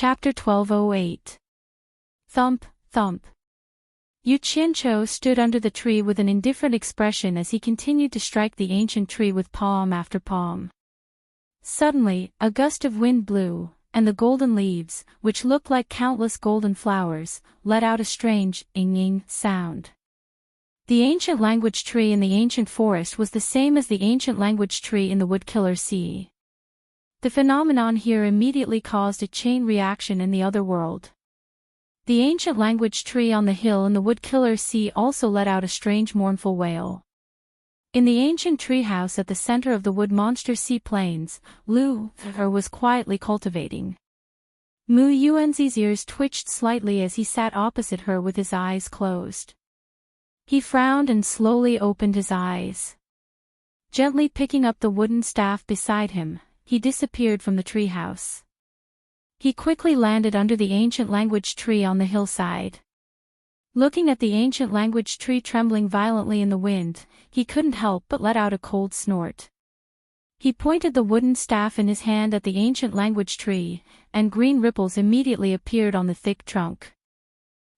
Chapter 1208. Thump, thump. Yu Qianqiu stood under the tree with an indifferent expression as he continued to strike the ancient tree with palm after palm. Suddenly, a gust of wind blew, and the golden leaves, which looked like countless golden flowers, let out a strange, ing-ing sound. The ancient language tree in the ancient forest was the same as the ancient language tree in the Woodkiller Sea. The phenomenon here immediately caused a chain reaction in the other world. The ancient language tree on the hill in the Woodkiller Sea also let out a strange mournful wail. In the ancient treehouse at the center of the wood monster sea plains, LoveLore was quietly cultivating. Mu Yuanzi's ears twitched slightly as he sat opposite her with his eyes closed. He frowned and slowly opened his eyes. Gently picking up the wooden staff beside him, he disappeared from the treehouse. He quickly landed under the ancient language tree on the hillside. Looking at the ancient language tree trembling violently in the wind, he couldn't help but let out a cold snort. He pointed the wooden staff in his hand at the ancient language tree, and green ripples immediately appeared on the thick trunk.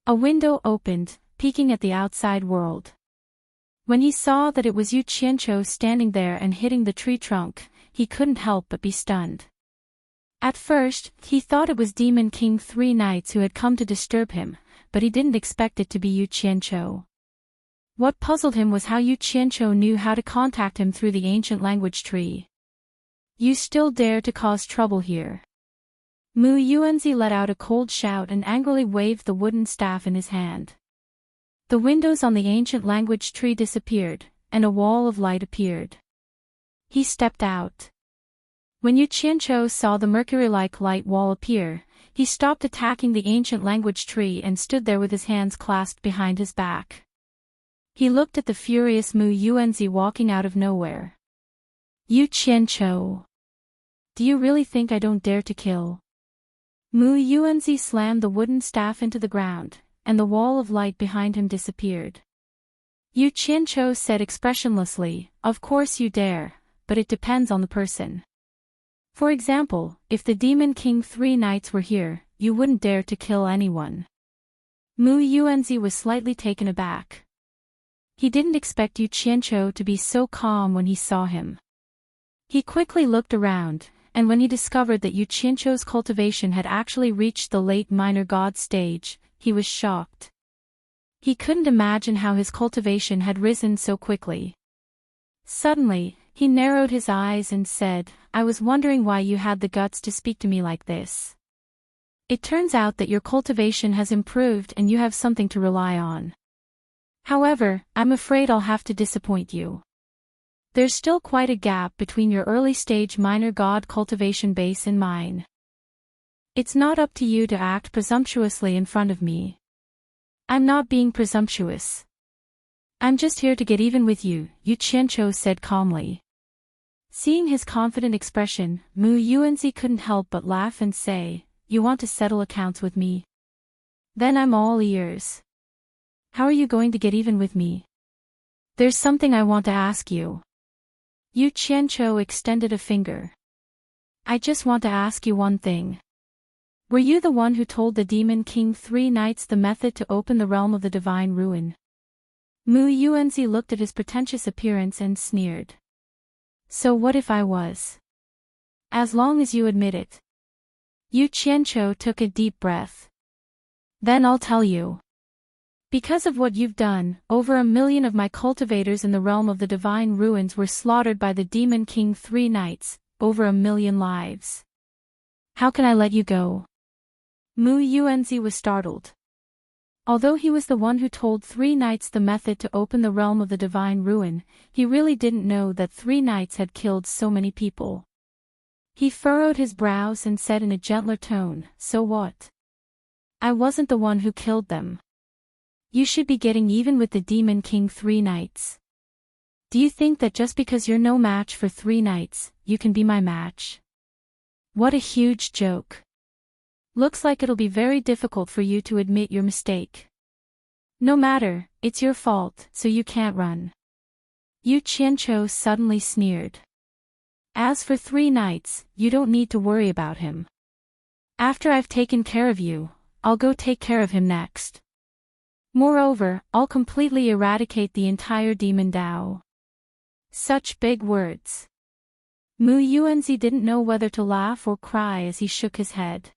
A window opened, peeking at the outside world. When he saw that it was Yu Qianqiu standing there and hitting the tree trunk, he couldn't help but be stunned. At first, he thought it was Demon King 3 Knights who had come to disturb him, but he didn't expect it to be Yu Qianqiu. What puzzled him was how Yu Qianqiu knew how to contact him through the ancient language tree. You still dare to cause trouble here? Mu Yuanzi let out a cold shout and angrily waved the wooden staff in his hand. The windows on the ancient language tree disappeared, and a wall of light appeared. He stepped out. When Yu Qianqiu saw the mercury-like light wall appear, he stopped attacking the ancient language tree and stood there with his hands clasped behind his back. He looked at the furious Mu Yuanzi walking out of nowhere. Yu Qianqiu. Do you really think I don't dare to kill? Mu Yuanzi slammed the wooden staff into the ground, and the wall of light behind him disappeared. Yu Qianqiu said expressionlessly, "Of course you dare, but it depends on the person. For example, if the Demon King 3 Knights were here, you wouldn't dare to kill anyone." Mu Yuanzi was slightly taken aback. He didn't expect Yu Qianqiu to be so calm when he saw him. He quickly looked around, and when he discovered that Yu Qianqiu's cultivation had actually reached the late minor god stage, he was shocked. He couldn't imagine how his cultivation had risen so quickly. Suddenly, he narrowed his eyes and said, "I was wondering why you had the guts to speak to me like this. It turns out that your cultivation has improved and you have something to rely on. However, I'm afraid I'll have to disappoint you. There's still quite a gap between your early-stage minor god cultivation base and mine. It's not up to you to act presumptuously in front of me." "I'm not being presumptuous. I'm just here to get even with you," Yu Qianqiu said calmly. Seeing his confident expression, Mu Yuanzi couldn't help but laugh and say, "You want to settle accounts with me? Then I'm all ears. How are you going to get even with me?" "There's something I want to ask you." Yu Qianqiu extended a finger. "I just want to ask you one thing. Were you the one who told the Demon King 3 Knights the method to open the realm of the divine ruin?" Mu Yuanzi looked at his pretentious appearance and sneered. "So what if I was? As long as you admit it." Yu Qianqiu took a deep breath. "Then I'll tell you. Because of what you've done, over 1 million of my cultivators in the realm of the divine ruins were slaughtered by the Demon King 3 Knights, over 1 million lives. How can I let you go?" Mu Yuanzi was startled. Although he was the one who told 3 Knights the method to open the realm of the divine ruin, he really didn't know that 3 Knights had killed so many people. He furrowed his brows and said in a gentler tone, "So what? I wasn't the one who killed them. You should be getting even with the Demon King 3 Knights. Do you think that just because you're no match for 3 Knights, you can be my match? What a huge joke. Looks like it'll be very difficult for you to admit your mistake. No matter, it's your fault, so you can't run." Yu Qianqiu suddenly sneered. "As for 3 Knights, you don't need to worry about him. After I've taken care of you, I'll go take care of him next. Moreover, I'll completely eradicate the entire demon Dao. Such big words. Mu Yuanzi didn't know whether to laugh or cry as he shook his head.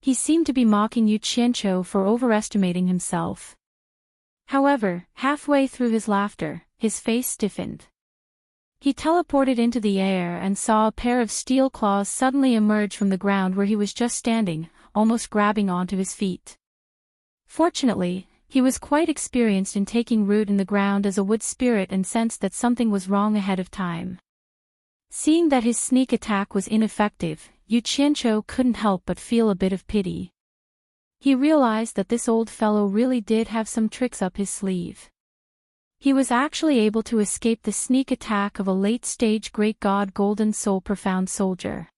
He seemed to be mocking Yu Qianqiu for overestimating himself. However, halfway through his laughter, his face stiffened. He teleported into the air and saw a pair of steel claws suddenly emerge from the ground where he was just standing, almost grabbing onto his feet. Fortunately, he was quite experienced in taking root in the ground as a wood spirit and sensed that something was wrong ahead of time. Seeing that his sneak attack was ineffective, Yu Qianqiu couldn't help but feel a bit of pity. He realized that this old fellow really did have some tricks up his sleeve. He was actually able to escape the sneak attack of a late-stage Great God Golden Soul Profound Soldier.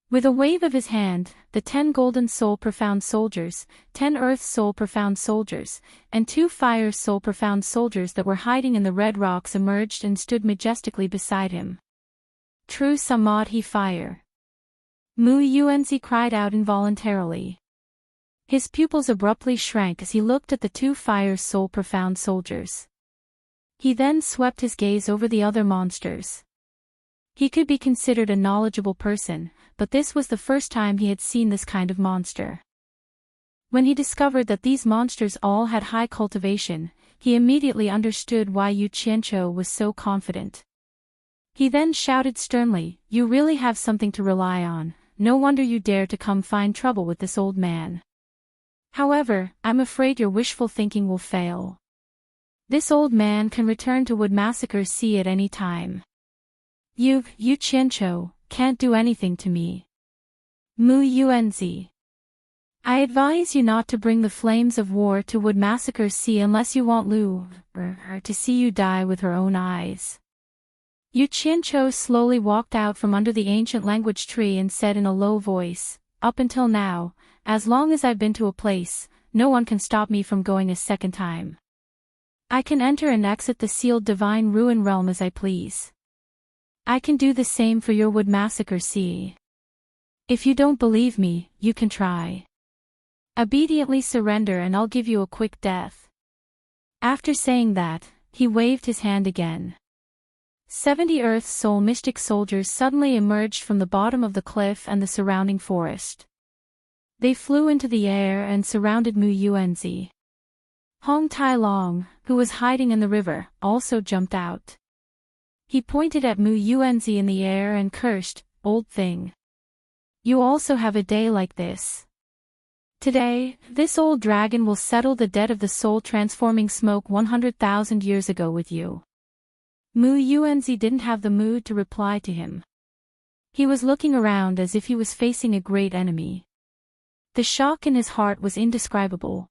With a wave of his hand, the 10 Golden Soul Profound Soldiers, 10 Earth Soul Profound Soldiers, and 2 Fire Soul Profound Soldiers that were hiding in the red rocks emerged and stood majestically beside him. True Samadhi fire. Mu Yuanzi cried out involuntarily. His pupils abruptly shrank as he looked at the 2 Fire Soul Profound Soldiers. He then swept his gaze over the other monsters. He could be considered a knowledgeable person, but this was the first time he had seen this kind of monster. When he discovered that these monsters all had high cultivation, he immediately understood why Yu Qianqiu was so confident. He then shouted sternly, "You really have something to rely on, no wonder you dare to come find trouble with this old man. However, I'm afraid your wishful thinking will fail. This old man can return to Wood Massacre Sea at any time. You, Yu Qianqiu, can't do anything to me. Mu Yuanzi. I advise you not to bring the flames of war to Wood Massacre Sea unless you want Lu to see you die with her own eyes." Yu Qianqiu slowly walked out from under the ancient language tree and said in a low voice, "Up until now, as long as I've been to a place, no one can stop me from going a second time. I can enter and exit the sealed divine ruin realm as I please. I can do the same for your Wood Massacre Sea. If you don't believe me, you can try. Obediently surrender and I'll give you a quick death." After saying that, he waved his hand again. 70 Earth Soul Mystic Soldiers suddenly emerged from the bottom of the cliff and the surrounding forest. They flew into the air and surrounded Mu Yuanzi. Hong Tai Long, who was hiding in the river, also jumped out. He pointed at Mu Yuanzi in the air and cursed, "Old thing. You also have a day like this. Today, this old dragon will settle the debt of the soul-transforming smoke 100,000 years ago with you." Mu Yuanzi didn't have the mood to reply to him. He was looking around as if he was facing a great enemy. The shock in his heart was indescribable.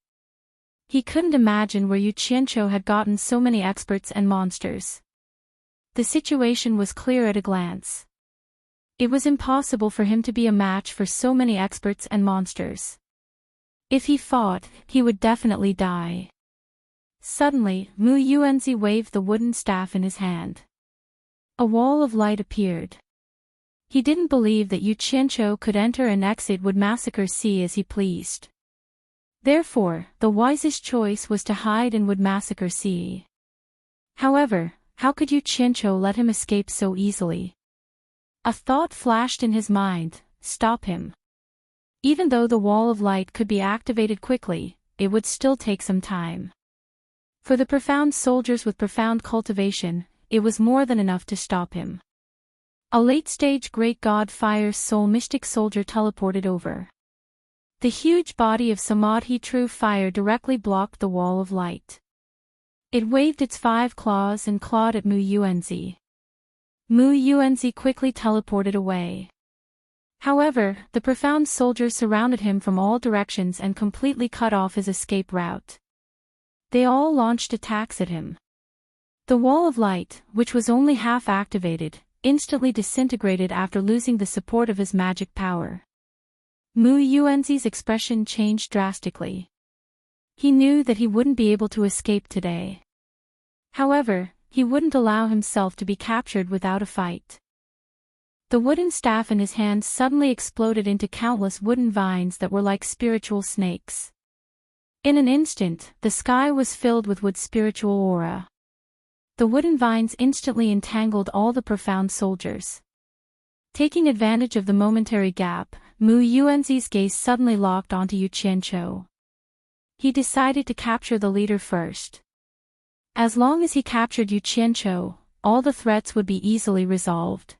He couldn't imagine where Yu Qianqiu had gotten so many experts and monsters. The situation was clear at a glance. It was impossible for him to be a match for so many experts and monsters. If he fought, he would definitely die. Suddenly, Mu Yuanzi waved the wooden staff in his hand. A wall of light appeared. He didn't believe that Yu Qianqiu could enter and exit Wood Massacre Sea as he pleased. Therefore, the wisest choice was to hide in Wood Massacre Sea. However, how could Yu Qianqiu let him escape so easily? A thought flashed in his mind: stop him. Even though the wall of light could be activated quickly, it would still take some time. For the profound soldiers with profound cultivation, it was more than enough to stop him. A late-stage Great God Fire Soul Mystic Soldier teleported over. The huge body of Samadhi True Fire directly blocked the wall of light. It waved its 5 claws and clawed at Mu Yuanzi. Mu Yuanzi quickly teleported away. However, the profound soldiers surrounded him from all directions and completely cut off his escape route. They all launched attacks at him. The wall of light, which was only half activated, instantly disintegrated after losing the support of his magic power. Mu Yuanzi's expression changed drastically. He knew that he wouldn't be able to escape today. However, he wouldn't allow himself to be captured without a fight. The wooden staff in his hand suddenly exploded into countless wooden vines that were like spiritual snakes. In an instant, the sky was filled with wood's spiritual aura. The wooden vines instantly entangled all the profound soldiers. Taking advantage of the momentary gap, Mu Yuanzi's gaze suddenly locked onto Yu Qianqiu. He decided to capture the leader first. As long as he captured Yu Qianqiu, all the threats would be easily resolved.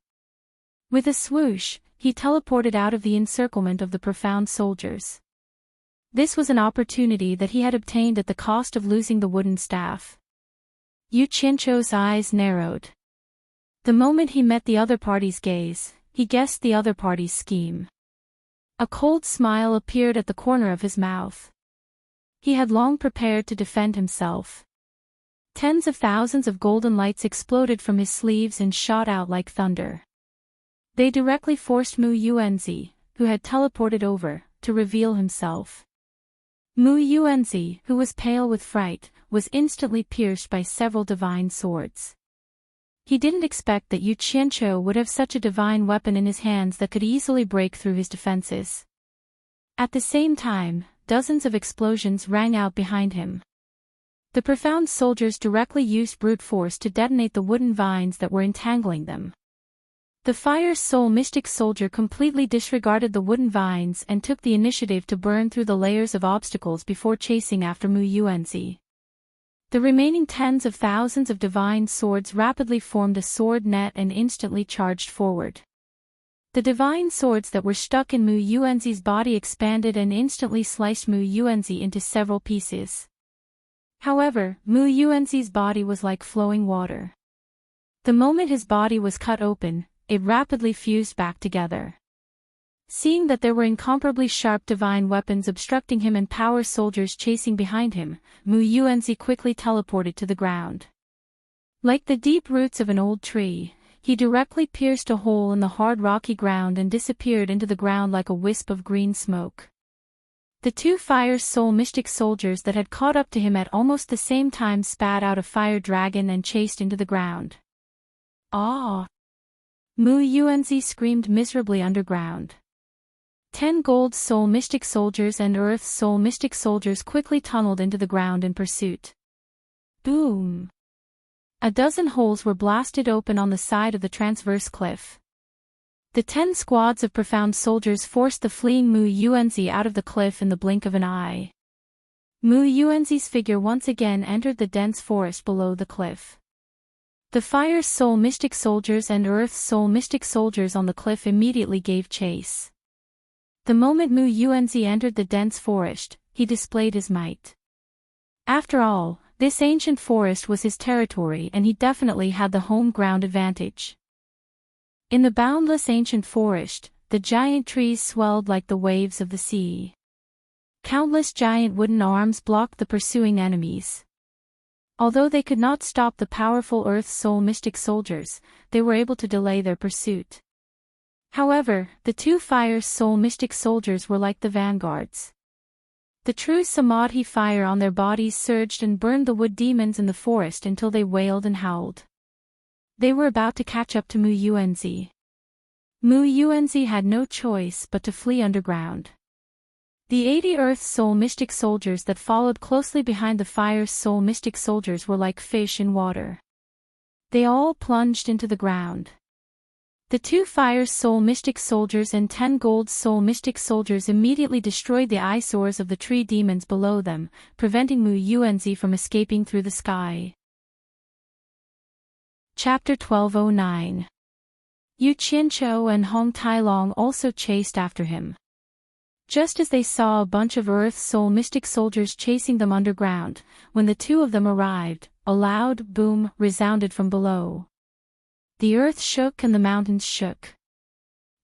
With a swoosh, he teleported out of the encirclement of the profound soldiers. This was an opportunity that he had obtained at the cost of losing the wooden staff. Yu Qianqiu's eyes narrowed. The moment he met the other party's gaze, he guessed the other party's scheme. A cold smile appeared at the corner of his mouth. He had long prepared to defend himself. Tens of thousands of golden lights exploded from his sleeves and shot out like thunder. They directly forced Mu Yuanzi, who had teleported over, to reveal himself. Mu Yuanzi, who was pale with fright, was instantly pierced by several divine swords. He didn't expect that Yu Qianqiu would have such a divine weapon in his hands that could easily break through his defenses. At the same time, dozens of explosions rang out behind him. The profound soldiers directly used brute force to detonate the wooden vines that were entangling them. The Fire Soul Mystic Soldier completely disregarded the wooden vines and took the initiative to burn through the layers of obstacles before chasing after Mu Yuanzi. The remaining tens of thousands of divine swords rapidly formed a sword net and instantly charged forward. The divine swords that were stuck in Mu Yuanzi's body expanded and instantly sliced Mu Yuanzi into several pieces. However, Mu Yuanzi's body was like flowing water. The moment his body was cut open, it rapidly fused back together. Seeing that there were incomparably sharp divine weapons obstructing him and power soldiers chasing behind him, Mu Yuanzi quickly teleported to the ground. Like the deep roots of an old tree, he directly pierced a hole in the hard rocky ground and disappeared into the ground like a wisp of green smoke. The two Fire Soul Mystic Soldiers that had caught up to him at almost the same time spat out a fire dragon and chased into the ground. Ah! Mu Yuanzi screamed miserably underground. 10 Gold Soul Mystic Soldiers and Earth Soul Mystic Soldiers quickly tunneled into the ground in pursuit. Boom! A dozen holes were blasted open on the side of the transverse cliff. The 10 squads of profound soldiers forced the fleeing Mu Yuanzi out of the cliff in the blink of an eye. Mu Yuanzi's figure once again entered the dense forest below the cliff. The Fire Soul Mystic Soldiers and Earth Soul Mystic Soldiers on the cliff immediately gave chase. The moment Mu Yuanzi entered the dense forest, he displayed his might. After all, this ancient forest was his territory and he definitely had the home ground advantage. In the boundless ancient forest, the giant trees swelled like the waves of the sea. Countless giant wooden arms blocked the pursuing enemies. Although they could not stop the powerful Earth Soul Mystic Soldiers, they were able to delay their pursuit. However, the two Fire Soul Mystic Soldiers were like the vanguards. The true Samadhi fire on their bodies surged and burned the wood demons in the forest until they wailed and howled. They were about to catch up to Mu Yuanzi. Mu Yuanzi had no choice but to flee underground. The 80 Earth Soul Mystic Soldiers that followed closely behind the Fire Soul Mystic Soldiers were like fish in water. They all plunged into the ground. The 2 Fire Soul Mystic Soldiers and 10 Gold Soul Mystic Soldiers immediately destroyed the eyesores of the tree demons below them, preventing Mu Yuanzi from escaping through the sky. Chapter 1209. Yu Qianqiu and Hong Tailong also chased after him. Just as they saw a bunch of Earth Soul Mystic Soldiers chasing them underground, when the two of them arrived, a loud boom resounded from below. The earth shook and the mountains shook.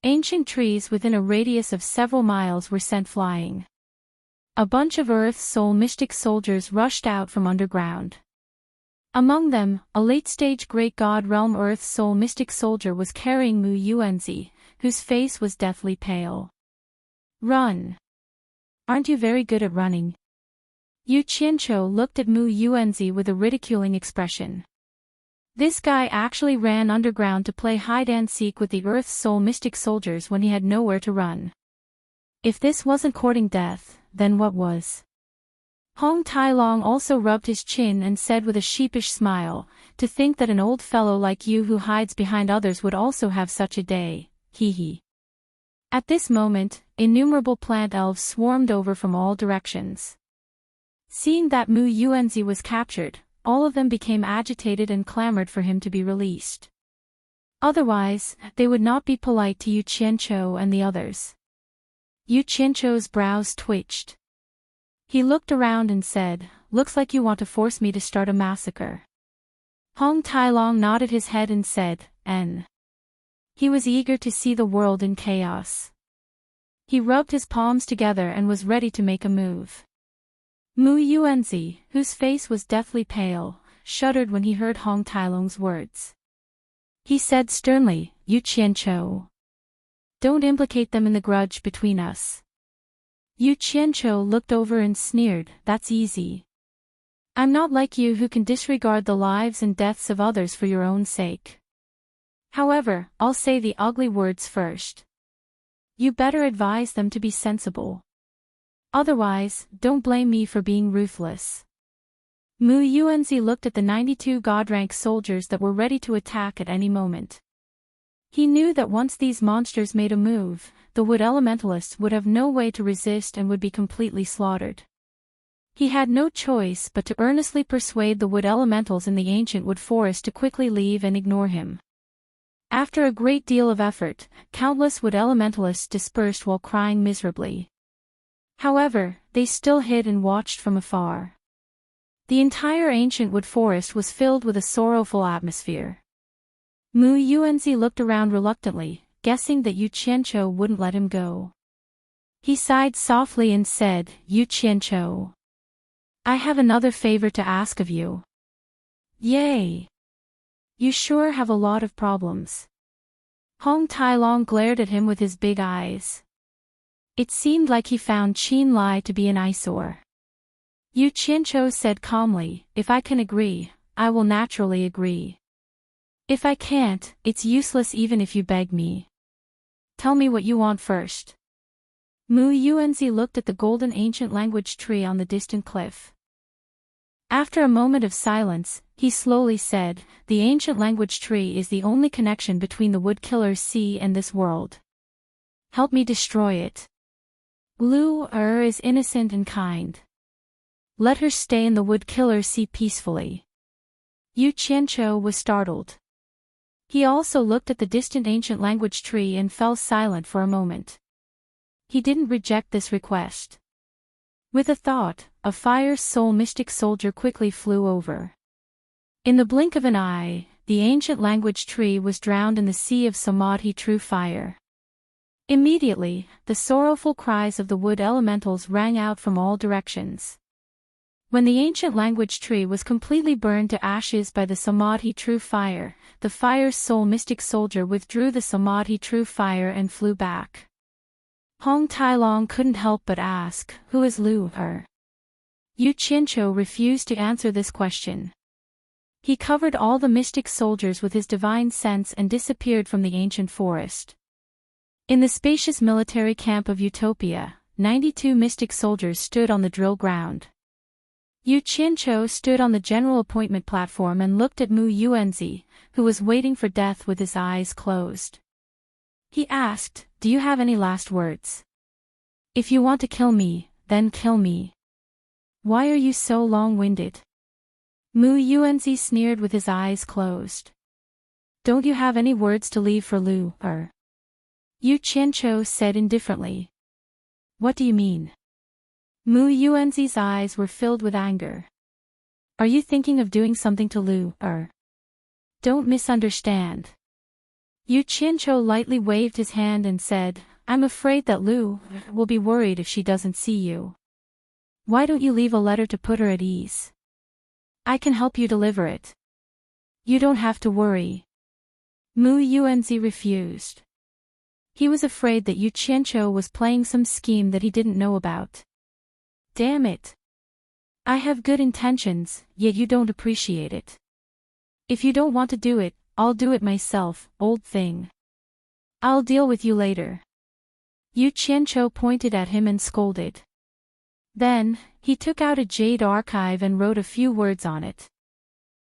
Ancient trees within a radius of several miles were sent flying. A bunch of Earth Soul Mystic Soldiers rushed out from underground. Among them, a late-stage Great God Realm Earth Soul Mystic Soldier was carrying Mu Yuanzi, whose face was deathly pale. Run! Aren't you very good at running? Yu Qianqiu looked at Mu Yuanzi with a ridiculing expression. This guy actually ran underground to play hide-and-seek with the Earth's Soul Mystic soldiers when he had nowhere to run. If this wasn't courting death, then what was? Hong Tai Long also rubbed his chin and said with a sheepish smile, "To think that an old fellow like you who hides behind others would also have such a day, hee hee." At this moment, innumerable plant elves swarmed over from all directions. Seeing that Mu Yuanzi was captured, all of them became agitated and clamored for him to be released. Otherwise, they would not be polite to Yu Qianqiu and the others. Yu Qianqiu's brows twitched. He looked around and said, "Looks like you want to force me to start a massacre." Hong Tai Long nodded his head and said, "N." He was eager to see the world in chaos. He rubbed his palms together and was ready to make a move. Mu Yuanzi, whose face was deathly pale, shuddered when he heard Hong Tai Long's words. He said sternly, "Yu Qianqiu. Don't implicate them in the grudge between us." Yu Qianqiu looked over and sneered, "That's easy. I'm not like you who can disregard the lives and deaths of others for your own sake. However, I'll say the ugly words first. You better advise them to be sensible. Otherwise, don't blame me for being ruthless." Mu Yuanzi looked at the 92 god-rank soldiers that were ready to attack at any moment. He knew that once these monsters made a move, the wood elementalists would have no way to resist and would be completely slaughtered. He had no choice but to earnestly persuade the wood elementals in the ancient wood forest to quickly leave and ignore him. After a great deal of effort, countless wood elementalists dispersed while crying miserably. However, they still hid and watched from afar. The entire ancient wood forest was filled with a sorrowful atmosphere. Mu Yuanzi looked around reluctantly, guessing that Yu Qianqiu wouldn't let him go. He sighed softly and said, "Yu Qianqiu, I have another favor to ask of you." "Yay! You sure have a lot of problems." Hong Tai Long glared at him with his big eyes. It seemed like he found Qin Lai to be an eyesore. Yu Qianqiu said calmly, "If I can agree, I will naturally agree. If I can't, it's useless even if you beg me. Tell me what you want first." Mu Yuanzi looked at the golden ancient language tree on the distant cliff. After a moment of silence, he slowly said, "The ancient language tree is the only connection between the Wood Killer's sea and this world. Help me destroy it. Lu is innocent and kind. Let her stay in the Wood Killer's sea peacefully." Yu Qianqiu was startled. He also looked at the distant ancient language tree and fell silent for a moment. He didn't reject this request. With a thought, a fire soul mystic soldier quickly flew over. In the blink of an eye, the ancient language tree was drowned in the sea of Samadhi true fire. Immediately, the sorrowful cries of the wood elementals rang out from all directions. When the ancient language tree was completely burned to ashes by the Samadhi true fire, the fire's soul mystic soldier withdrew the Samadhi true fire and flew back. Hong Tai Long couldn't help but ask, "Who is Lu Er?" Yu Qianqiu refused to answer this question. He covered all the mystic soldiers with his divine sense and disappeared from the ancient forest. In the spacious military camp of Utopia, 92 mystic soldiers stood on the drill ground. Yu Qianqiu stood on the general appointment platform and looked at Mu Yuanzi, who was waiting for death with his eyes closed. He asked, "Do you have any last words? If you want to kill me, then kill me. Why are you so long-winded?" Mu Yuanzi sneered with his eyes closed. "Don't you have any words to leave for Lu Er?" Yu Qianqiu said indifferently. "What do you mean?" Mu Yuanzi's eyes were filled with anger. "Are you thinking of doing something to Lu Er? Don't misunderstand." Yu Qianqiu lightly waved his hand and said, "I'm afraid that Lu will be worried if she doesn't see you. Why don't you leave a letter to put her at ease? I can help you deliver it. You don't have to worry." Mu Yuanzi refused. He was afraid that Yu Qianqiu was playing some scheme that he didn't know about. "Damn it. I have good intentions, yet you don't appreciate it. If you don't want to do it, I'll do it myself, old thing. I'll deal with you later. Yu Qianqiu pointed at him and scolded. Then, he took out a jade archive and wrote a few words on it.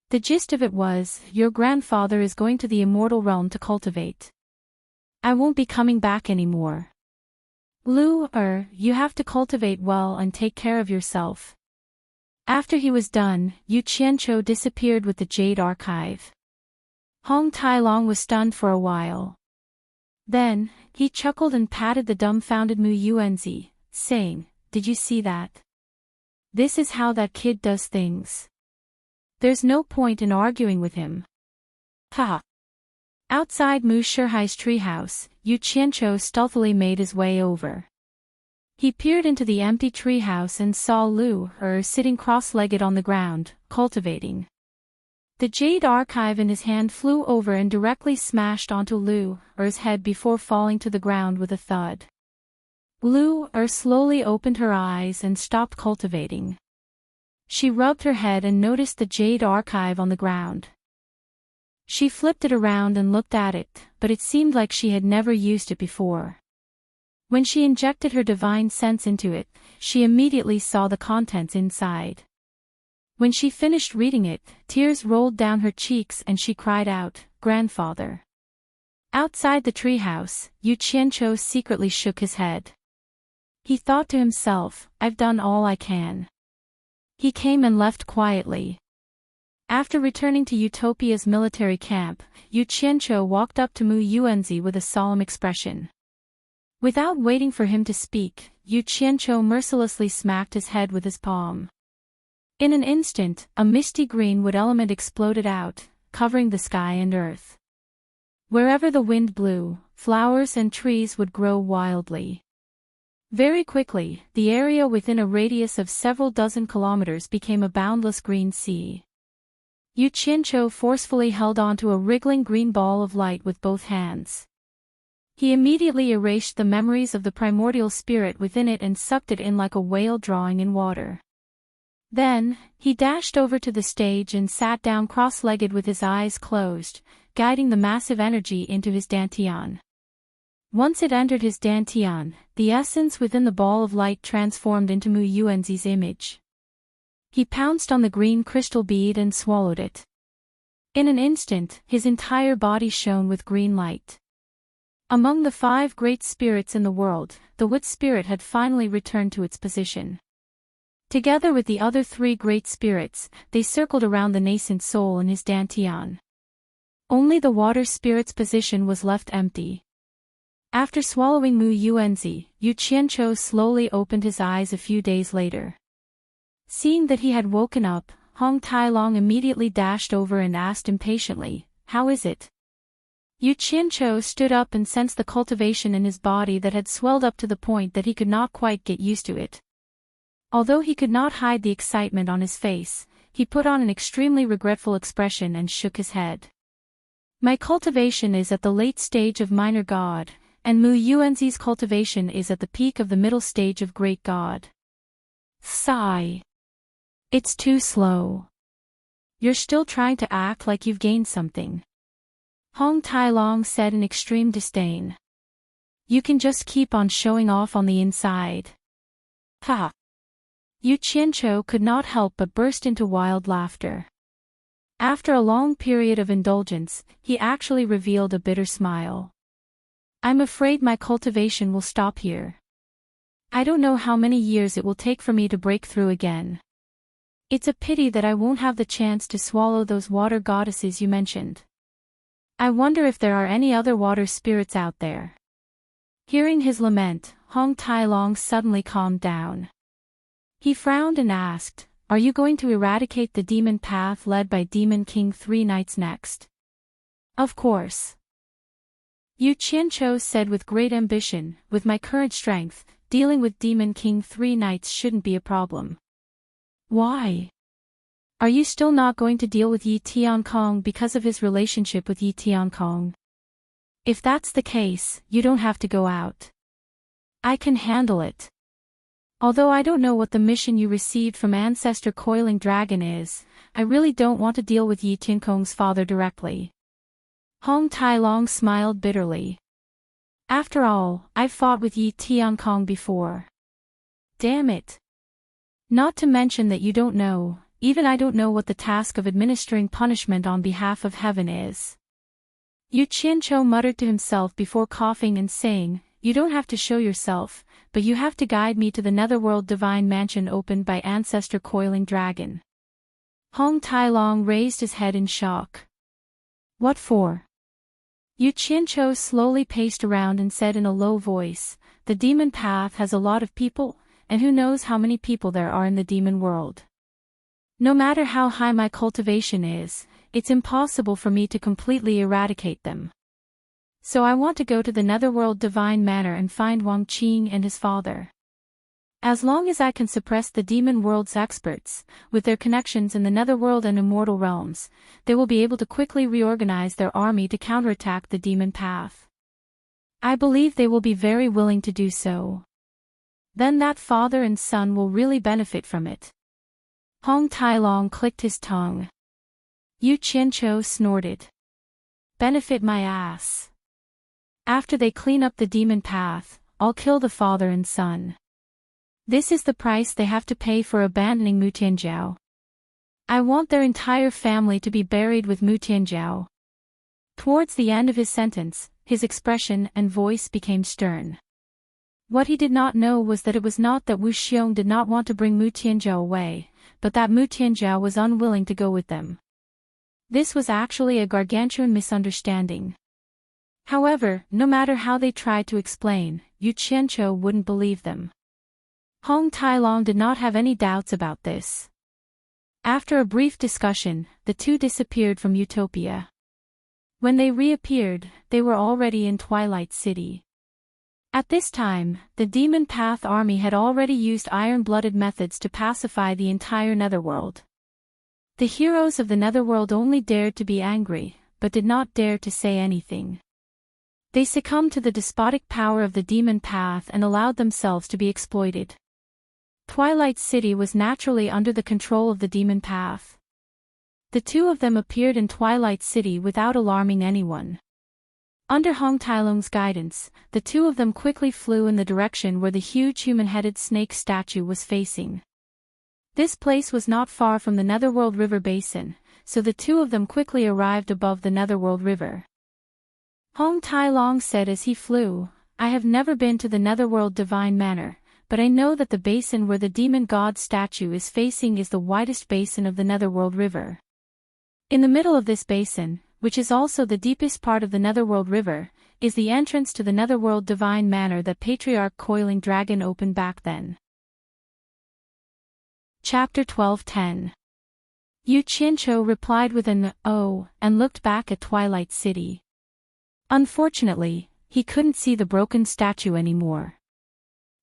The gist of it was, your grandfather is going to the immortal realm to cultivate. I won't be coming back anymore. You have to cultivate well and take care of yourself. After he was done, Yu Qianqiu disappeared with the jade archive. Hong Tailong was stunned for a while. Then, he chuckled and patted the dumbfounded Mu Yuanzi, saying, Did you see that? This is how that kid does things. There's no point in arguing with him. Ha! Outside Mu Shihai's treehouse, Yu Qianqiu stealthily made his way over. He peered into the empty treehouse and saw Lu sitting cross-legged on the ground, cultivating. The jade archive in his hand flew over and directly smashed onto Lu's head before falling to the ground with a thud. Lu slowly opened her eyes and stopped cultivating. She rubbed her head and noticed the jade archive on the ground. She flipped it around and looked at it, but it seemed like she had never used it before. When she injected her divine sense into it, she immediately saw the contents inside. When she finished reading it, tears rolled down her cheeks and she cried out, Grandfather. Outside the treehouse, Yu Qianqiu secretly shook his head. He thought to himself, I've done all I can. He came and left quietly. After returning to Utopia's military camp, Yu Qianqiu walked up to Mu Yuanzi with a solemn expression. Without waiting for him to speak, Yu Qianqiu mercilessly smacked his head with his palm. In an instant, a misty green wood element exploded out, covering the sky and earth. Wherever the wind blew, flowers and trees would grow wildly. Very quickly, the area within a radius of several dozen kilometers became a boundless green sea. Yu Qianqiu forcefully held onto a wriggling green ball of light with both hands. He immediately erased the memories of the primordial spirit within it and sucked it in like a whale drawing in water. Then, he dashed over to the stage and sat down cross-legged with his eyes closed, guiding the massive energy into his dantian. Once it entered his dantian, the essence within the ball of light transformed into Mu Yuanzi's image. He pounced on the green crystal bead and swallowed it. In an instant, his entire body shone with green light. Among the 5 great spirits in the world, the wood spirit had finally returned to its position. Together with the other 3 great spirits, they circled around the nascent soul in his dantian. Only the water spirit's position was left empty. After swallowing Mu Yuanzi, Yu Qianqiu slowly opened his eyes a few days later. Seeing that he had woken up, Hong Tailong immediately dashed over and asked impatiently, How is it? Yu Qianqiu stood up and sensed the cultivation in his body that had swelled up to the point that he could not quite get used to it. Although he could not hide the excitement on his face, he put on an extremely regretful expression and shook his head. My cultivation is at the late stage of minor god, and Mu Yuanzi's cultivation is at the peak of the middle stage of great god. Sigh. It's too slow. You're still trying to act like you've gained something. Hong Tailong said in extreme disdain. You can just keep on showing off on the inside. Ha! Yu Qianqiu could not help but burst into wild laughter. After a long period of indulgence, he actually revealed a bitter smile. I'm afraid my cultivation will stop here. I don't know how many years it will take for me to break through again. It's a pity that I won't have the chance to swallow those water goddesses you mentioned. I wonder if there are any other water spirits out there. Hearing his lament, Hong Tailong suddenly calmed down. He frowned and asked, Are you going to eradicate the demon path led by Demon King 3 Knights next? Of course. Yu Qianqiu said with great ambition, with my current strength, dealing with Demon King 3 Knights shouldn't be a problem. Why? Are you still not going to deal with Yi Tiankong because of his relationship with Yi Tiankong? If that's the case, you don't have to go out. I can handle it. Although I don't know what the mission you received from Ancestor Coiling Dragon is, I really don't want to deal with Yi Tiankong's father directly. Hong Tai Long smiled bitterly. After all, I've fought with Yi Tiankong before. Damn it. Not to mention that you don't know, even I don't know what the task of administering punishment on behalf of heaven is. Yu Qianqiu muttered to himself before coughing and saying, you don't have to show yourself, but you have to guide me to the netherworld divine mansion opened by Ancestor Coiling Dragon. Hong Tai Long raised his head in shock. What for? Yu Qianqiu slowly paced around and said in a low voice, the demon path has a lot of people, and who knows how many people there are in the demon world. No matter how high my cultivation is, it's impossible for me to completely eradicate them. So I want to go to the netherworld divine manor and find Wang Qing and his father. As long as I can suppress the demon world's experts, with their connections in the netherworld and immortal realms, they will be able to quickly reorganize their army to counterattack the demon path. I believe they will be very willing to do so. Then that father and son will really benefit from it. Hong Tai Long clicked his tongue. Yu Qianqiu snorted. Benefit my ass. After they clean up the demon path, I'll kill the father and son. This is the price they have to pay for abandoning Mu Tianjiao. I want their entire family to be buried with Mu Tianjiao. Towards the end of his sentence, his expression and voice became stern. What he did not know was that it was not that Wu Xiong did not want to bring Mu Tianjiao away, but that Mu Tianjiao was unwilling to go with them. This was actually a gargantuan misunderstanding. However, no matter how they tried to explain, Yu Qianqiu wouldn't believe them. Hong Tai Long did not have any doubts about this. After a brief discussion, the two disappeared from Utopia. When they reappeared, they were already in Twilight City. At this time, the Demon Path army had already used iron-blooded methods to pacify the entire netherworld. The heroes of the netherworld only dared to be angry, but did not dare to say anything. They succumbed to the despotic power of the Demon Path and allowed themselves to be exploited. Twilight City was naturally under the control of the Demon Path. The two of them appeared in Twilight City without alarming anyone. Under Hong Tai Long's guidance, the two of them quickly flew in the direction where the huge human-headed snake statue was facing. This place was not far from the Netherworld River basin, so the two of them quickly arrived above the Netherworld River. Hong Tai Long said as he flew, I have never been to the Netherworld Divine Manor, but I know that the basin where the demon god statue is facing is the widest basin of the Netherworld River. In the middle of this basin, which is also the deepest part of the Netherworld River, is the entrance to the Netherworld Divine Manor that Patriarch Coiling Dragon opened back then. Chapter 12:10. Yu Qianqiu replied with an "oh" and looked back at Twilight City. Unfortunately, he couldn't see the broken statue anymore.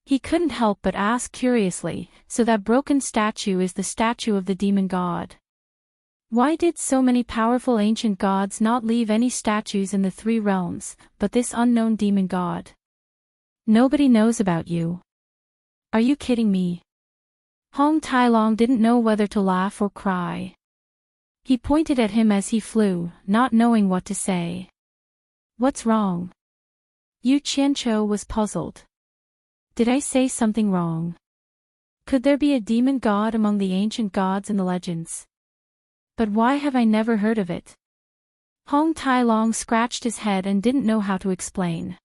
He couldn't help but ask curiously, so that broken statue is the statue of the demon god. Why did so many powerful ancient gods not leave any statues in the three realms, but this unknown demon god? Nobody knows about you. Are you kidding me? Hong Tai Long didn't know whether to laugh or cry. He pointed at him as he flew, not knowing what to say. What's wrong? Yu Qianqiu was puzzled. Did I say something wrong? Could there be a demon god among the ancient gods in the legends? But why have I never heard of it? Hong Tai Long scratched his head and didn't know how to explain.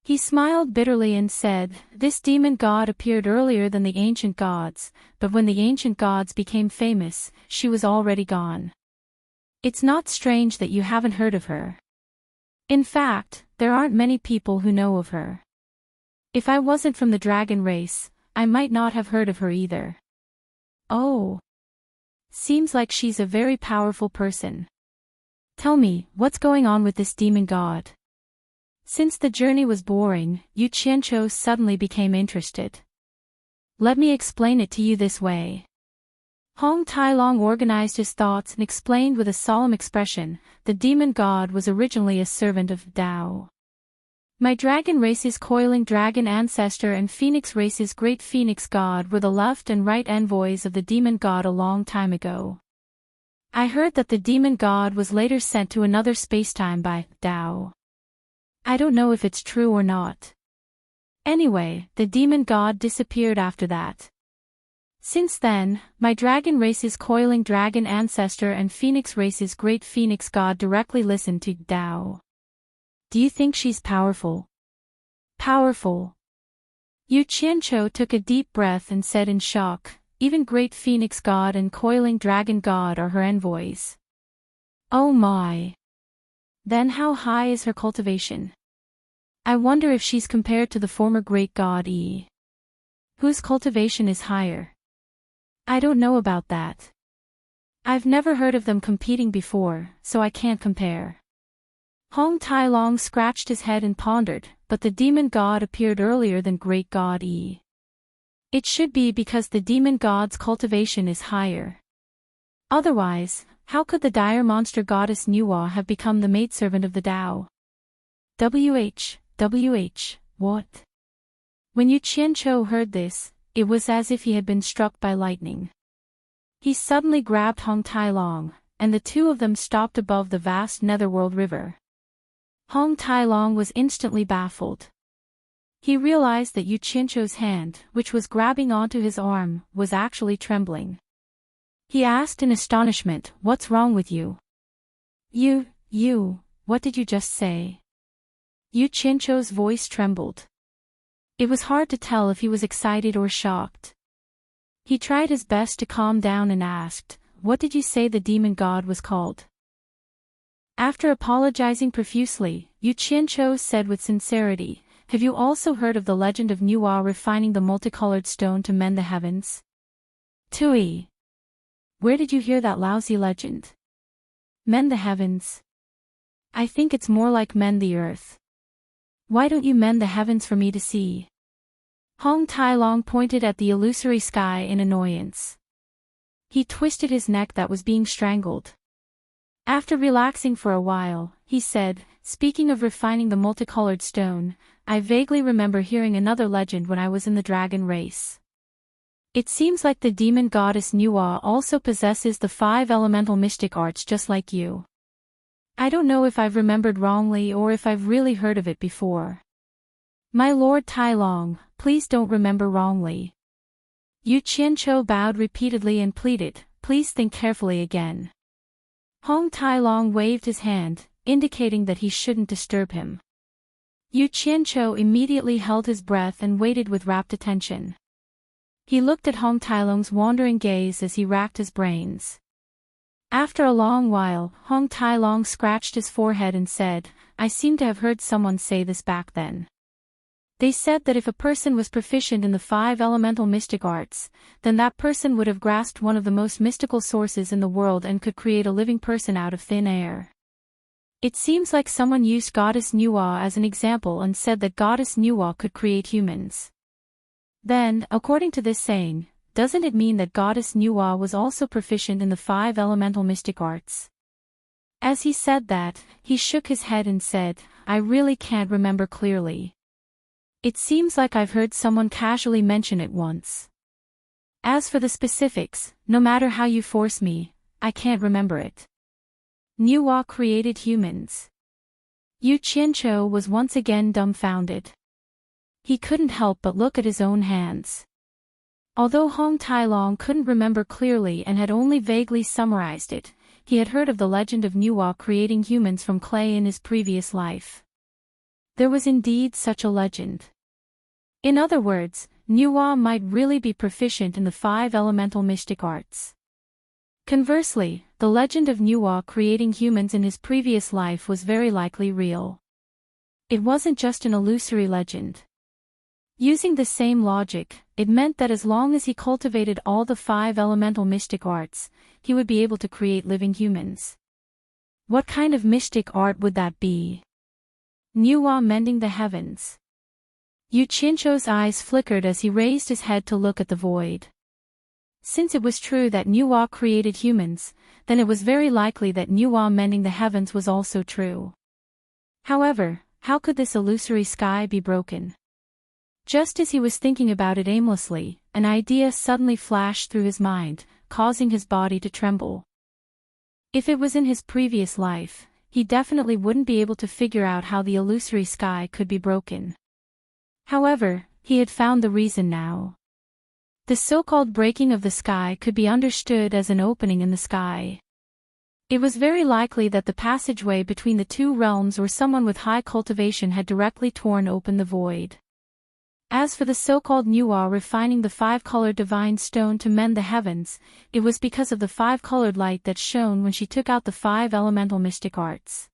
He smiled bitterly and said, this demon god appeared earlier than the ancient gods, but when the ancient gods became famous, she was already gone. It's not strange that you haven't heard of her. In fact, there aren't many people who know of her. If I wasn't from the dragon race, I might not have heard of her either. Oh. Seems like she's a very powerful person. Tell me, what's going on with this demon god? Since the journey was boring, Yu Qianqiu suddenly became interested. Let me explain it to you this way. Hong Tai Long organized his thoughts and explained with a solemn expression, the demon god was originally a servant of Tao. My dragon race's coiling dragon ancestor and phoenix race's great phoenix god were the left and right envoys of the demon god a long time ago. I heard that the demon god was later sent to another spacetime by Tao. I don't know if it's true or not. Anyway, the demon god disappeared after that. Since then, my dragon race's coiling dragon ancestor and phoenix race's great phoenix god directly listened to Tao. Do you think she's powerful? Powerful. Yu Qianqiu took a deep breath and said in shock, even great phoenix god and coiling dragon god are her envoys. Oh my. Then how high is her cultivation? I wonder if she's compared to the former great god Yi. Whose cultivation is higher? I don't know about that. I've never heard of them competing before, so I can't compare. Hong Tai-long scratched his head and pondered, but the demon god appeared earlier than great god Yi. It should be because the demon god's cultivation is higher. Otherwise, how could the dire monster goddess Nuwa have become the maidservant of the Tao? What? When Yu Qianqiu heard this, it was as if he had been struck by lightning. He suddenly grabbed Hong Tai-long, and the two of them stopped above the vast netherworld river. Hong Tai-long was instantly baffled. He realized that Yu Qianqiu's hand, which was grabbing onto his arm, was actually trembling. He asked in astonishment, "What's wrong with you?" What did you just say?" Yu Qianqiu's voice trembled. It was hard to tell if he was excited or shocked. He tried his best to calm down and asked, "What did you say the demon god was called?" After apologizing profusely, Yu Qianqiu said with sincerity, "Have you also heard of the legend of Nuwa refining the multicolored stone to mend the heavens?" Tui. Where did you hear that lousy legend? Mend the heavens? I think it's more like mend the earth. Why don't you mend the heavens for me to see? Hong Tai-long pointed at the illusory sky in annoyance. He twisted his neck that was being strangled. After relaxing for a while, he said, "Speaking of refining the multicolored stone, I vaguely remember hearing another legend when I was in the dragon race. It seems like the demon goddess Nuwa also possesses the 5 elemental mystic arts just like you. I don't know if I've remembered wrongly or if I've really heard of it before. My lord Tai-long, please don't remember wrongly." Yu Qianqiu bowed repeatedly and pleaded, "Please think carefully again." Hong Tai-long waved his hand, indicating that he shouldn't disturb him. Yu Qianqiu immediately held his breath and waited with rapt attention. He looked at Hong Tai-long's wandering gaze as he racked his brains. After a long while, Hong Tai-long scratched his forehead and said, "I seem to have heard someone say this back then. They said that if a person was proficient in the 5 elemental mystic arts, then that person would have grasped one of the most mystical sources in the world and could create a living person out of thin air. It seems like someone used Goddess Nuwa as an example and said that Goddess Nuwa could create humans. Then, according to this saying, doesn't it mean that Goddess Nuwa was also proficient in the 5 elemental mystic arts?" As he said that, he shook his head and said, "I really can't remember clearly. It seems like I've heard someone casually mention it once. As for the specifics, no matter how you force me, I can't remember it." Nuwa created humans. Yu Qianqiu was once again dumbfounded. He couldn't help but look at his own hands. Although Hong Tai-long couldn't remember clearly and had only vaguely summarized it, he had heard of the legend of Nuwa creating humans from clay in his previous life. There was indeed such a legend. In other words, Nuwa might really be proficient in the 5 elemental mystic arts. Conversely, the legend of Nuwa creating humans in his previous life was very likely real. It wasn't just an illusory legend. Using the same logic, it meant that as long as he cultivated all the 5 elemental mystic arts, he would be able to create living humans. What kind of mystic art would that be? Nuwa mending the heavens. Yu Qianqiu's eyes flickered as he raised his head to look at the void. Since it was true that Nuwa created humans, then it was very likely that Nuwa mending the heavens was also true. However, How could this illusory sky be broken? Just as he was thinking about it aimlessly, an idea suddenly flashed through his mind, causing his body to tremble. If it was in his previous life, he definitely wouldn't be able to figure out how the illusory sky could be broken. However, he had found the reason now. The so-called breaking of the sky could be understood as an opening in the sky. It was very likely that the passageway between the two realms or someone with high cultivation had directly torn open the void. As for the so-called Nuwa refining the five-colored divine stone to mend the heavens, it was because of the five-colored light that shone when she took out the five elemental mystic arts.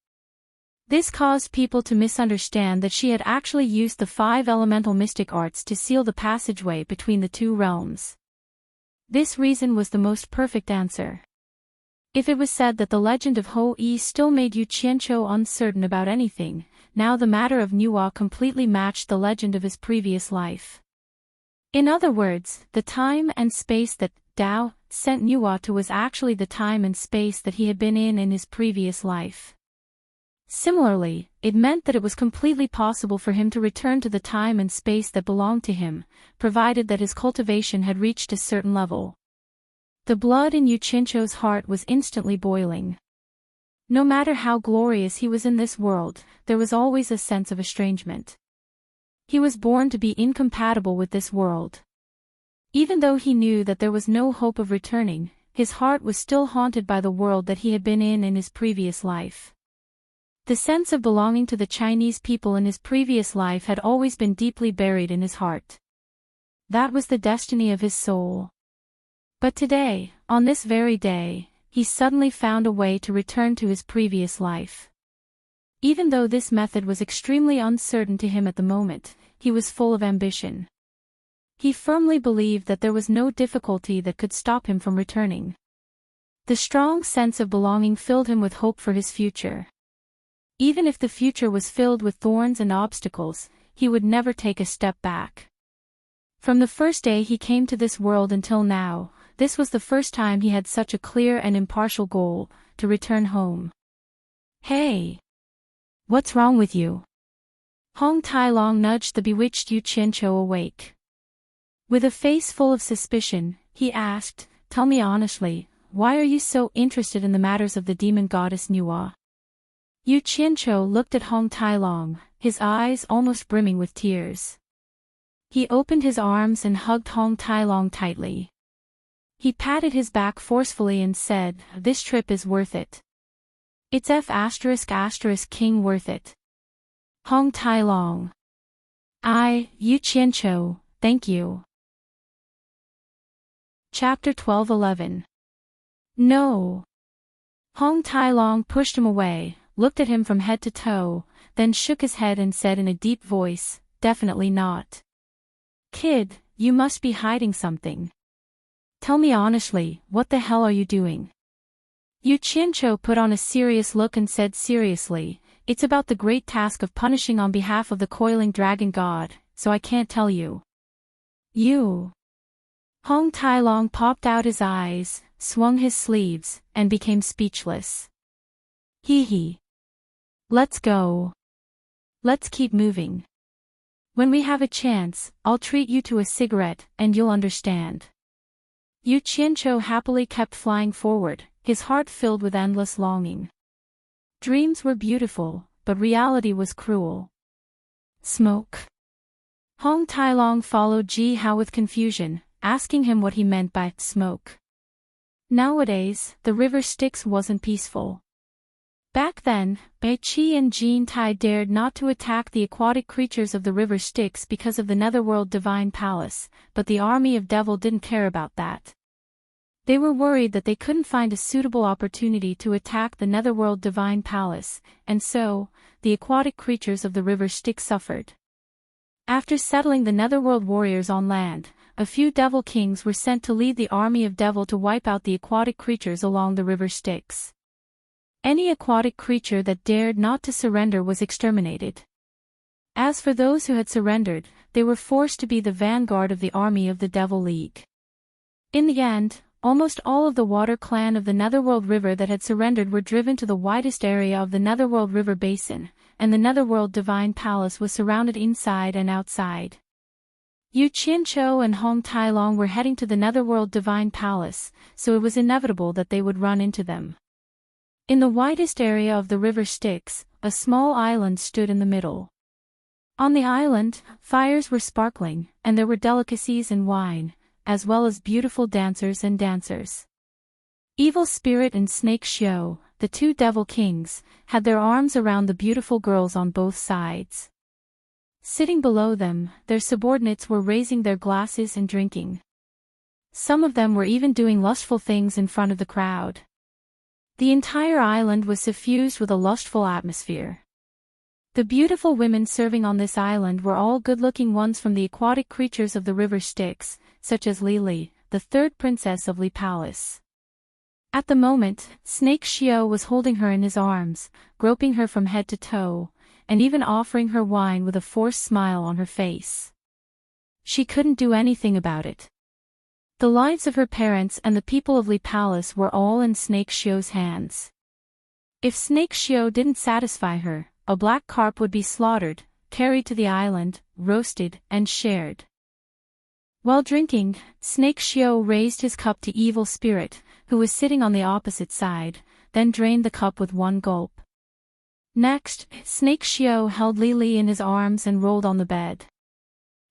This caused people to misunderstand that she had actually used the five elemental mystic arts to seal the passageway between the two realms. This reason was the most perfect answer. If it was said that the legend of Ho-E still made Yu Qianqiu uncertain about anything, now the matter of Nuwa completely matched the legend of his previous life. In other words, the time and space that Tao sent Nuwa to was actually the time and space that he had been in his previous life. Similarly, it meant that it was completely possible for him to return to the time and space that belonged to him, provided that his cultivation had reached a certain level. The blood in Yu Qianqiu's heart was instantly boiling. No matter how glorious he was in this world, there was always a sense of estrangement. He was born to be incompatible with this world. Even though he knew that there was no hope of returning, his heart was still haunted by the world that he had been in his previous life. The sense of belonging to the Chinese people in his previous life had always been deeply buried in his heart. That was the destiny of his soul. But today, on this very day, he suddenly found a way to return to his previous life. Even though this method was extremely uncertain to him at the moment, he was full of ambition. He firmly believed that there was no difficulty that could stop him from returning. The strong sense of belonging filled him with hope for his future. Even if the future was filled with thorns and obstacles, he would never take a step back. From the first day he came to this world until now, this was the first time he had such a clear and impartial goal, to return home. Hey! What's wrong with you? Hong Tai-long nudged the bewitched Yu Qianqiu awake. With a face full of suspicion, he asked, "Tell me honestly, why are you so interested in the matters of the demon goddess Nuwa?" Yu Qianqiu looked at Hong Tai-long, his eyes almost brimming with tears. He opened his arms and hugged Hong Tai-long tightly. He patted his back forcefully and said, "This trip is worth it. It's King worth it." Hong Tai-long. Yu Qianqiu, thank you. Chapter 12:11. No. Hong Tai-long pushed him away, looked at him from head to toe, then shook his head and said in a deep voice, "Definitely not. Kid, you must be hiding something. Tell me honestly, what the hell are you doing?" Yu Qianqiu put on a serious look and said seriously, "It's about the great task of punishing on behalf of the coiling dragon god, so I can't tell you." You. Hong Tai-long popped out his eyes, swung his sleeves, and became speechless. Hee. Let's go. Let's keep moving. When we have a chance, I'll treat you to a cigarette, and you'll understand. Yu Qianqiu happily kept flying forward, his heart filled with endless longing. Dreams were beautiful, but reality was cruel. Smoke. Hong Tai-long followed Ji Hao with confusion, asking him what he meant by smoke. Nowadays, the river Styx wasn't peaceful. Back then, Bai Qi and Jin Tai dared not to attack the aquatic creatures of the river Styx because of the Netherworld Divine Palace, but the army of Devil didn't care about that. They were worried that they couldn't find a suitable opportunity to attack the Netherworld Divine Palace, and so, the aquatic creatures of the river Styx suffered. After settling the Netherworld warriors on land, a few Devil Kings were sent to lead the army of Devil to wipe out the aquatic creatures along the river Styx. Any aquatic creature that dared not to surrender was exterminated. As for those who had surrendered, they were forced to be the vanguard of the army of the Devil League. In the end, almost all of the water clan of the Netherworld River that had surrendered were driven to the widest area of the Netherworld River Basin, and the Netherworld Divine Palace was surrounded inside and outside. Yu Qianqiu and Hong Tailong were heading to the Netherworld Divine Palace, so it was inevitable that they would run into them. In the widest area of the river Styx, a small island stood in the middle. On the island, fires were sparkling, and there were delicacies and wine, as well as beautiful dancers and dancers. Evil Spirit and Snake Xiu, the two devil kings, had their arms around the beautiful girls on both sides. Sitting below them, their subordinates were raising their glasses and drinking. Some of them were even doing lustful things in front of the crowd. The entire island was suffused with a lustful atmosphere. The beautiful women serving on this island were all good-looking ones from the aquatic creatures of the river Styx, such as Li, the third princess of Li Palace. At the moment, Snake Xiu was holding her in his arms, groping her from head to toe, and even offering her wine with a forced smile on her face. She couldn't do anything about it. The lives of her parents and the people of Li Palace were all in Snake Xiu's hands. If Snake Xiu didn't satisfy her, a black carp would be slaughtered, carried to the island, roasted, and shared. While drinking, Snake Xiu raised his cup to Evil Spirit, who was sitting on the opposite side, then drained the cup with one gulp. Next, Snake Xiu held Li in his arms and rolled on the bed.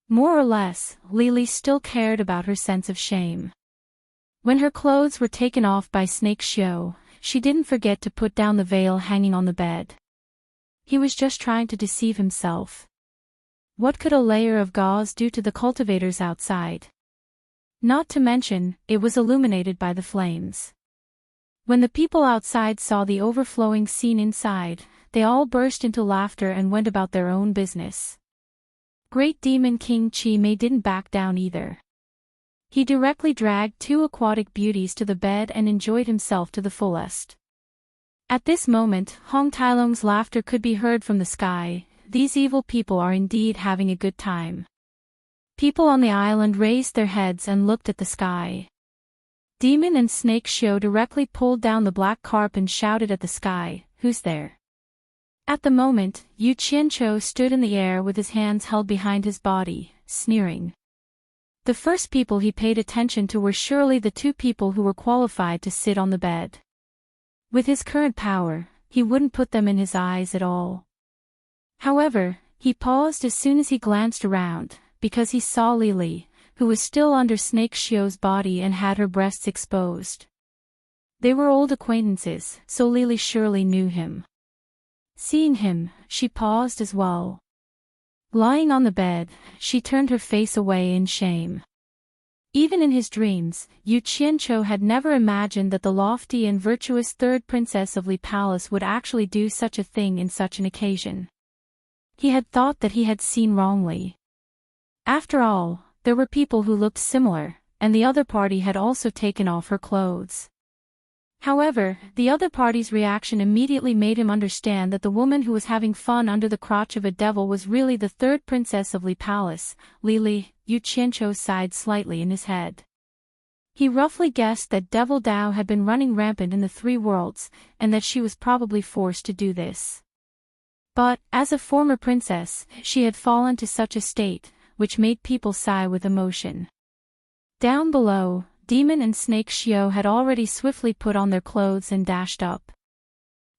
More or less, Li still cared about her sense of shame. When her clothes were taken off by Snake Xiu, she didn't forget to put down the veil hanging on the bed. He was just trying to deceive himself. What could a layer of gauze do to the cultivators outside? Not to mention, it was illuminated by the flames. When the people outside saw the overflowing scene inside, they all burst into laughter and went about their own business. Great Demon King Chi Mei didn't back down either. He directly dragged two aquatic beauties to the bed and enjoyed himself to the fullest. At this moment, Hong Tailong's laughter could be heard from the sky. These evil people are indeed having a good time. People on the island raised their heads and looked at the sky. Demon and Snake Xiu directly pulled down the black carp and shouted at the sky, "Who's there?" At the moment, Yu Qianqiu stood in the air with his hands held behind his body, sneering. The first people he paid attention to were surely the two people who were qualified to sit on the bed. With his current power, he wouldn't put them in his eyes at all. However, he paused as soon as he glanced around, because he saw Li, who was still under Snake Xiu's body and had her breasts exposed. They were old acquaintances, so Li surely knew him. Seeing him, she paused as well. Lying on the bed, she turned her face away in shame. Even in his dreams, Yu Qianqiu had never imagined that the lofty and virtuous third princess of Li Palace would actually do such a thing in such an occasion. He had thought that he had seen wrongly. After all, there were people who looked similar, and the other party had also taken off her clothes. However, the other party's reaction immediately made him understand that the woman who was having fun under the crotch of a devil was really the third princess of Li Palace. Li, Yu Qianqiu sighed slightly in his head. He roughly guessed that Devil Dao had been running rampant in the three worlds, and that she was probably forced to do this. But, as a former princess, she had fallen to such a state, which made people sigh with emotion. Down below, Demon and Snake Xiu had already swiftly put on their clothes and dashed up.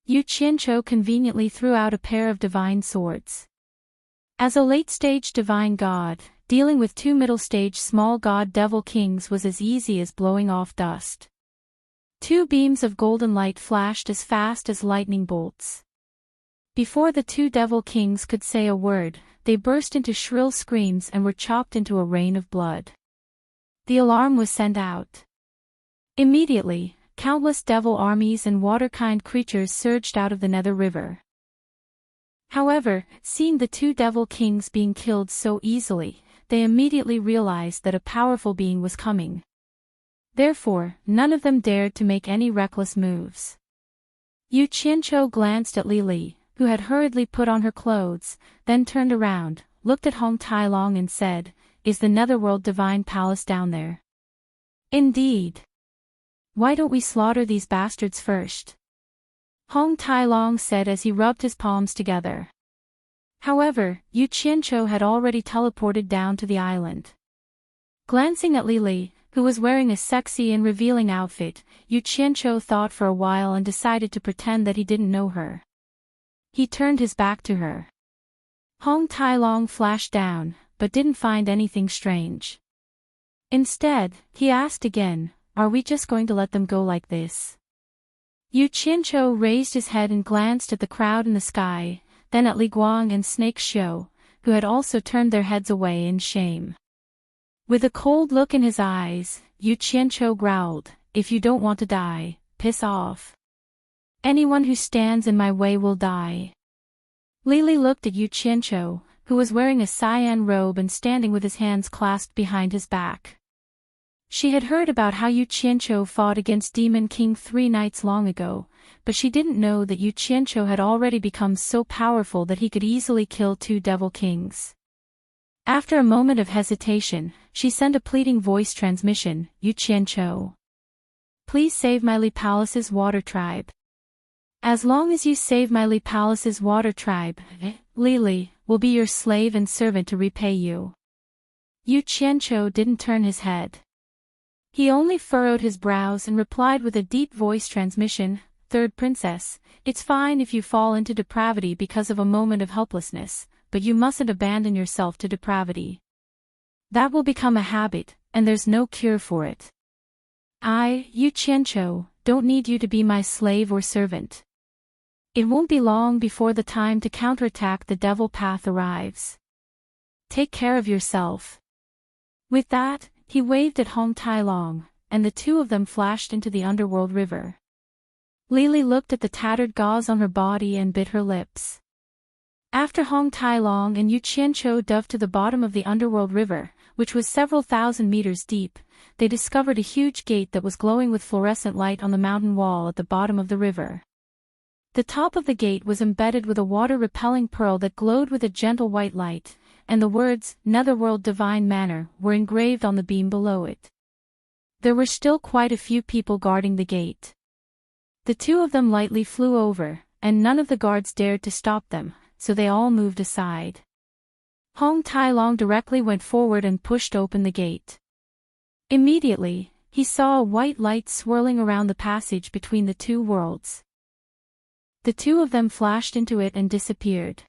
Yu Qianqiu conveniently threw out a pair of divine swords. As a late-stage divine god, dealing with two middle-stage small god devil kings was as easy as blowing off dust. Two beams of golden light flashed as fast as lightning bolts. Before the two devil kings could say a word, they burst into shrill screams and were chopped into a rain of blood. The alarm was sent out. Immediately, countless devil armies and water-kind creatures surged out of the Nether River. However, seeing the two devil kings being killed so easily, they immediately realized that a powerful being was coming. Therefore, none of them dared to make any reckless moves. Yu Qianqiu glanced at Li, who had hurriedly put on her clothes, then turned around, looked at Hong Tailong and said, "Is the Netherworld Divine Palace down there?" "Indeed. Why don't we slaughter these bastards first?" Hong Tailong said as he rubbed his palms together. However, Yu Qianqiu had already teleported down to the island. Glancing at Lily, who was wearing a sexy and revealing outfit, Yu Qianqiu thought for a while and decided to pretend that he didn't know her. He turned his back to her. Hong Tailong flashed down, but didn't find anything strange. Instead, he asked again, "Are we just going to let them go like this?" Yu Qianqiu raised his head and glanced at the crowd in the sky, then at Li Guang and Snake Xiu, who had also turned their heads away in shame. With a cold look in his eyes, Yu Qianqiu growled, "If you don't want to die, piss off. Anyone who stands in my way will die." Lily looked at Yu Qianqiu, who was wearing a cyan robe and standing with his hands clasped behind his back. She had heard about how Yu Qianqiu fought against Demon King 3 nights long ago, but she didn't know that Yu Qianqiu had already become so powerful that he could easily kill 2 devil kings. After a moment of hesitation, she sent a pleading voice transmission, "Yu Qianqiu, please save my Li Palace's water tribe. As long as you save my Li Palace's water tribe, Lily will be your slave and servant to repay you." Yu Qianqiu didn't turn his head. He only furrowed his brows and replied with a deep voice transmission, "Third princess, it's fine if you fall into depravity because of a moment of helplessness, but you mustn't abandon yourself to depravity. That will become a habit, and there's no cure for it. I, Yu Qianqiu, don't need you to be my slave or servant. It won't be long before the time to counterattack the devil path arrives. Take care of yourself." With that, he waved at Hong Tailong, and the 2 of them flashed into the underworld river. Lily looked at the tattered gauze on her body and bit her lips. After Hong Tailong and Yu Qianqiu dove to the bottom of the underworld river, which was several thousand meters deep, they discovered a huge gate that was glowing with fluorescent light on the mountain wall at the bottom of the river. The top of the gate was embedded with a water-repelling pearl that glowed with a gentle white light, and the words, "Netherworld Divine Manor," were engraved on the beam below it. There were still quite a few people guarding the gate. The 2 of them lightly flew over, and none of the guards dared to stop them, so they all moved aside. Hong Tailong directly went forward and pushed open the gate. Immediately, he saw a white light swirling around the passage between the 2 worlds. The 2 of them flashed into it and disappeared.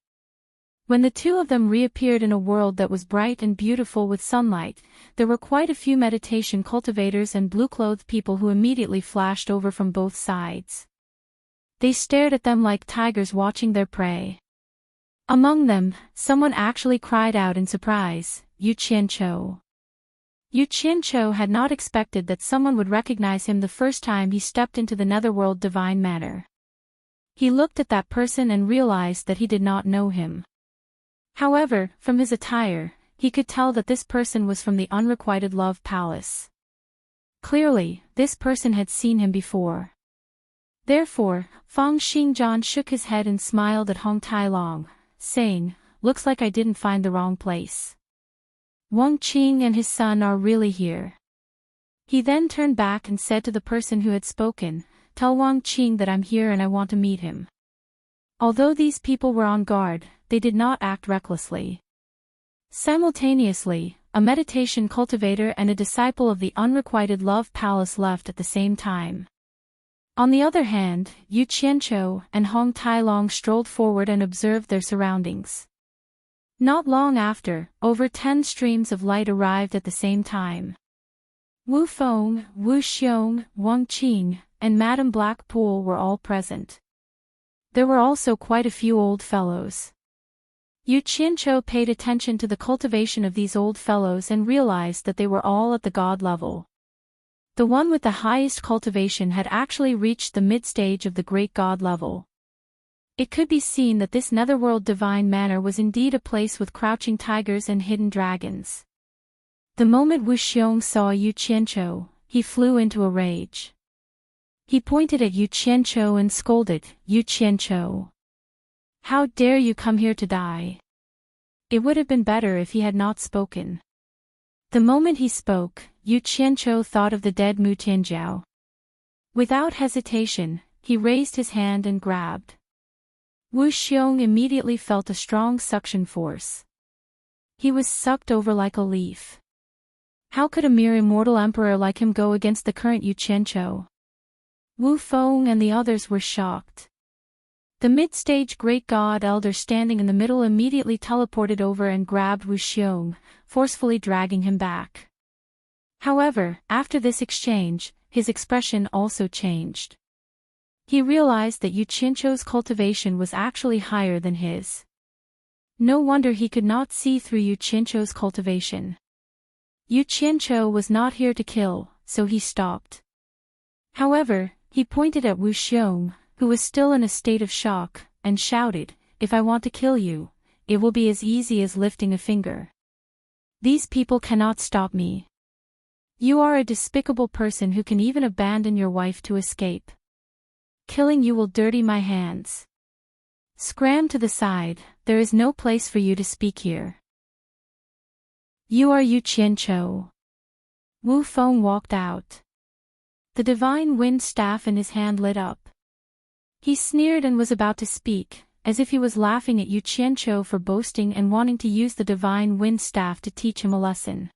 When the 2 of them reappeared in a world that was bright and beautiful with sunlight, there were quite a few meditation cultivators and blue-clothed people who immediately flashed over from both sides. They stared at them like tigers watching their prey. Among them, someone actually cried out in surprise, "Yu Qianqiu." Yu Qianqiu had not expected that someone would recognize him the first time he stepped into the Netherworld Divine Manor. He looked at that person and realized that he did not know him. However, from his attire, he could tell that this person was from the Unrequited Love Palace. Clearly, this person had seen him before. Therefore, Fang Xingzhan shook his head and smiled at Hong Tailong, saying, "Looks like I didn't find the wrong place. Wang Qing and his son are really here." He then turned back and said to the person who had spoken, "Tell Wang Qing that I'm here and I want to meet him." Although these people were on guard, they did not act recklessly. Simultaneously, a meditation cultivator and a disciple of the Unrequited Love Palace left at the same time. On the other hand, Yu Qianqiu and Hong Tailong strolled forward and observed their surroundings. Not long after, over 10 streams of light arrived at the same time. Wu Feng, Wu Xiong, Wang Qing, and Madame Blackpool were all present. There were also quite a few old fellows. Yu Qianqiu paid attention to the cultivation of these old fellows and realized that they were all at the god level. The one with the highest cultivation had actually reached the mid-stage of the great god level. It could be seen that this Netherworld Divine Manor was indeed a place with crouching tigers and hidden dragons. The moment Wu Xiong saw Yu Qianqiu, he flew into a rage. He pointed at Yu Qianqiu and scolded, "Yu Qianqiu, how dare you come here to die?" It would have been better if he had not spoken. The moment he spoke, Yu Qianqiu thought of the dead Mu Tianjiao. Without hesitation, he raised his hand and grabbed. Wu Xiong immediately felt a strong suction force. He was sucked over like a leaf. How could a mere immortal emperor like him go against the current Yu Qianqiu? Wu Feng and the others were shocked. The mid-stage great god elder standing in the middle immediately teleported over and grabbed Wu Xiong, forcefully dragging him back. However, after this exchange, his expression also changed. He realized that Yu Qianqiu's cultivation was actually higher than his. No wonder he could not see through Yu Qianqiu's cultivation. Yu Qianqiu was not here to kill, so he stopped. However, he pointed at Wu Xiong, who was still in a state of shock, and shouted, "If I want to kill you, it will be as easy as lifting a finger. These people cannot stop me. You are a despicable person who can even abandon your wife to escape. Killing you will dirty my hands. Scram to the side, there is no place for you to speak here. You are Yu Qianqiu." Wu Feng walked out. The divine wind staff in his hand lit up. He sneered and was about to speak, as if he was laughing at Yu Qianqiu for boasting and wanting to use the divine wind staff to teach him a lesson.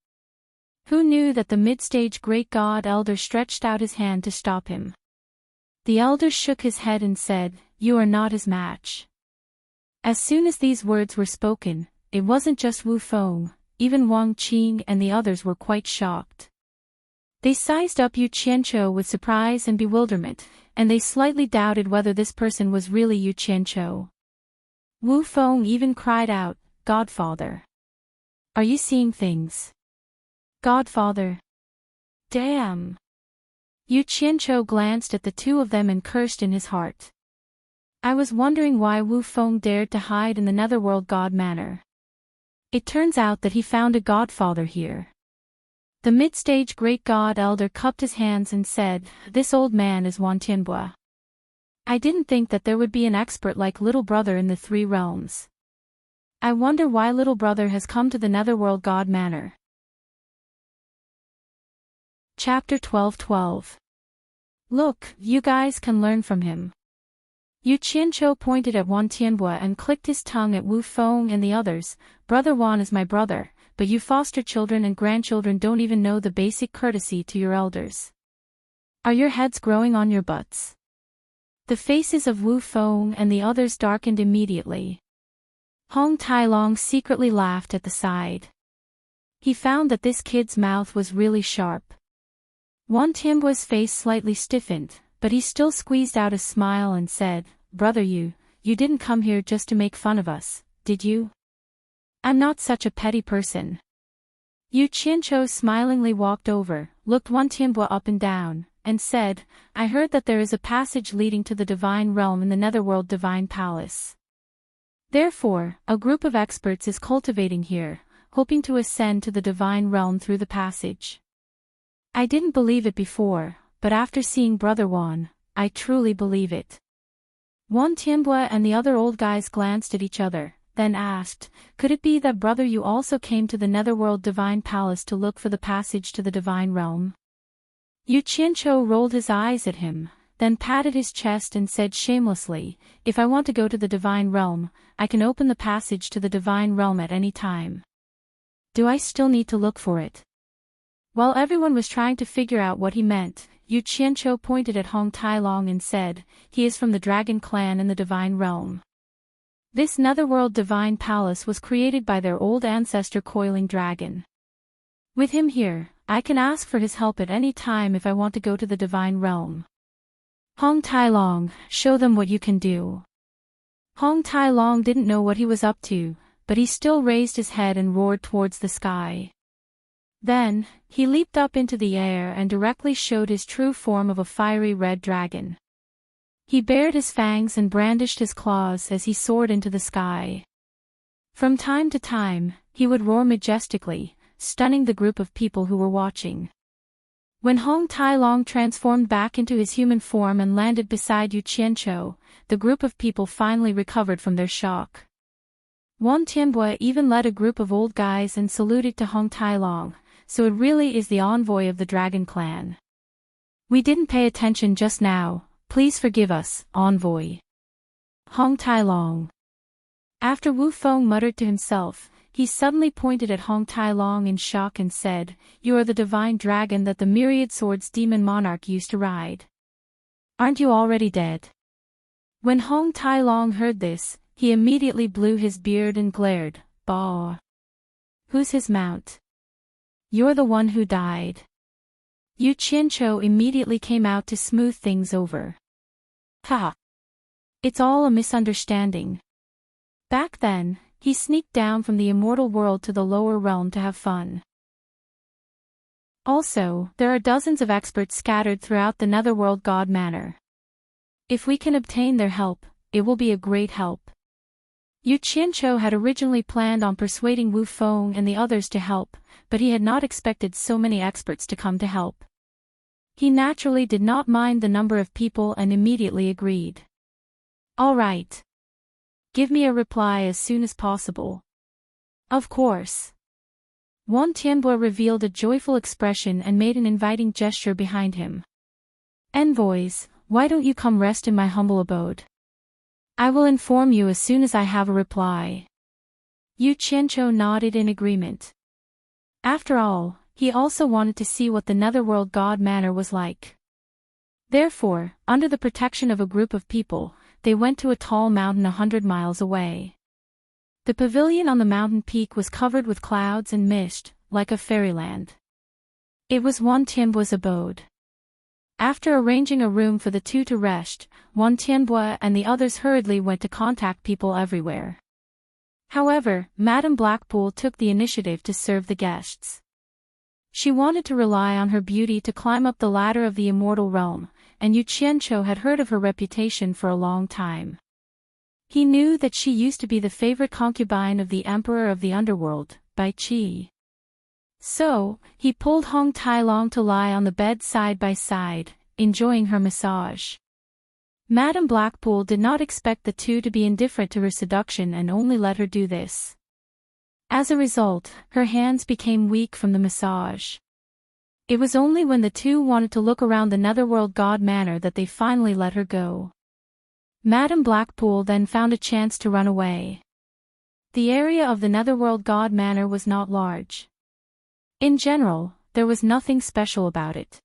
Who knew that the mid-stage great god elder stretched out his hand to stop him? The elder shook his head and said, "You are not his match." As soon as these words were spoken, it wasn't just Wu Feng, even Wang Qing and the others were quite shocked. They sized up Yu Qianqiu with surprise and bewilderment, and they slightly doubted whether this person was really Yu Qianqiu. Wu Feng even cried out, "Godfather! Are you seeing things? Godfather! Damn!" Yu Qianqiu glanced at the two of them and cursed in his heart. I was wondering why Wu Feng dared to hide in the Netherworld God Manor. It turns out that he found a godfather here. The mid-stage great god elder cupped his hands and said, "This old man is Wan Tianbua. I didn't think that there would be an expert like Little Brother in the Three Realms. I wonder why Little Brother has come to the Netherworld God Manor." Chapter 12:12. Look, you guys can learn from him. Yu Qianqiu pointed at Wan Tianbua and clicked his tongue at Wu Feng and the others. "Brother Wan is my brother, but you foster children and grandchildren don't even know the basic courtesy to your elders. Are your heads growing on your butts?" The faces of Wu Feng and the others darkened immediately. Hong Tailong secretly laughed at the side. He found that this kid's mouth was really sharp. Wan Tianbua's face slightly stiffened, but he still squeezed out a smile and said, "Brother you didn't come here just to make fun of us, did you? I'm not such a petty person." Yu Qianqiu smilingly walked over, looked Wan Tianbua up and down, and said, "I heard that there is a passage leading to the Divine Realm in the Netherworld Divine Palace. Therefore, a group of experts is cultivating here, hoping to ascend to the Divine Realm through the passage. I didn't believe it before, but after seeing Brother Wan, I truly believe it." Wan Tianbua and the other old guys glanced at each other, then asked, "Could it be that Brother you also came to the Netherworld Divine Palace to look for the passage to the Divine Realm?" Yu Qianqiu rolled his eyes at him, then patted his chest and said shamelessly, "If I want to go to the Divine Realm, I can open the passage to the Divine Realm at any time. Do I still need to look for it?" While everyone was trying to figure out what he meant, Yu Qianqiu pointed at Hong Tailong and said, "He is from the Dragon Clan in the Divine Realm. This Netherworld Divine Palace was created by their old ancestor Coiling Dragon. With him here, I can ask for his help at any time if I want to go to the Divine Realm. Hong Tailong, show them what you can do." Hong Tailong didn't know what he was up to, but he still raised his head and roared towards the sky. Then, he leaped up into the air and directly showed his true form of a fiery red dragon. He bared his fangs and brandished his claws as he soared into the sky. From time to time, he would roar majestically, stunning the group of people who were watching. When Hong Tailong transformed back into his human form and landed beside Yu Qianqiu, the group of people finally recovered from their shock. Wan Tianbua even led a group of old guys and saluted to Hong Tailong. "So it really is the envoy of the Dragon Clan. We didn't pay attention just now, please forgive us, envoy." Hong Tai Long. After Wu Feng muttered to himself, he suddenly pointed at Hong Tai Long in shock and said, "You are the divine dragon that the myriad swords demon monarch used to ride. Aren't you already dead?" When Hong Tai Long heard this, he immediately blew his beard and glared, "Bah! Who's his mount? You're the one who died." Yu Qianqiu immediately came out to smooth things over. "Ha! It's all a misunderstanding." Back then, he sneaked down from the immortal world to the lower realm to have fun. Also, there are dozens of experts scattered throughout the Netherworld God Manor. If we can obtain their help, it will be a great help. Yu Qianqiu had originally planned on persuading Wu Feng and the others to help, but he had not expected so many experts to come to help. He naturally did not mind the number of people and immediately agreed. "All right. Give me a reply as soon as possible." "Of course." Wan Tianbo revealed a joyful expression and made an inviting gesture behind him. "Envoys, why don't you come rest in my humble abode? I will inform you as soon as I have a reply." Yu Qianqiu nodded in agreement. After all, he also wanted to see what the Netherworld God Manor was like. Therefore, under the protection of a group of people, they went to a tall mountain 100 miles away. The pavilion on the mountain peak was covered with clouds and mist, like a fairyland. It was Wan Tianbo's abode. After arranging a room for the two to rest, Wan Tianbo and the others hurriedly went to contact people everywhere. However, Madame Blackpool took the initiative to serve the guests. She wanted to rely on her beauty to climb up the ladder of the immortal realm, and Yu Qianqiu had heard of her reputation for a long time. He knew that she used to be the favorite concubine of the Emperor of the Underworld, Bai Qi. So, he pulled Hong Tai Long to lie on the bed side by side, enjoying her massage. Madame Blackpool did not expect the two to be indifferent to her seduction and only let her do this. As a result, her hands became weak from the massage. It was only when the two wanted to look around the Netherworld God Manor that they finally let her go. Madame Blackpool then found a chance to run away. The area of the Netherworld God Manor was not large. In general, there was nothing special about it.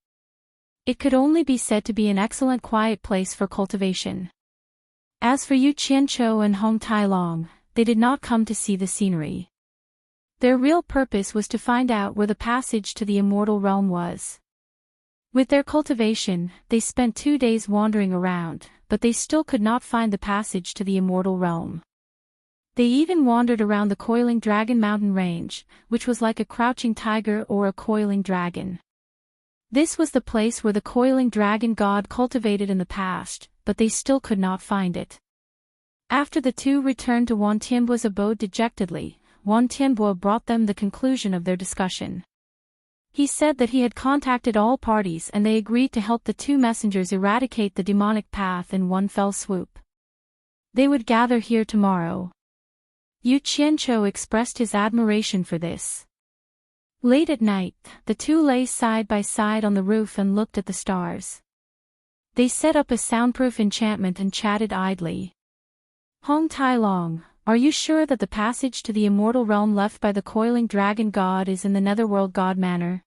It could only be said to be an excellent quiet place for cultivation. As for Yu Qianqiu and Hong Tai Long, they did not come to see the scenery. Their real purpose was to find out where the passage to the immortal realm was. With their cultivation, they spent 2 days wandering around, but they still could not find the passage to the immortal realm. They even wandered around the Coiling Dragon mountain range, which was like a crouching tiger or a coiling dragon. This was the place where the Coiling Dragon god cultivated in the past, but they still could not find it. After the two returned to Wan Tianbo's abode dejectedly, Wan Tianbo brought them the conclusion of their discussion. He said that he had contacted all parties and they agreed to help the two messengers eradicate the demonic path in one fell swoop. They would gather here tomorrow. Yu Qianqiu expressed his admiration for this. Late at night, the two lay side by side on the roof and looked at the stars. They set up a soundproof enchantment and chatted idly. "Hong Tai Long, are you sure that the passage to the immortal realm left by the Coiling Dragon god is in the Netherworld God Manor?"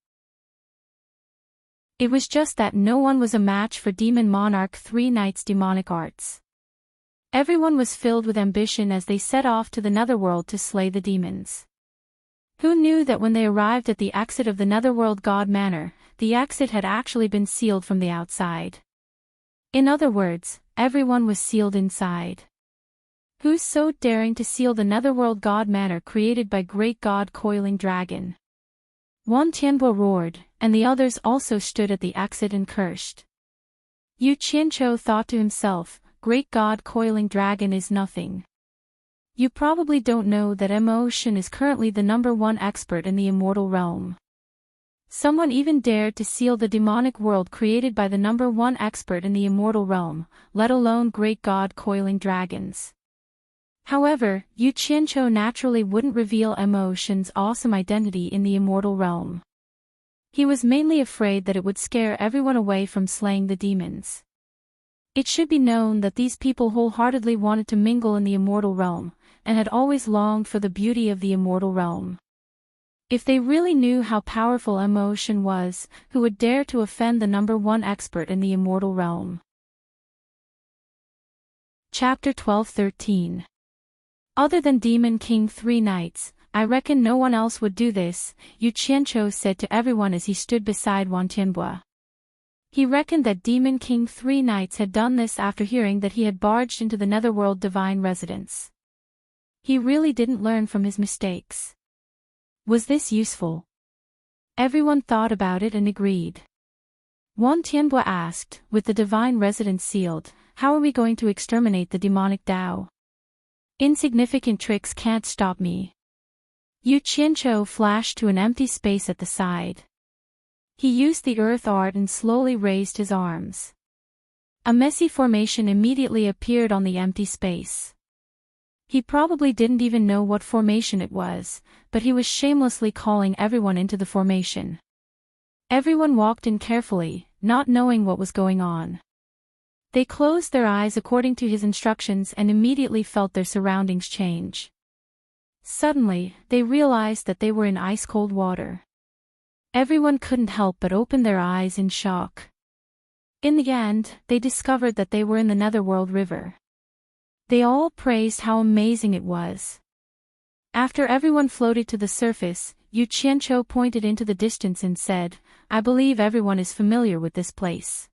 It was just that no one was a match for Demon Monarch 3 Knight's demonic arts. Everyone was filled with ambition as they set off to the Netherworld to slay the demons. Who knew that when they arrived at the exit of the Netherworld God Manor, the exit had actually been sealed from the outside? In other words, everyone was sealed inside. Who's so daring to seal the Netherworld God Manor created by great god Coiling Dragon? Wan Tianbo roared, and the others also stood at the exit and cursed. Yu Qianqiu thought to himself, "Great god Coiling Dragon is nothing. You probably don't know that Emotion is currently the #1 expert in the immortal realm. Someone even dared to seal the demonic world created by the #1 expert in the immortal realm, let alone great god Coiling Dragons." However, Yu Qianqiu naturally wouldn't reveal Emotion's awesome identity in the immortal realm. He was mainly afraid that it would scare everyone away from slaying the demons. It should be known that these people wholeheartedly wanted to mingle in the immortal realm, and had always longed for the beauty of the immortal realm. If they really knew how powerful emotion was, who would dare to offend the #1 expert in the immortal realm? Chapter 12-13. Other than Demon King 3 Knights, I reckon no one else would do this, Yu Qianqiu said to everyone as he stood beside Wan Tianbua. He reckoned that Demon King 3 Knights had done this after hearing that he had barged into the Netherworld divine residence. He really didn't learn from his mistakes. Was this useful? Everyone thought about it and agreed. Wan Tianbua asked, with the divine residence sealed, how are we going to exterminate the demonic Dao? Insignificant tricks can't stop me. Yu Qianqiu flashed to an empty space at the side. He used the earth art and slowly raised his arms. A messy formation immediately appeared on the empty space. He probably didn't even know what formation it was, but he was shamelessly calling everyone into the formation. Everyone walked in carefully, not knowing what was going on. They closed their eyes according to his instructions and immediately felt their surroundings change. Suddenly, they realized that they were in ice-cold water. Everyone couldn't help but open their eyes in shock. In the end, they discovered that they were in the Netherworld River. They all praised how amazing it was. After everyone floated to the surface, Yu Qianqiu pointed into the distance and said, I believe everyone is familiar with this place.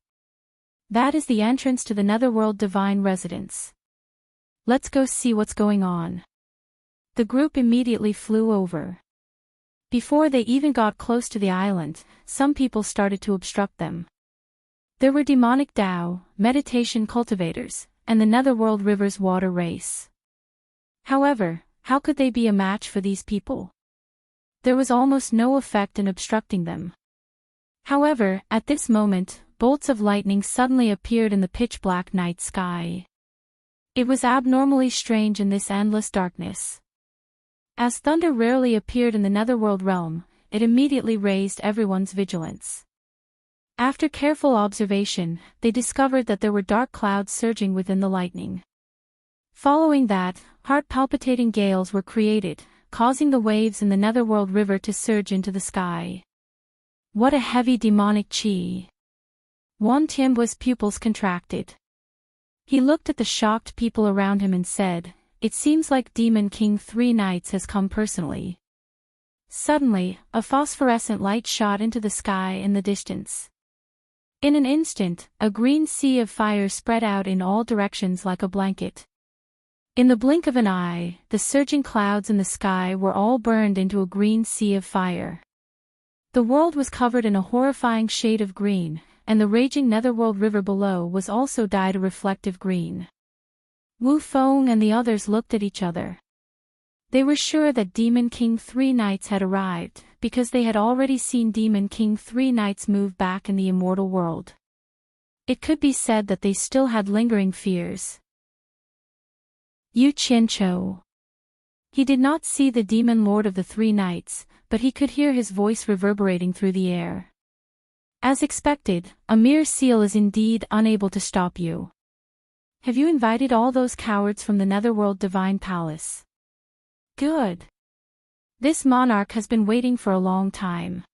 That is the entrance to the Netherworld divine residence. Let's go see what's going on. The group immediately flew over. Before they even got close to the island, some people started to obstruct them. There were demonic Dao, meditation cultivators, and the Netherworld River's water race. However, how could they be a match for these people? There was almost no effect in obstructing them. However, at this moment, bolts of lightning suddenly appeared in the pitch-black night sky. It was abnormally strange in this endless darkness. As thunder rarely appeared in the Netherworld realm, it immediately raised everyone's vigilance. After careful observation, they discovered that there were dark clouds surging within the lightning. Following that, heart-palpitating gales were created, causing the waves in the Netherworld River to surge into the sky. What a heavy demonic qi! Wan Tianbua's pupils contracted. He looked at the shocked people around him and said, It seems like Demon King 3 Knights has come personally. Suddenly, a phosphorescent light shot into the sky in the distance. In an instant, a green sea of fire spread out in all directions like a blanket. In the blink of an eye, the surging clouds in the sky were all burned into a green sea of fire. The world was covered in a horrifying shade of green, and the raging Netherworld River below was also dyed a reflective green. Wu Feng and the others looked at each other. They were sure that Demon King 3 Knights had arrived, because they had already seen Demon King 3 Knights move back in the immortal world. It could be said that they still had lingering fears. Yu Qianqiu. He did not see the Demon Lord of the 3 Knights, but he could hear his voice reverberating through the air. As expected, a mere seal is indeed unable to stop you. Have you invited all those cowards from the Netherworld Divine Palace? Good. This monarch has been waiting for a long time.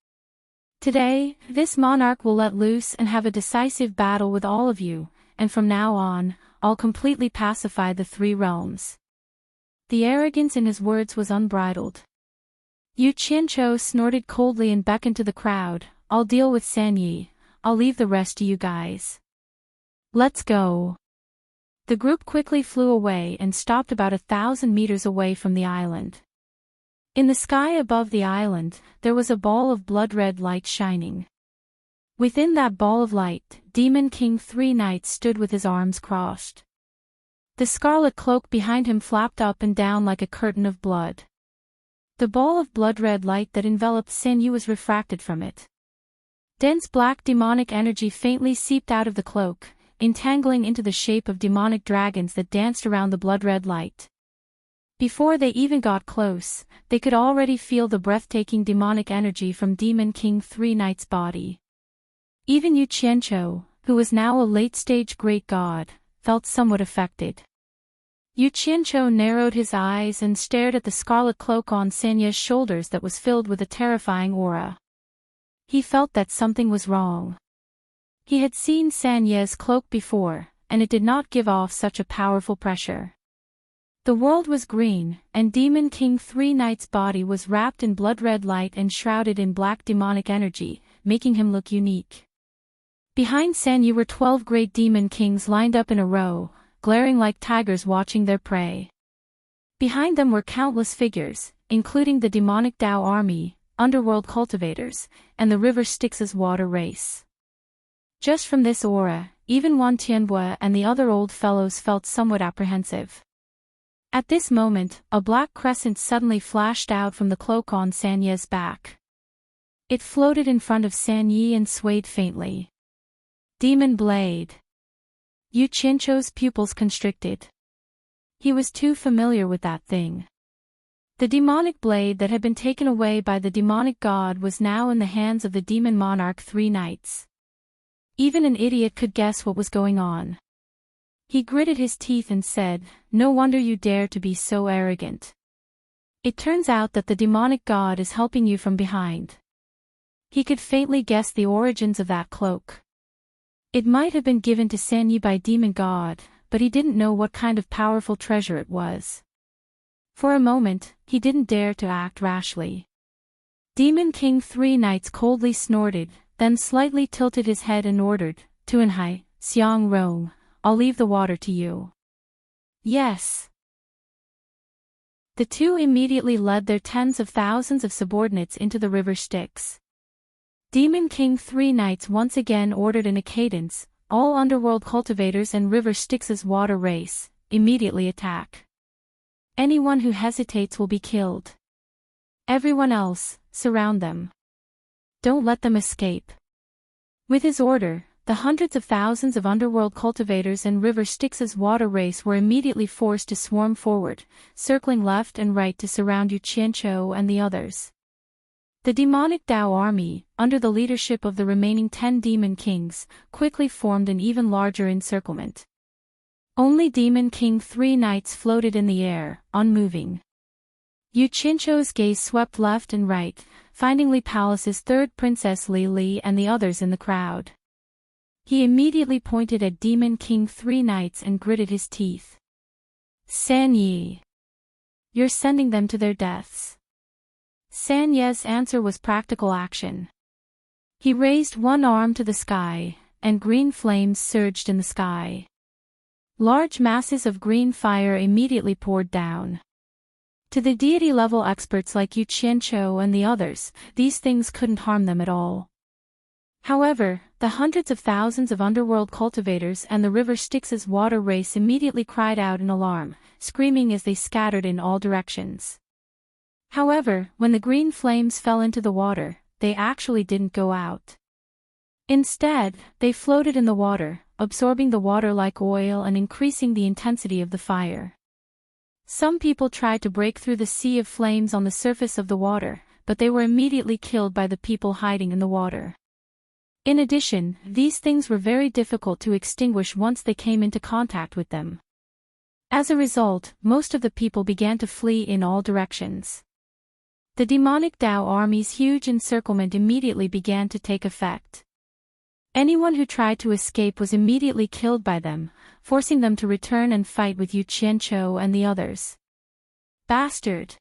Today, this monarch will let loose and have a decisive battle with all of you, and from now on, I'll completely pacify the 3 realms. The arrogance in his words was unbridled. Yu Qianqiu snorted coldly and beckoned to the crowd, I'll deal with Sanyi, I'll leave the rest to you guys. Let's go. The group quickly flew away and stopped about 1,000 meters away from the island. In the sky above the island, there was a ball of blood-red light shining. Within that ball of light, Demon King 3 Knights stood with his arms crossed. The scarlet cloak behind him flapped up and down like a curtain of blood. The ball of blood-red light that enveloped Sanyi was refracted from it. Dense black demonic energy faintly seeped out of the cloak, entangling into the shape of demonic dragons that danced around the blood-red light. Before they even got close, they could already feel the breathtaking demonic energy from Demon King 3 Knights' body. Even Yu Qianqiu, who was now a late-stage great god, felt somewhat affected. Yu Qianqiu narrowed his eyes and stared at the scarlet cloak on Sanye's shoulders that was filled with a terrifying aura. He felt that something was wrong. He had seen Sanye's cloak before, and it did not give off such a powerful pressure. The world was green, and Demon King Three Knights' body was wrapped in blood-red light and shrouded in black demonic energy, making him look unique. Behind Sanye were 12 great demon kings lined up in a row, glaring like tigers watching their prey. Behind them were countless figures, including the demonic Dao army, underworld cultivators, and the river Styx's water race. Just from this aura, even Wan Tianbue and the other old fellows felt somewhat apprehensive. At this moment, a black crescent suddenly flashed out from the cloak on Sanye's back. It floated in front of Sanye and swayed faintly. Demon Blade. Yu Qianqiu's pupils constricted. He was too familiar with that thing. The demonic blade that had been taken away by the demonic god was now in the hands of the demon monarch Three Knights. Even an idiot could guess what was going on. He gritted his teeth and said, "No wonder you dare to be so arrogant. It turns out that the demonic god is helping you from behind." He could faintly guess the origins of that cloak. It might have been given to Sanye by Demon God, but he didn't know what kind of powerful treasure it was. For a moment, he didn't dare to act rashly. Demon King Three Knights coldly snorted, then slightly tilted his head and ordered, "Tuanhai, Xiang Rong, I'll leave the water to you." "Yes." The two immediately led their tens of thousands of subordinates into the river Styx. Demon King Three Knights once again ordered in a cadence, "All underworld cultivators and river Styx's water race, immediately attack. Anyone who hesitates will be killed. Everyone else, surround them. Don't let them escape." With his order, the hundreds of thousands of underworld cultivators and river Styx's water race were immediately forced to swarm forward, circling left and right to surround Yu Qianqiu and the others. The demonic Dao army, under the leadership of the remaining 10 demon kings, quickly formed an even larger encirclement. Only Demon King Three Knights floated in the air, unmoving. Yu Qianqiu's gaze swept left and right, finding Li Palace's third princess Li Li and the others in the crowd. He immediately pointed at Demon King Three Knights and gritted his teeth. "Sanye, you're sending them to their deaths." Sanye's answer was practical action. He raised one arm to the sky, and green flames surged in the sky. Large masses of green fire immediately poured down. To the deity-level experts like Yu Qianqiu and the others, these things couldn't harm them at all. However, the hundreds of thousands of underworld cultivators and the river Styx's water race immediately cried out in alarm, screaming as they scattered in all directions. However, when the green flames fell into the water, they actually didn't go out. Instead, they floated in the water, absorbing the water like oil and increasing the intensity of the fire. Some people tried to break through the sea of flames on the surface of the water, but they were immediately killed by the people hiding in the water. In addition, these things were very difficult to extinguish once they came into contact with them. As a result, most of the people began to flee in all directions. The demonic Dao army's huge encirclement immediately began to take effect. Anyone who tried to escape was immediately killed by them, forcing them to return and fight with Yu Qianqiu and the others. "Bastard!"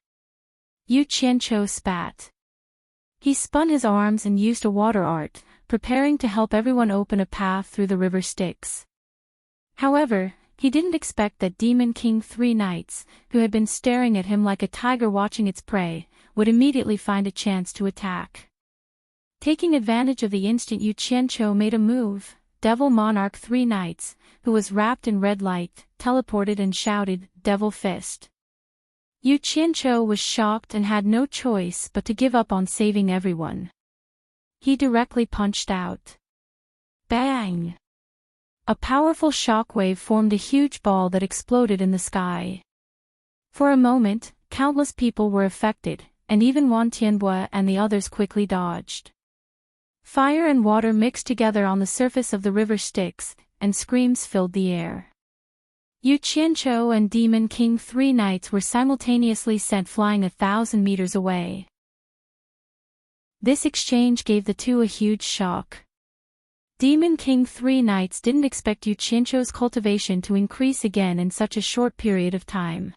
Yu Qianqiu spat. He spun his arms and used a water art, preparing to help everyone open a path through the river Styx. However, he didn't expect that Demon King Three Knights, who had been staring at him like a tiger watching its prey, would immediately find a chance to attack. Taking advantage of the instant Yu Qianqiu made a move, Devil Monarch Three Knights, who was wrapped in red light, teleported and shouted, "Devil Fist." Yu Qianqiu was shocked and had no choice but to give up on saving everyone. He directly punched out. Bang! A powerful shockwave formed a huge ball that exploded in the sky. For a moment, countless people were affected, and even Wan Tianbue and the others quickly dodged. Fire and water mixed together on the surface of the river Styx, and screams filled the air. Yu Qianqiu and Demon King 3 knights were simultaneously sent flying 1,000 meters away. This exchange gave the two a huge shock. Demon King 3 knights didn't expect Yu Qianqiu's cultivation to increase again in such a short period of time.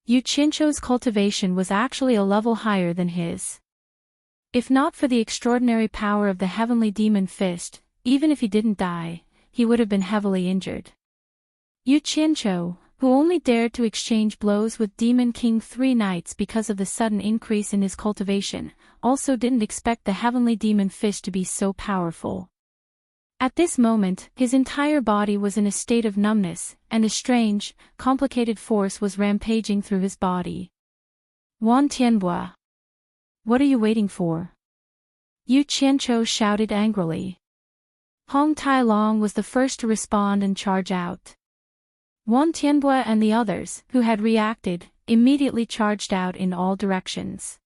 Yu Qianqiu's cultivation was actually a level higher than his. If not for the extraordinary power of the heavenly demon fist, even if he didn't die, he would have been heavily injured. Yu Qianqiu, who only dared to exchange blows with Demon King 3 knights because of the sudden increase in his cultivation, also didn't expect the heavenly demon fist to be so powerful. At this moment, his entire body was in a state of numbness, and a strange, complicated force was rampaging through his body. Wan Tianbua. What are you waiting for? Yu Qianqiu shouted angrily. Hong Tai-long was the first to respond and charge out. Wan Tianbua and the others, who had reacted, immediately charged out in all directions.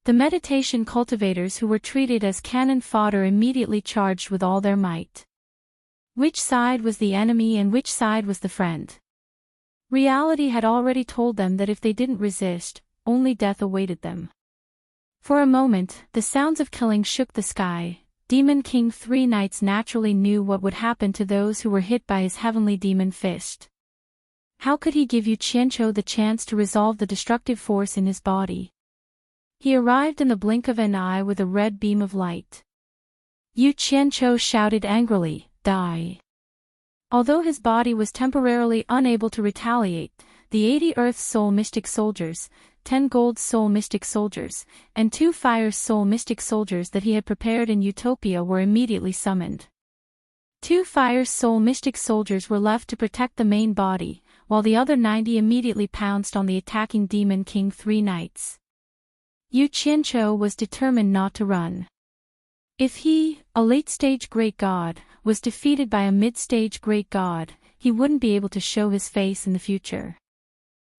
The meditation cultivators who were treated as cannon fodder immediately charged with all their might. Which side was the enemy and which side was the friend? Reality had already told them that if they didn't resist, only death awaited them. For a moment, the sounds of killing shook the sky. Demon King 3 knights naturally knew what would happen to those who were hit by his heavenly demon fist. How could he give Yu Qianqiu the chance to resolve the destructive force in his body? He arrived in the blink of an eye with a red beam of light. Yu Qianqiu shouted angrily, "Die!" Although his body was temporarily unable to retaliate, the 80 Earth Soul Mystic Soldiers, 10 Gold Soul Mystic Soldiers, and 2 Fire Soul Mystic Soldiers that he had prepared in Utopia were immediately summoned. 2 Fire Soul Mystic Soldiers were left to protect the main body, while the other 90 immediately pounced on the attacking Demon King 3 knights. Yu Qianqiu was determined not to run. If he, a late-stage great god, was defeated by a mid-stage great god, he wouldn't be able to show his face in the future.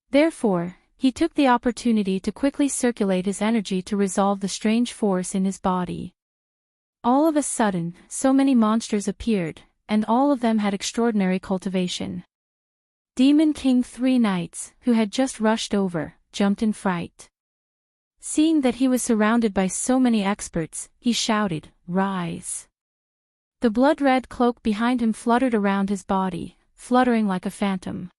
Therefore, he took the opportunity to quickly circulate his energy to resolve the strange force in his body. All of a sudden, so many monsters appeared, and all of them had extraordinary cultivation. Demon King 3 knights, who had just rushed over, jumped in fright. Seeing that he was surrounded by so many experts, he shouted, "Rise!" The blood-red cloak behind him fluttered around his body, fluttering like a phantom.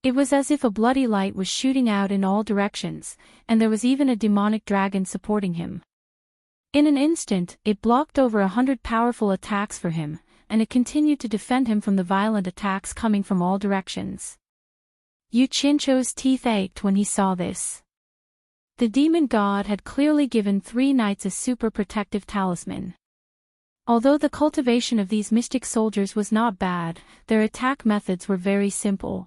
It was as if a bloody light was shooting out in all directions, and there was even a demonic dragon supporting him. In an instant, it blocked over 100 powerful attacks for him, and it continued to defend him from the violent attacks coming from all directions. Yu Qianqiu's teeth ached when he saw this. The demon god had clearly given 3 knights a super protective talisman. Although the cultivation of these mystic soldiers was not bad, their attack methods were very simple.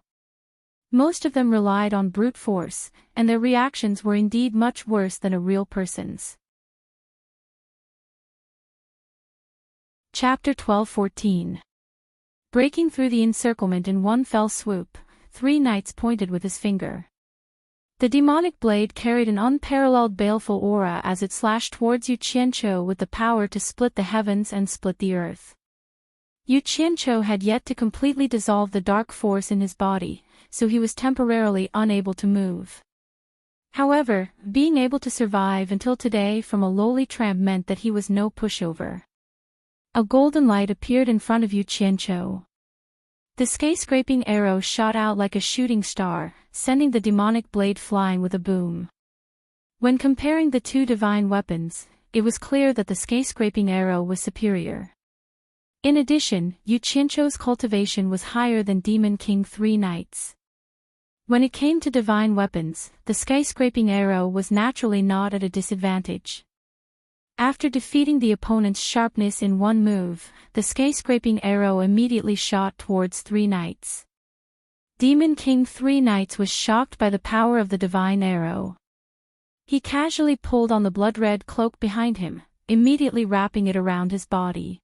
Most of them relied on brute force, and their reactions were indeed much worse than a real person's. Chapter 12-14. Breaking through the encirclement in one fell swoop, 3 knights pointed with his finger. The demonic blade carried an unparalleled baleful aura as it slashed towards Yu Qianqiu with the power to split the heavens and split the earth. Yu Qianqiu had yet to completely dissolve the dark force in his body, so he was temporarily unable to move. However, being able to survive until today from a lowly tramp meant that he was no pushover. A golden light appeared in front of Yu Qianqiu. The sky-scraping arrow shot out like a shooting star, sending the demonic blade flying with a boom. When comparing the two divine weapons, it was clear that the sky-scraping arrow was superior. In addition, Yu Qianqiu's cultivation was higher than Demon King 3 knights. When it came to divine weapons, the sky-scraping arrow was naturally not at a disadvantage. After defeating the opponent's sharpness in one move, the sky-scraping arrow immediately shot towards 3 knights. Demon King 3 knights was shocked by the power of the divine arrow. He casually pulled on the blood-red cloak behind him, immediately wrapping it around his body.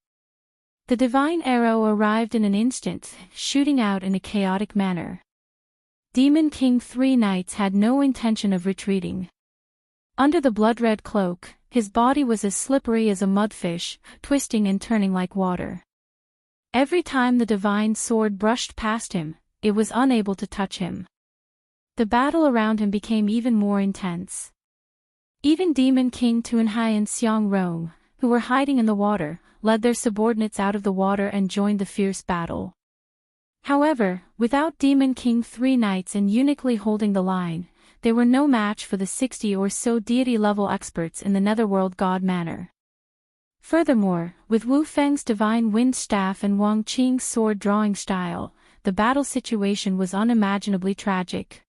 The divine arrow arrived in an instant, shooting out in a chaotic manner. Demon King 3 knights had no intention of retreating. Under the blood-red cloak, His body was as slippery as a mudfish, twisting and turning like water. Every time the divine sword brushed past him, it was unable to touch him. The battle around him became even more intense. Even Demon King Tuanhai and Xiang Rong, who were hiding in the water, led their subordinates out of the water and joined the fierce battle. However, without Demon King 3 knights and uniquely holding the line, they were no match for the 60 or so deity-level experts in the Netherworld God Manor. Furthermore, with Wu Feng's divine wind staff and Wang Qing's sword-drawing style, the battle situation was unimaginably tragic.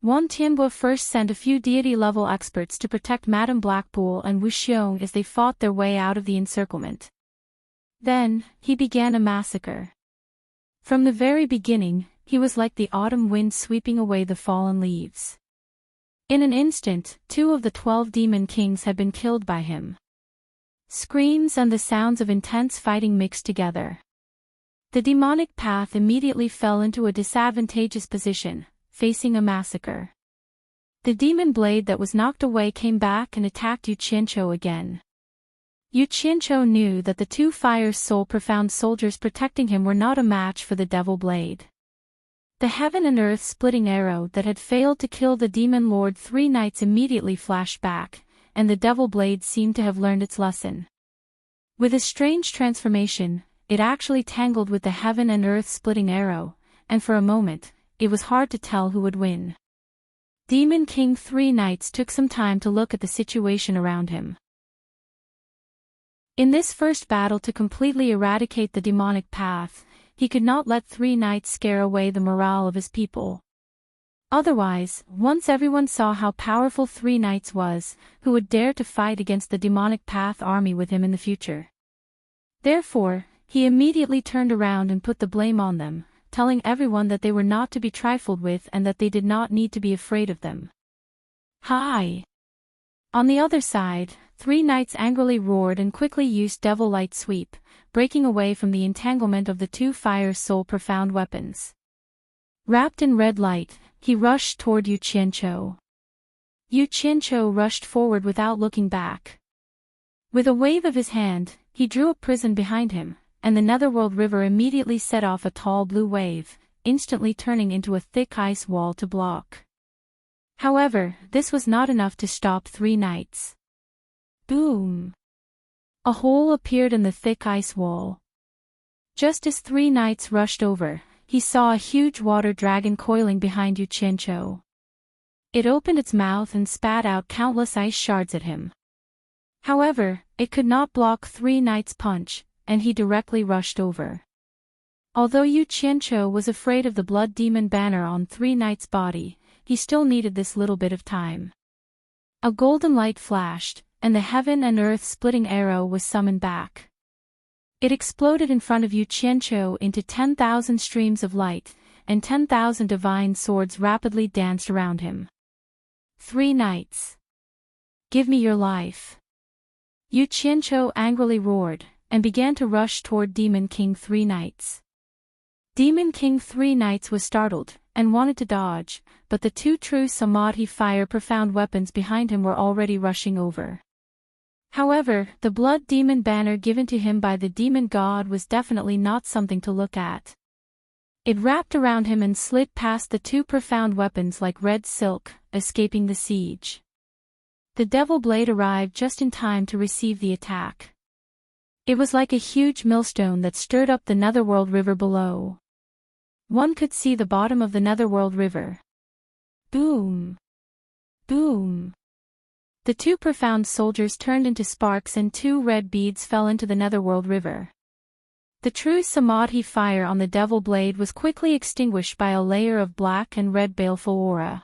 Wan Tianbo first sent a few deity-level experts to protect Madame Blackpool and Wu Xiong as they fought their way out of the encirclement. Then, he began a massacre. From the very beginning, he was like the autumn wind sweeping away the fallen leaves. In an instant, 2 of the 12 demon kings had been killed by him. Screams and the sounds of intense fighting mixed together. The demonic path immediately fell into a disadvantageous position, facing a massacre. The demon blade that was knocked away came back and attacked Yu Qianqiu again. Yu Qianqiu knew that the 2 Fire Soul Profound soldiers protecting him were not a match for the Devil Blade. The heaven and earth splitting arrow that had failed to kill the Demon Lord 3 knights immediately flashed back, and the Devil Blade seemed to have learned its lesson. With a strange transformation, it actually tangled with the heaven and earth splitting arrow, and for a moment, it was hard to tell who would win. Demon King 3 knights took some time to look at the situation around him. In this first battle to completely eradicate the demonic path, he could not let 3 knights scare away the morale of his people. Otherwise, once everyone saw how powerful 3 knights was, who would dare to fight against the demonic path army with him in the future? Therefore, he immediately turned around and put the blame on them, telling everyone that they were not to be trifled with and that they did not need to be afraid of them. Hi! On the other side, 3 knights angrily roared and quickly used Devil Light Sweep, breaking away from the entanglement of the 2 Fire Soul Profound weapons. Wrapped in red light, he rushed toward Yu Qianqiu. Yu Qianqiu rushed forward without looking back. With a wave of his hand, he drew a prison behind him, and the Netherworld River immediately set off a tall blue wave, instantly turning into a thick ice wall to block. However, this was not enough to stop 3 knights. Boom! A hole appeared in the thick ice wall. Just as 3 knights rushed over, he saw a huge water dragon coiling behind Yu Qianqiu. It opened its mouth and spat out countless ice shards at him. However, it could not block 3 knights' punch, and he directly rushed over. Although Yu Qianqiu was afraid of the blood demon banner on 3 knights' body, he still needed this little bit of time. A golden light flashed, and the heaven and earth splitting arrow was summoned back. It exploded in front of Yu Qianqiu into 10,000 streams of light, and 10,000 divine swords rapidly danced around him. 3 knights. Give me your life. Yu Qianqiu angrily roared, and began to rush toward Demon King 3 knights. Demon King 3 knights was startled, and wanted to dodge, but the 2 true Samadhi Fire Profound weapons behind him were already rushing over. However, the blood demon banner given to him by the demon god was definitely not something to look at. It wrapped around him and slid past the 2 profound weapons like red silk, escaping the siege. The Devil Blade arrived just in time to receive the attack. It was like a huge millstone that stirred up the Netherworld River below. One could see the bottom of the Netherworld River. Boom! Boom! The 2 profound soldiers turned into sparks and 2 red beads fell into the Netherworld River. The true Samadhi fire on the Devil Blade was quickly extinguished by a layer of black and red baleful aura.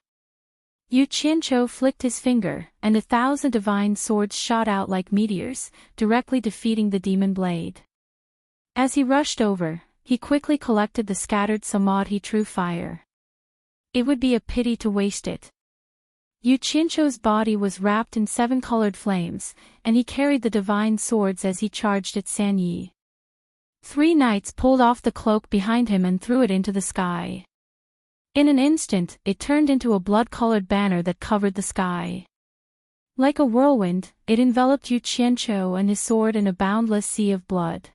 Yu Qianqiu flicked his finger, and 1,000 divine swords shot out like meteors, directly defeating the demon blade. As he rushed over, he quickly collected the scattered Samadhi true fire. It would be a pity to waste it. Yu Qianqiu's body was wrapped in 7 colored flames, and he carried the divine swords as he charged at San Yi. 3 knights pulled off the cloak behind him and threw it into the sky. In an instant, it turned into a blood-colored banner that covered the sky. Like a whirlwind, it enveloped Yu Qianqiu and his sword in a boundless sea of blood.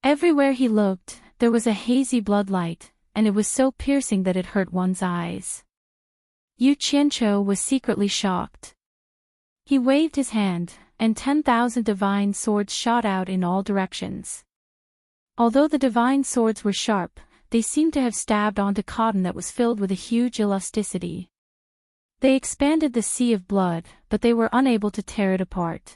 Everywhere he looked, there was a hazy bloodlight, and it was so piercing that it hurt one's eyes. Yu Qianqiu was secretly shocked. He waved his hand, and 10,000 divine swords shot out in all directions. Although the divine swords were sharp, they seemed to have stabbed onto cotton that was filled with a huge elasticity. They expanded the sea of blood, but they were unable to tear it apart.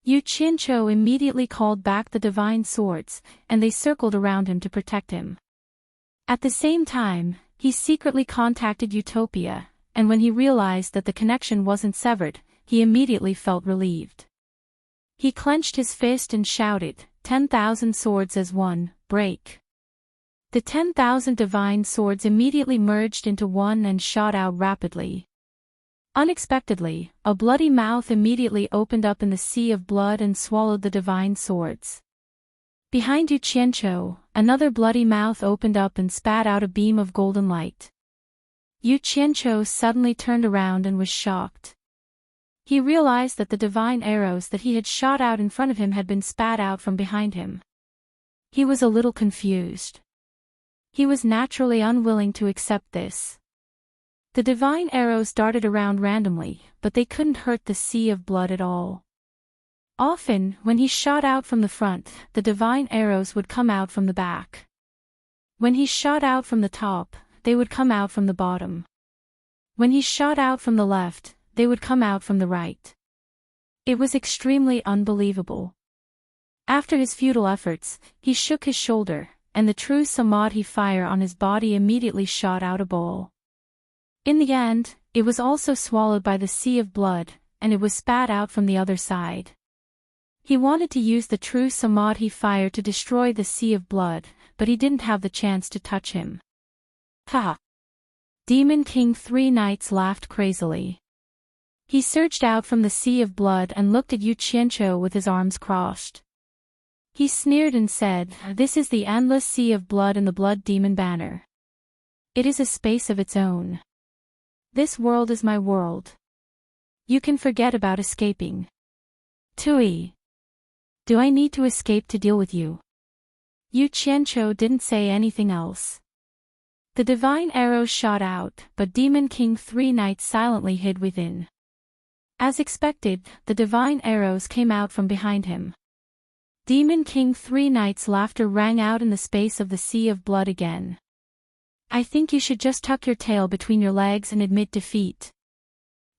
Yu Qianqiu immediately called back the divine swords, and they circled around him to protect him. At the same time, he secretly contacted Utopia, and when he realized that the connection wasn't severed, he immediately felt relieved. He clenched his fist and shouted, 10,000 swords as one, break. The 10,000 divine swords immediately merged into one and shot out rapidly. Unexpectedly, a bloody mouth immediately opened up in the sea of blood and swallowed the divine swords. Behind Yu Qianqiu, another bloody mouth opened up and spat out a beam of golden light. Yu Qianqiu suddenly turned around and was shocked. He realized that the divine arrows that he had shot out in front of him had been spat out from behind him. He was a little confused. He was naturally unwilling to accept this. The divine arrows darted around randomly, but they couldn't hurt the sea of blood at all. Often, when he shot out from the front, the divine arrows would come out from the back. When he shot out from the top, they would come out from the bottom. When he shot out from the left, they would come out from the right. It was extremely unbelievable. After his futile efforts, he shook his shoulder, and the true Samadhi fire on his body immediately shot out a ball. In the end, it was also swallowed by the sea of blood, and it was spat out from the other side. He wanted to use the true Samadhi fire to destroy the sea of blood, but he didn't have the chance to touch him. Ha! Demon King 3 Knights laughed crazily. He surged out from the sea of blood and looked at Yu Qianqiu with his arms crossed. He sneered and said, "This is the endless sea of blood and the blood demon banner. It is a space of its own. This world is my world. You can forget about escaping. Tui. Do I need to escape to deal with you?" Yu Qianqiu didn't say anything else. The divine arrows shot out, but Demon King 3 Knights silently hid within. As expected, the divine arrows came out from behind him. Demon King 3 Knights' laughter rang out in the space of the sea of blood again. "I think you should just tuck your tail between your legs and admit defeat.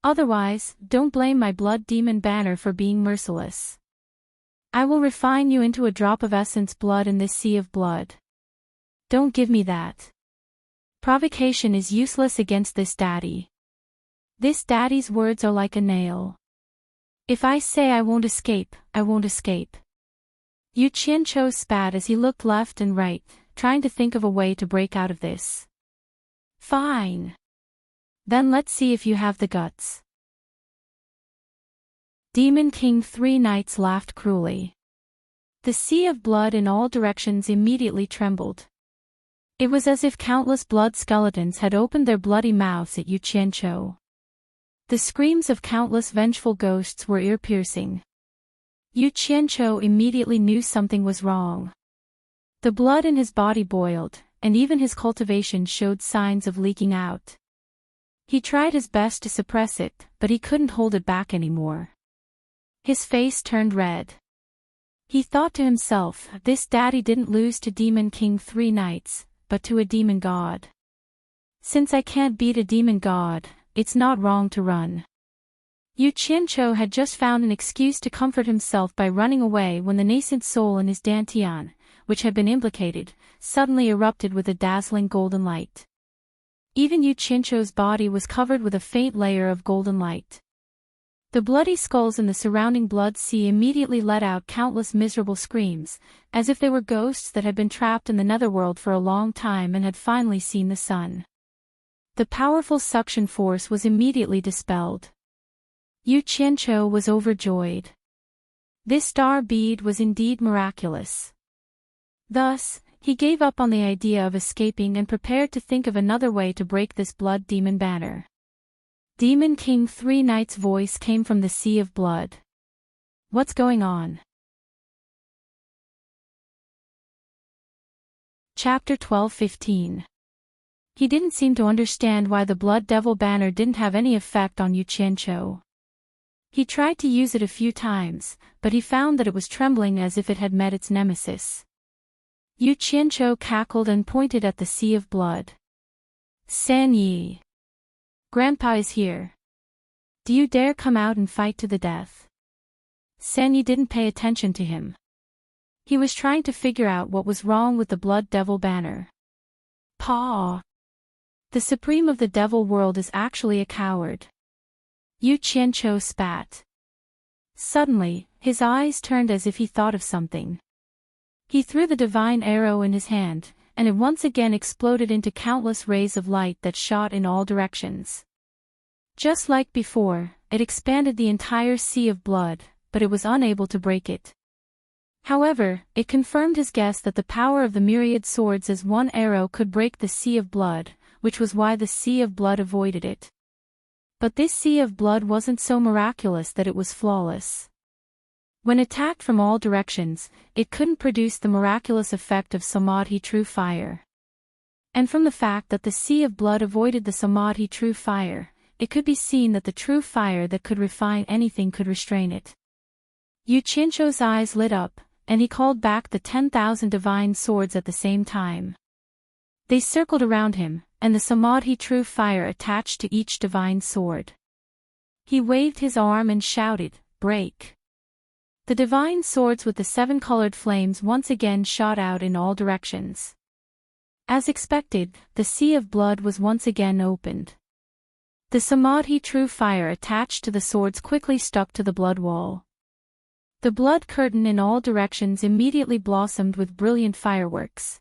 Otherwise, don't blame my blood demon banner for being merciless. I will refine you into a drop of essence blood in this sea of blood. Don't give me that. Provocation is useless against this daddy. This daddy's words are like a nail. If I say I won't escape, I won't escape." Yu Qianqiu spat as he looked left and right, trying to think of a way to break out of this. "Fine. Then let's see if you have the guts." Demon King 3 Knights laughed cruelly. The sea of blood in all directions immediately trembled. It was as if countless blood skeletons had opened their bloody mouths at Yu Qianqiu. The screams of countless vengeful ghosts were ear-piercing. Yu Qianqiu immediately knew something was wrong. The blood in his body boiled, and even his cultivation showed signs of leaking out. He tried his best to suppress it, but he couldn't hold it back anymore. His face turned red. He thought to himself, this daddy didn't lose to Demon King 3 Knights, but to a demon god. Since I can't beat a demon god, it's not wrong to run. Yu Qianqiu had just found an excuse to comfort himself by running away when the nascent soul in his dantian, which had been implicated, suddenly erupted with a dazzling golden light. Even Yu Qianqiu's body was covered with a faint layer of golden light. The bloody skulls in the surrounding blood sea immediately let out countless miserable screams, as if they were ghosts that had been trapped in the netherworld for a long time and had finally seen the sun. The powerful suction force was immediately dispelled. Yu Qianqiu was overjoyed. This star bead was indeed miraculous. Thus, he gave up on the idea of escaping and prepared to think of another way to break this blood demon banner. Demon King Three Knight's voice came from the sea of blood. What's going on? Chapter 12-15. He didn't seem to understand why the Blood Devil banner didn't have any effect on Yu Qianqiu. He tried to use it a few times, but he found that it was trembling as if it had met its nemesis. Yu Qianqiu cackled and pointed at the sea of blood. San Yi. Grandpa is here. Do you dare come out and fight to the death? San Yi didn't pay attention to him. He was trying to figure out what was wrong with the Blood Devil banner. Paw. The supreme of the devil world is actually a coward. Yu Qianqiu spat. Suddenly, his eyes turned as if he thought of something. He threw the divine arrow in his hand, and it once again exploded into countless rays of light that shot in all directions. Just like before, it expanded the entire sea of blood, but it was unable to break it. However, it confirmed his guess that the power of the myriad swords as one arrow could break the sea of blood, which was why the sea of blood avoided it. But this sea of blood wasn't so miraculous that it was flawless. When attacked from all directions, it couldn't produce the miraculous effect of Samadhi true fire. And from the fact that the sea of blood avoided the Samadhi true fire, it could be seen that the true fire that could refine anything could restrain it. Yu Qianqiu's eyes lit up, and he called back the 10,000 divine swords at the same time. They circled around him, and the Samadhi true fire attached to each divine sword. He waved his arm and shouted, "Break!" The divine swords with the 7 colored flames once again shot out in all directions. As expected, the sea of blood was once again opened. The Samadhi true fire attached to the swords quickly stuck to the blood wall. The blood curtain in all directions immediately blossomed with brilliant fireworks.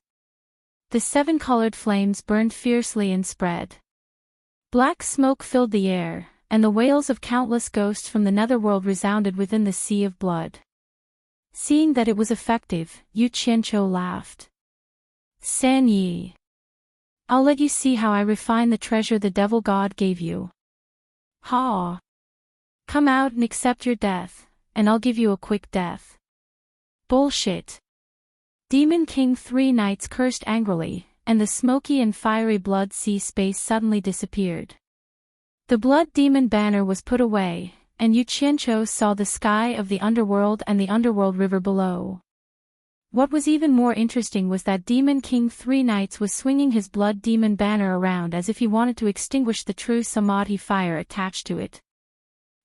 The 7 colored flames burned fiercely and spread. Black smoke filled the air, and the wails of countless ghosts from the netherworld resounded within the sea of blood. Seeing that it was effective, Yu Qianqiu laughed. San Yi. I'll let you see how I refine the treasure the devil god gave you. Ha! Come out and accept your death, and I'll give you a quick death. Bullshit. Demon King Three Knights cursed angrily, and the smoky and fiery blood sea space suddenly disappeared. The blood demon banner was put away, and Yu Qianqiu saw the sky of the underworld and the underworld river below. What was even more interesting was that Demon King Three Knights was swinging his blood demon banner around as if he wanted to extinguish the true Samadhi fire attached to it.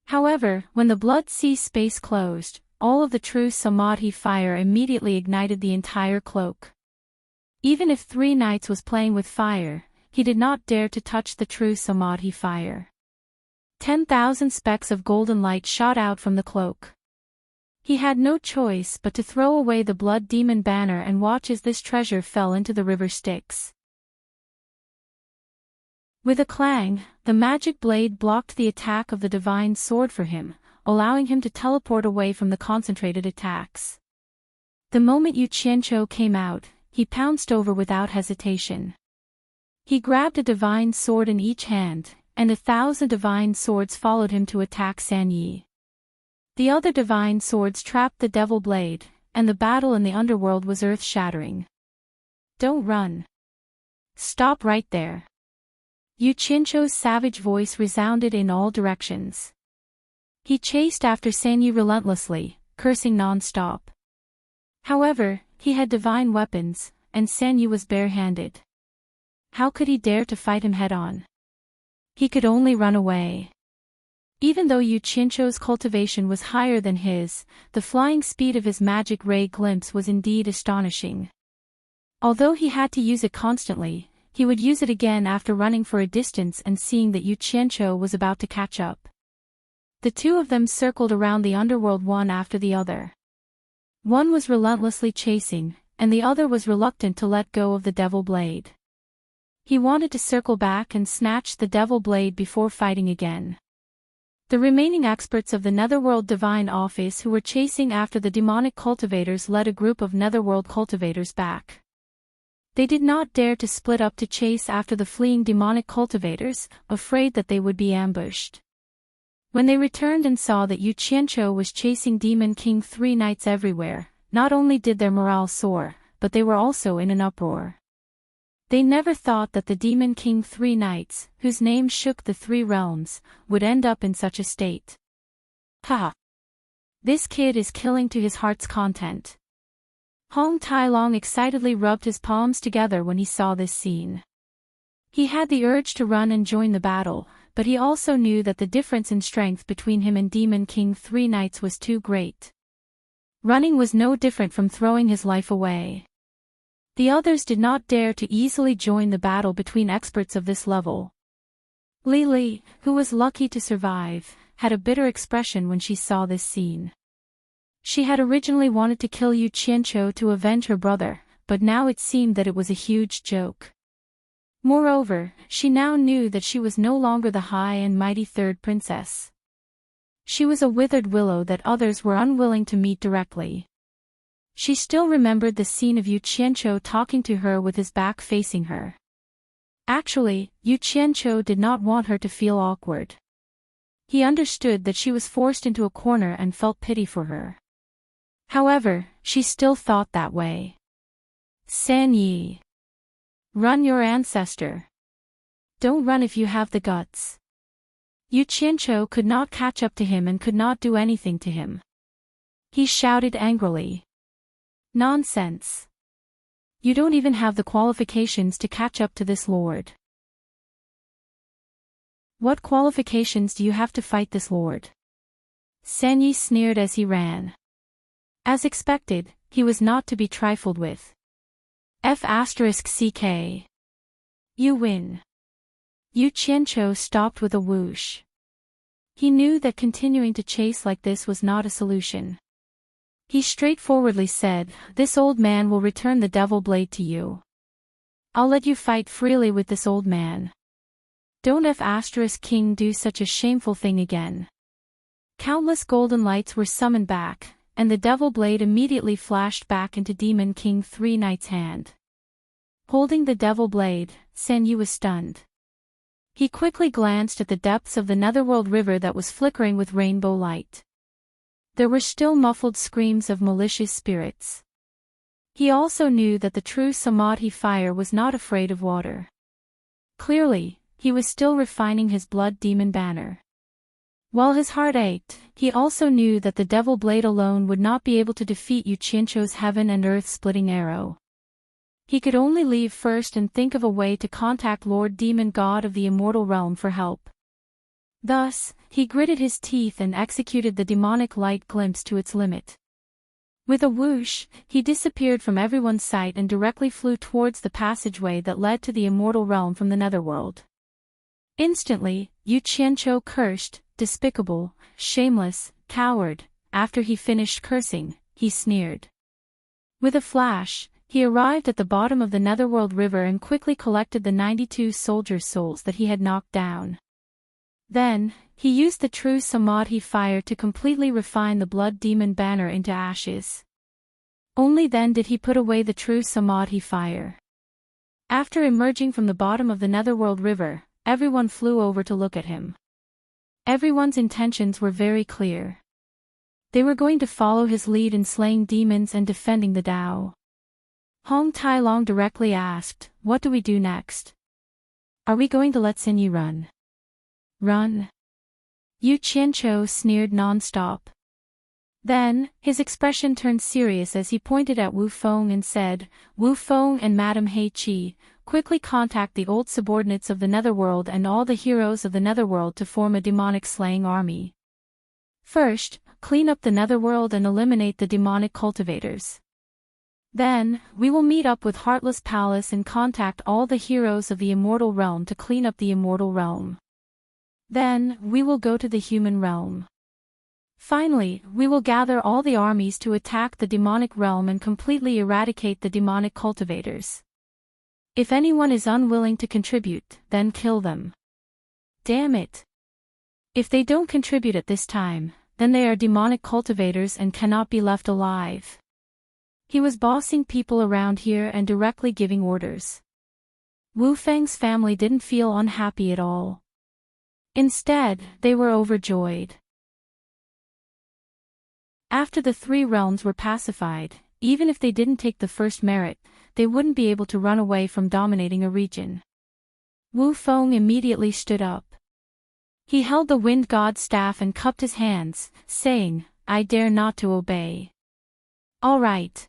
However, when the blood sea space closed, all of the true Samadhi fire immediately ignited the entire cloak. Even if Three Knights was playing with fire, he did not dare to touch the true Samadhi fire. 10,000 specks of golden light shot out from the cloak. He had no choice but to throw away the blood demon banner and watch as this treasure fell into the river Styx. With a clang, the magic blade blocked the attack of the divine sword for him, allowing him to teleport away from the concentrated attacks. The moment Yu Qianqiu came out, he pounced over without hesitation. He grabbed a divine sword in each hand, and 1,000 divine swords followed him to attack San Yi. The other divine swords trapped the devil blade, and the battle in the underworld was earth-shattering. Don't run. Stop right there. Yu Qianqiu's savage voice resounded in all directions. He chased after San Yi relentlessly, cursing non-stop. However, he had divine weapons, and San Yi was bare-handed. How could he dare to fight him head-on? He could only run away. Even though Yu Qianqiu's cultivation was higher than his, the flying speed of his magic ray glimpse was indeed astonishing. Although he had to use it constantly, he would use it again after running for a distance and seeing that Yu Qianqiu was about to catch up. The two of them circled around the underworld one after the other. One was relentlessly chasing, and the other was reluctant to let go of the devil blade. He wanted to circle back and snatch the devil blade before fighting again. The remaining experts of the Netherworld Divine Office who were chasing after the demonic cultivators led a group of Netherworld cultivators back. They did not dare to split up to chase after the fleeing demonic cultivators, afraid that they would be ambushed. When they returned and saw that Yu Qianqiu was chasing Demon King 3 knights everywhere, not only did their morale soar, but they were also in an uproar. They never thought that the Demon King 3 knights, whose name shook the 3 realms, would end up in such a state. Ha! This kid is killing to his heart's content. Hong Tai-long excitedly rubbed his palms together when he saw this scene. He had the urge to run and join the battle, but he also knew that the difference in strength between him and Demon King 3 knights was too great. Running was no different from throwing his life away. The others did not dare to easily join the battle between experts of this level. Li, who was lucky to survive, had a bitter expression when she saw this scene. She had originally wanted to kill Yu Qianqiu to avenge her brother, but now it seemed that it was a huge joke. Moreover, she now knew that she was no longer the high and mighty third princess. She was a withered willow that others were unwilling to meet directly. She still remembered the scene of Yu Qianqiu talking to her with his back facing her. Actually, Yu Qianqiu did not want her to feel awkward. He understood that she was forced into a corner and felt pity for her. However, she still thought that way. San Yi. Run, your ancestor. Don't run if you have the guts. Yu Qianqiu could not catch up to him and could not do anything to him. He shouted angrily. Nonsense. You don't even have the qualifications to catch up to this lord. What qualifications do you have to fight this lord? San Yi sneered as he ran. As expected, he was not to be trifled with. F***CK. You win. Yu Qianqiu stopped with a whoosh. He knew that continuing to chase like this was not a solution. He straightforwardly said, "This old man will return the devil blade to you. I'll let you fight freely with this old man. Don't F***king do such a shameful thing again." Countless golden lights were summoned back, and the devil blade immediately flashed back into Demon King 3 knight's hand. Holding the devil blade, San Yi was stunned. He quickly glanced at the depths of the netherworld river that was flickering with rainbow light. There were still muffled screams of malicious spirits. He also knew that the true Samadhi fire was not afraid of water. Clearly, he was still refining his blood demon banner. While his heart ached, he also knew that the devil blade alone would not be able to defeat Yu Qianqiu's heaven and earth splitting arrow. He could only leave first and think of a way to contact Lord Demon God of the Immortal Realm for help. Thus, he gritted his teeth and executed the demonic light glimpse to its limit. With a whoosh, he disappeared from everyone's sight and directly flew towards the passageway that led to the Immortal Realm from the Netherworld. Instantly, Yu Qianqiu cursed, "Despicable, shameless, coward." After he finished cursing, he sneered. With a flash, he arrived at the bottom of the Netherworld River and quickly collected the 92 soldiers' souls that he had knocked down. Then, he used the true Samadhi fire to completely refine the blood demon banner into ashes. Only then did he put away the true Samadhi fire. After emerging from the bottom of the Netherworld River, everyone flew over to look at him. Everyone's intentions were very clear. They were going to follow his lead in slaying demons and defending the Tao. Hong Tai-long directly asked, "What do we do next? Are we going to let San Yi run?" "Run?" Yu Qianqiu sneered non-stop. Then, his expression turned serious as he pointed at Wu Feng and said, "Wu Feng and Madame He Qi, quickly contact the old subordinates of the Netherworld and all the heroes of the Netherworld to form a demonic slaying army. First, clean up the Netherworld and eliminate the demonic cultivators. Then, we will meet up with Heartless Palace and contact all the heroes of the Immortal Realm to clean up the Immortal Realm. Then, we will go to the human realm. Finally, we will gather all the armies to attack the demonic realm and completely eradicate the demonic cultivators. If anyone is unwilling to contribute, then kill them. Damn it! If they don't contribute at this time, then they are demonic cultivators and cannot be left alive." He was bossing people around here and directly giving orders. Wu Feng's family didn't feel unhappy at all. Instead, they were overjoyed. After the three realms were pacified, even if they didn't take the first merit, they wouldn't be able to run away from dominating a region. Wu Feng immediately stood up. He held the wind god's staff and cupped his hands, saying, "I dare not to obey." "All right."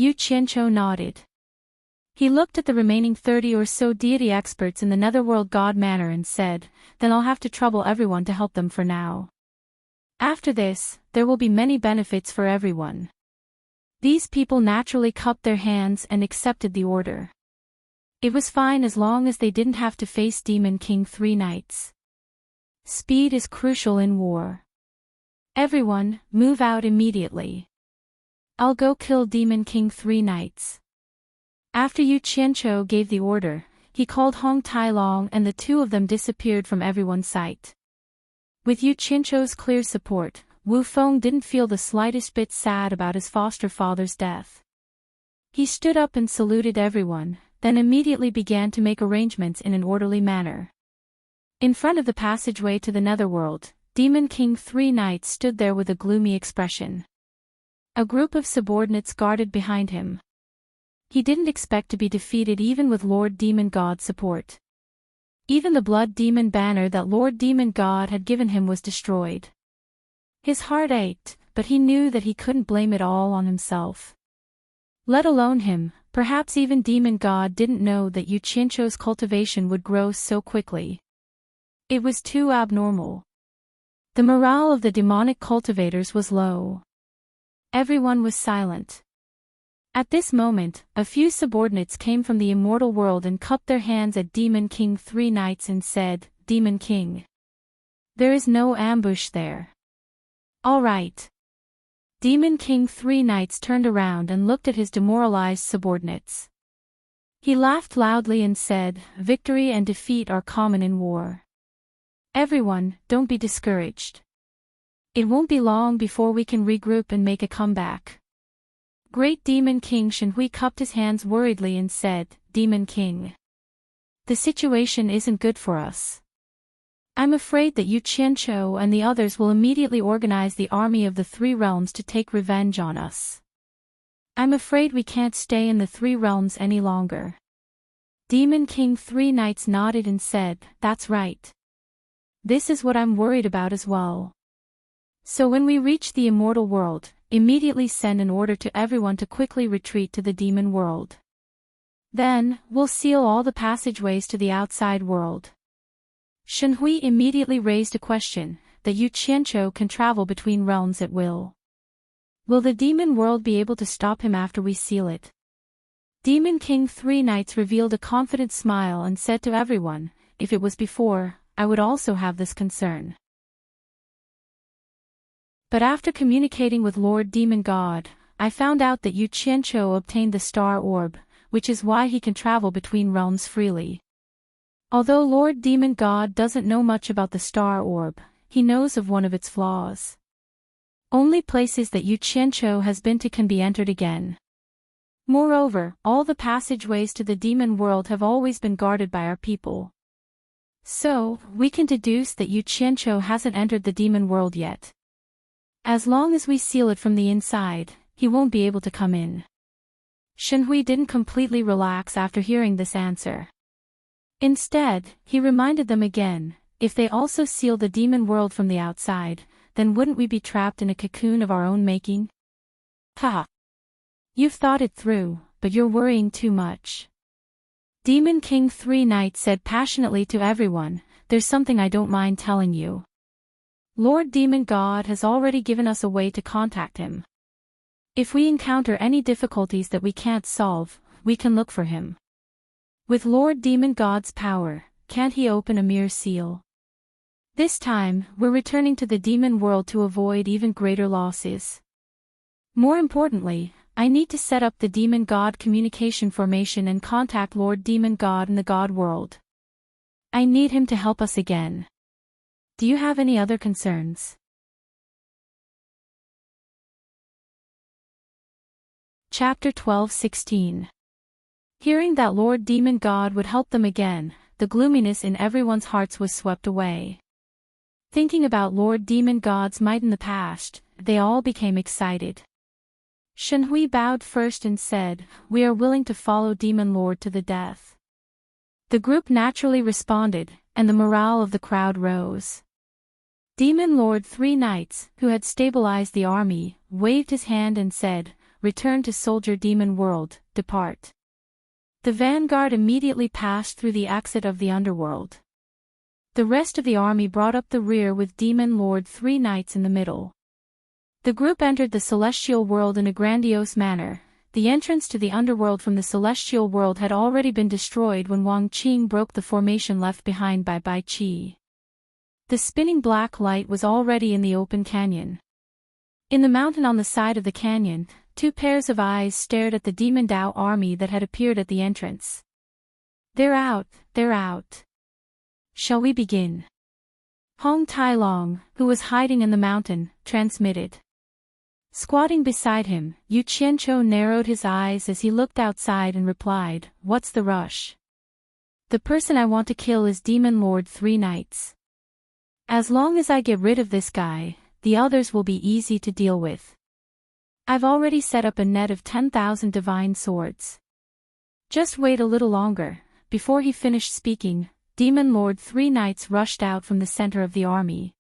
Yu Qianqiu nodded. He looked at the remaining 30 or so deity experts in the Netherworld God manner and said, "Then I'll have to trouble everyone to help them for now. After this, there will be many benefits for everyone." These people naturally cupped their hands and accepted the order. It was fine as long as they didn't have to face Demon King 3 Knights. Speed is crucial in war. Everyone, move out immediately. I'll go kill Demon King 3 Knights. After Yu Qianqiu gave the order, he called Hong Tailong and the two of them disappeared from everyone's sight. With Yu Qianqiu's clear support, Wu Feng didn't feel the slightest bit sad about his foster father's death. He stood up and saluted everyone, then immediately began to make arrangements in an orderly manner. In front of the passageway to the Netherworld, Demon King 3 Knights stood there with a gloomy expression. A group of subordinates guarded behind him. He didn't expect to be defeated even with Lord Demon God's support. Even the Blood Demon banner that Lord Demon God had given him was destroyed. His heart ached, but he knew that he couldn't blame it all on himself. Let alone him, perhaps even Demon God didn't know that Yu Qianqiu's cultivation would grow so quickly. It was too abnormal. The morale of the demonic cultivators was low. Everyone was silent. At this moment, a few subordinates came from the immortal world and cupped their hands at Demon King 3 Knights and said, "Demon King. There is no ambush there." "All right." Demon King 3 Knights turned around and looked at his demoralized subordinates. He laughed loudly and said, "Victory and defeat are common in war. Everyone, don't be discouraged. It won't be long before we can regroup and make a comeback." Great Demon King Shenhui cupped his hands worriedly and said, "Demon King. The situation isn't good for us. I'm afraid that Yu Qianqiu and the others will immediately organize the army of the Three Realms to take revenge on us. I'm afraid we can't stay in the Three Realms any longer." Demon King 3 Knights nodded and said, "That's right. This is what I'm worried about as well. So when we reach the immortal world, immediately send an order to everyone to quickly retreat to the demon world. Then, we'll seal all the passageways to the outside world." Shenhui immediately raised a question, that Yu Qianqiu can travel between realms at will. Will the demon world be able to stop him after we seal it? Demon King 3 Knights revealed a confident smile and said to everyone, "If it was before, I would also have this concern. But after communicating with Lord Demon God, I found out that Yu Qianqiu obtained the Star Orb, which is why he can travel between realms freely. Although Lord Demon God doesn't know much about the Star Orb, he knows of one of its flaws. Only places that Yu Qianqiu has been to can be entered again. Moreover, all the passageways to the demon world have always been guarded by our people. So, we can deduce that Yu Qianqiu hasn't entered the demon world yet. As long as we seal it from the inside, he won't be able to come in." Shenhui didn't completely relax after hearing this answer. Instead, he reminded them again, if they also seal the demon world from the outside, then wouldn't we be trapped in a cocoon of our own making? Haha. You've thought it through, but you're worrying too much. Demon King 3 Knights said passionately to everyone, "There's something I don't mind telling you. Lord Demon God has already given us a way to contact him. If we encounter any difficulties that we can't solve, we can look for him. With Lord Demon God's power, can't he open a mere seal? This time, we're returning to the demon world to avoid even greater losses. More importantly, I need to set up the Demon God communication formation and contact Lord Demon God in the God world. I need him to help us again. Do you have any other concerns?" Chapter 12:16. Hearing that Lord Demon God would help them again, the gloominess in everyone's hearts was swept away. Thinking about Lord Demon God's might in the past, they all became excited. Shenhui bowed first and said, "We are willing to follow Demon Lord to the death." The group naturally responded, and the morale of the crowd rose. Demon Lord Three Knights, who had stabilized the army, waved his hand and said, "Return to Soldier Demon World, depart." The vanguard immediately passed through the exit of the underworld. The rest of the army brought up the rear with Demon Lord Three Knights in the middle. The group entered the celestial world in a grandiose manner. The entrance to the underworld from the celestial world had already been destroyed when Wang Qing broke the formation left behind by Bai Qi. The spinning black light was already in the open canyon. In the mountain on the side of the canyon, two pairs of eyes stared at the Demon Dao army that had appeared at the entrance. "They're out, they're out. Shall we begin?" Hong Tailong, who was hiding in the mountain, transmitted. Squatting beside him, Yu Qianqiu narrowed his eyes as he looked outside and replied, "What's the rush? The person I want to kill is Demon Lord Three Knights. As long as I get rid of this guy, the others will be easy to deal with. I've already set up a net of 10,000 divine swords. Just wait a little longer." Before he finished speaking, Demon Lord Three Knights rushed out from the center of the army.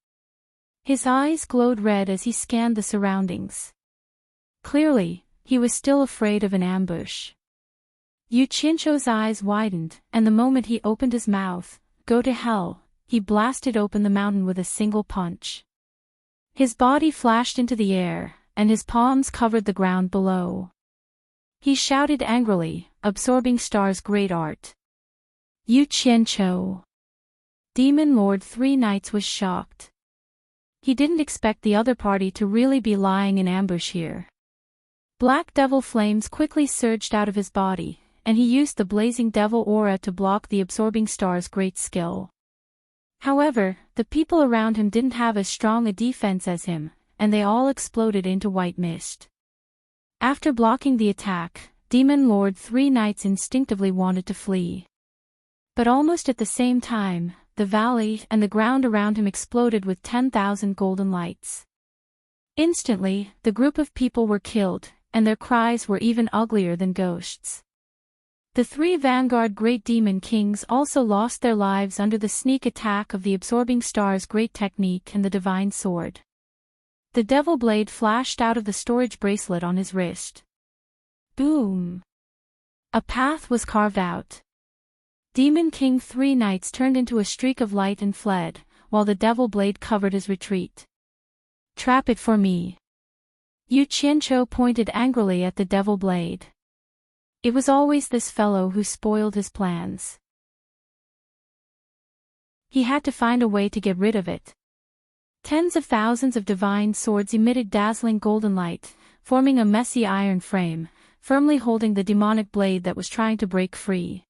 His eyes glowed red as he scanned the surroundings. Clearly, he was still afraid of an ambush. Yu Qianqiu's eyes widened, and the moment he opened his mouth, "Go to hell," he blasted open the mountain with a single punch. His body flashed into the air, and his palms covered the ground below. He shouted angrily, "Absorbing Star's great art. Yu Qianqiu." Demon Lord Three Knights was shocked. He didn't expect the other party to really be lying in ambush here. Black devil flames quickly surged out of his body, and he used the blazing devil aura to block the Absorbing Star's great skill. However, the people around him didn't have as strong a defense as him, and they all exploded into white mist. After blocking the attack, Demon Lord Three Knights instinctively wanted to flee. But almost at the same time, the valley and the ground around him exploded with 10,000 golden lights. Instantly, the group of people were killed, and their cries were even uglier than ghosts. The three vanguard great demon kings also lost their lives under the sneak attack of the Absorbing Star's great technique and the divine sword. The devil blade flashed out of the storage bracelet on his wrist. Boom! A path was carved out. Demon King Three Knights turned into a streak of light and fled, while the devil blade covered his retreat. "Trap it for me." Yu Qianqiu pointed angrily at the devil blade. It was always this fellow who spoiled his plans. He had to find a way to get rid of it. Tens of thousands of divine swords emitted dazzling golden light, forming a messy iron frame, firmly holding the demonic blade that was trying to break free.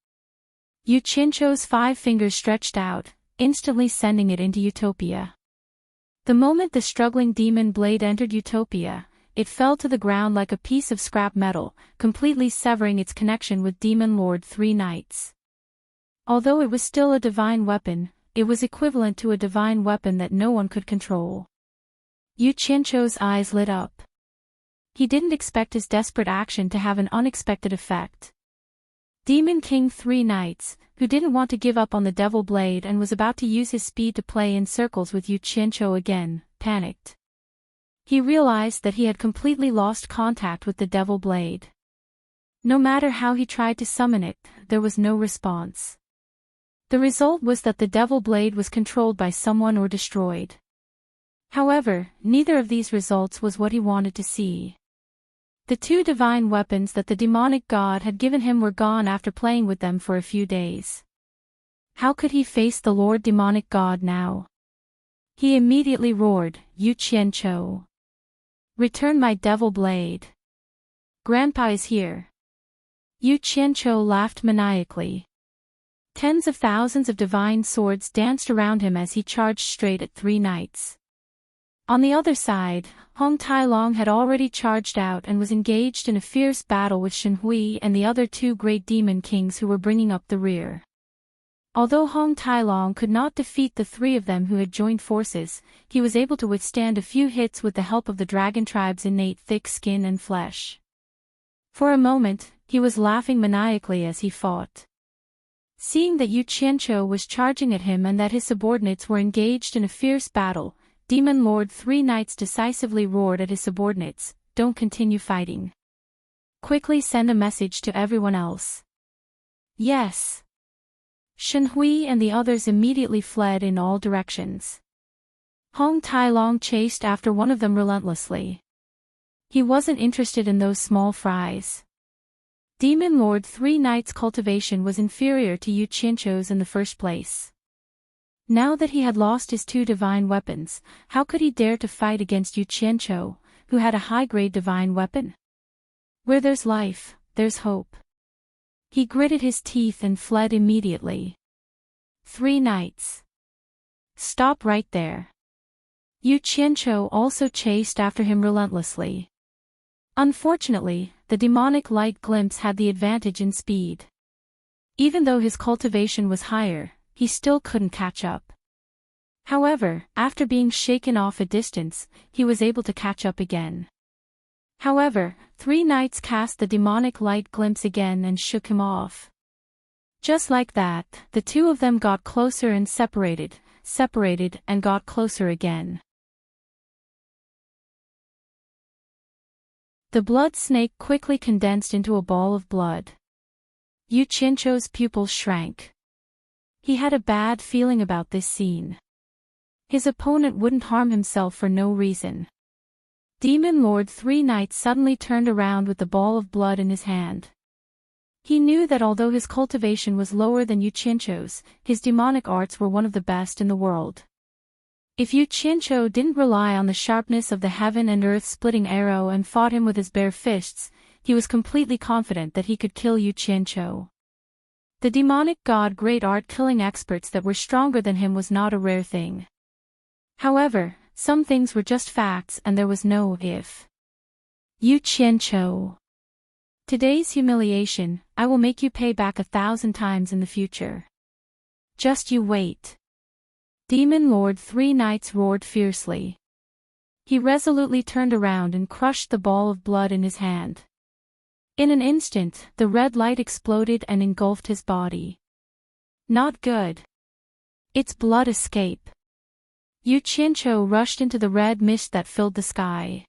Yu Qianqiu's 5 fingers stretched out, instantly sending it into Utopia. The moment the struggling demon blade entered Utopia, it fell to the ground like a piece of scrap metal, completely severing its connection with Demon Lord Three Knights. Although it was still a divine weapon, it was equivalent to a divine weapon that no one could control. Yu Qianqiu's eyes lit up. He didn't expect his desperate action to have an unexpected effect. Demon King Three Knights, who didn't want to give up on the devil blade and was about to use his speed to play in circles with Yu Qianqiu again, panicked. He realized that he had completely lost contact with the devil blade. No matter how he tried to summon it, there was no response. The result was that the devil blade was controlled by someone or destroyed. However, neither of these results was what he wanted to see. The 2 divine weapons that the demonic god had given him were gone after playing with them for a few days. How could he face the Lord Demonic God now? He immediately roared, "Yu Qianqiu! Return my devil blade! Grandpa is here!" Yu Qianqiu laughed maniacally. Tens of thousands of divine swords danced around him as he charged straight at Three Knights. On the other side, Hong Tai-long had already charged out and was engaged in a fierce battle with Shen Hui and the other two great demon kings who were bringing up the rear. Although Hong Tai-long could not defeat the three of them who had joined forces, he was able to withstand a few hits with the help of the dragon tribe's innate thick skin and flesh. For a moment, he was laughing maniacally as he fought. Seeing that Yu Qianqiu was charging at him and that his subordinates were engaged in a fierce battle, Demon Lord Three Knights decisively roared at his subordinates, "Don't continue fighting. Quickly send a message to everyone else." Yes. Shen Hui and the others immediately fled in all directions. Hong Tai-long chased after one of them relentlessly. He wasn't interested in those small fries. Demon Lord Three Knights' cultivation was inferior to Yu Qianqiu's in the first place. Now that he had lost his two divine weapons, how could he dare to fight against Yu Qianqiu, who had a high-grade divine weapon? Where there's life, there's hope. He gritted his teeth and fled immediately. Three Knights. Stop right there. Yu Qianqiu also chased after him relentlessly. Unfortunately, the demonic light glimpse had the advantage in speed. Even though his cultivation was higher, he still couldn't catch up. However, after being shaken off a distance, he was able to catch up again. However, Three Knights cast the demonic light glimpse again and shook him off. Just like that, the two of them got closer and separated and got closer again. The blood snake quickly condensed into a ball of blood. Yu Qianqiu's pupils shrank. He had a bad feeling about this scene. His opponent wouldn't harm himself for no reason. Demon Lord Three Knights suddenly turned around with the ball of blood in his hand. He knew that although his cultivation was lower than Yu Qianqiu's, his demonic arts were one of the best in the world. If Yu Qianqiu didn't rely on the sharpness of the heaven and earth splitting arrow and fought him with his bare fists, he was completely confident that he could kill Yu Qianqiu. The demonic god great art killing experts that were stronger than him was not a rare thing. However, some things were just facts and there was no if. Yu Qianqiu. Today's humiliation, I will make you pay back 1,000 times in the future. Just you wait. Demon Lord Three Knights roared fiercely. He resolutely turned around and crushed the ball of blood in his hand. In an instant, the red light exploded and engulfed his body. Not good. It's blood escape. Yu Qianqiu rushed into the red mist that filled the sky.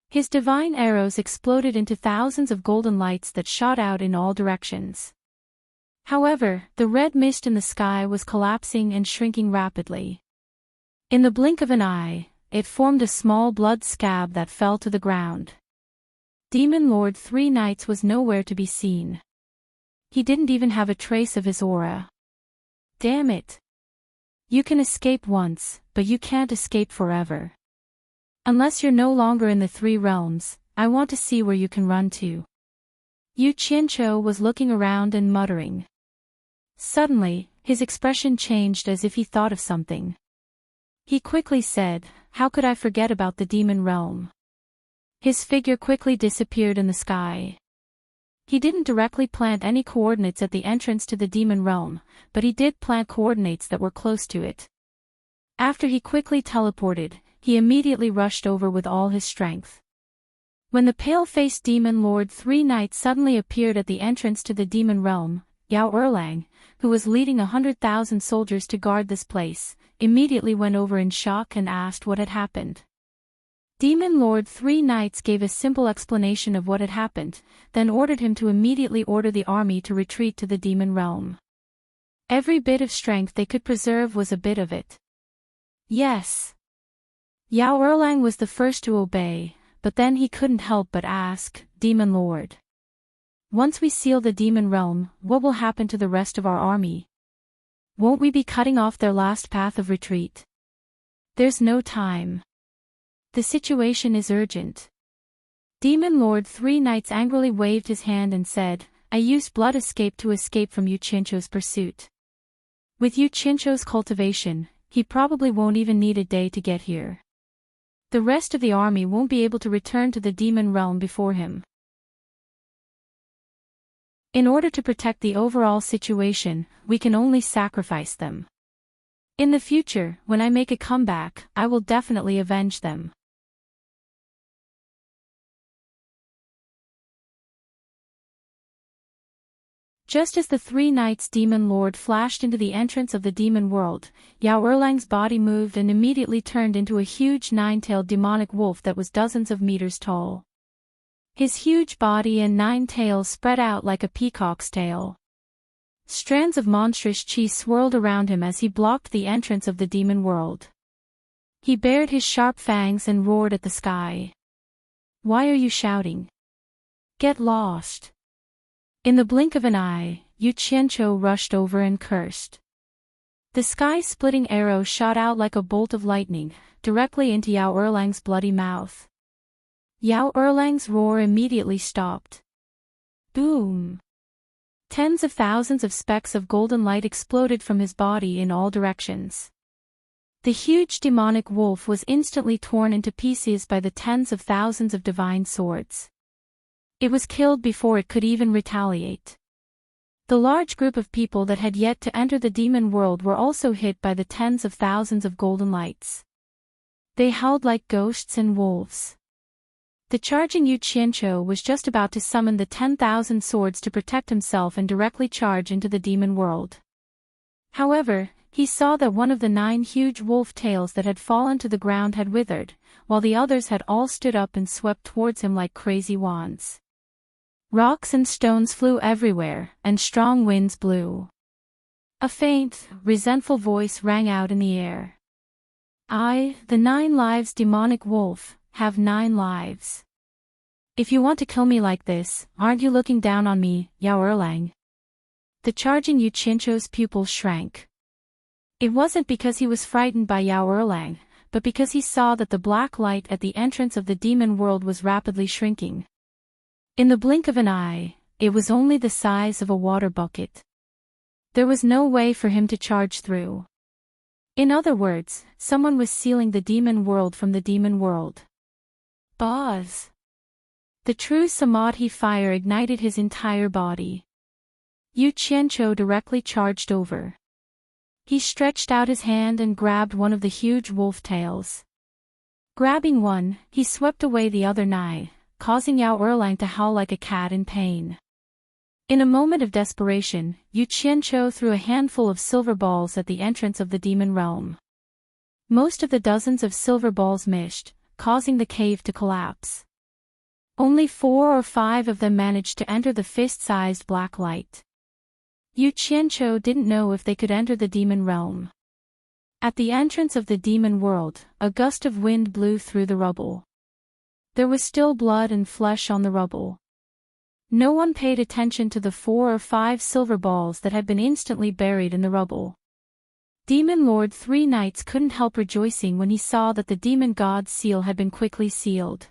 His divine arrows exploded into thousands of golden lights that shot out in all directions. However, the red mist in the sky was collapsing and shrinking rapidly. In the blink of an eye, it formed a small blood scab that fell to the ground. Demon Lord Three Knights was nowhere to be seen. He didn't even have a trace of his aura. Damn it. You can escape once, but you can't escape forever. Unless you're no longer in the three realms, I want to see where you can run to. Yu Qianqiu was looking around and muttering. Suddenly, his expression changed as if he thought of something. He quickly said, "How could I forget about the demon realm?" His figure quickly disappeared in the sky. He didn't directly plant any coordinates at the entrance to the demon realm, but he did plant coordinates that were close to it. After he quickly teleported, he immediately rushed over with all his strength. When the pale-faced demon Lord Three Knights suddenly appeared at the entrance to the demon realm, Yao Erlang, who was leading 100,000 soldiers to guard this place, immediately went over in shock and asked what had happened. Demon Lord Three Knights gave a simple explanation of what had happened, then ordered him to immediately order the army to retreat to the demon realm. Every bit of strength they could preserve was a bit of it. Yes. Yao Erlang was the first to obey, but then he couldn't help but ask, "Demon Lord, once we seal the demon realm, what will happen to the rest of our army? Won't we be cutting off their last path of retreat? There's no time. The situation is urgent." Demon Lord Three Knights angrily waved his hand and said, "I used blood escape to escape from Yu Qianqiu's pursuit. With Yu Qianqiu's cultivation, he probably won't even need a day to get here. The rest of the army won't be able to return to the demon realm before him. In order to protect the overall situation, we can only sacrifice them. In the future, when I make a comeback, I will definitely avenge them. Just as the 3 knights demon lord flashed into the entrance of the demon world, Yao Erlang's body moved and immediately turned into a huge 9-tailed demonic wolf that was dozens of meters tall. His huge body and 9 tails spread out like a peacock's tail. Strands of monstrous chi swirled around him as he blocked the entrance of the demon world. He bared his sharp fangs and roared at the sky. "Why are you shouting? Get lost!" In the blink of an eye, Yu Qianqiu rushed over and cursed. The sky-splitting arrow shot out like a bolt of lightning, directly into Yao Erlang's bloody mouth. Yao Erlang's roar immediately stopped. Boom! Tens of thousands of specks of golden light exploded from his body in all directions. The huge demonic wolf was instantly torn into pieces by the tens of thousands of divine swords. It was killed before it could even retaliate. The large group of people that had yet to enter the demon world were also hit by the tens of thousands of golden lights. They howled like ghosts and wolves. The charging Yu Qianqiu was just about to summon the 10,000 swords to protect himself and directly charge into the demon world. However, he saw that one of the 9 huge wolf tails that had fallen to the ground had withered, while the others had all stood up and swept towards him like crazy wands. Rocks and stones flew everywhere, and strong winds blew. A faint, resentful voice rang out in the air. "I, the 9 lives demonic wolf, have 9 lives. If you want to kill me like this, aren't you looking down on me, Yao Erlang?" The charging Yu Qianqiu's pupil shrank. It wasn't because he was frightened by Yao Erlang, but because he saw that the black light at the entrance of the demon world was rapidly shrinking. In the blink of an eye, it was only the size of a water bucket. There was no way for him to charge through. In other words, someone was sealing the demon world from the demon world. Buzz! The true Samadhi fire ignited his entire body. Yu Qianqiu directly charged over. He stretched out his hand and grabbed one of the huge wolf tails. Grabbing one, he swept away the other 9, causing Yao Erlang to howl like a cat in pain. In a moment of desperation, Yu Qianqiu threw a handful of silver balls at the entrance of the demon realm. Most of the dozens of silver balls missed, causing the cave to collapse. Only 4 or 5 of them managed to enter the fist-sized black light. Yu Qianqiu didn't know if they could enter the demon realm. At the entrance of the demon world, a gust of wind blew through the rubble. There was still blood and flesh on the rubble. No one paid attention to the 4 or 5 silver balls that had been instantly buried in the rubble. Demon Lord 3 Knights couldn't help rejoicing when he saw that the demon god's seal had been quickly sealed.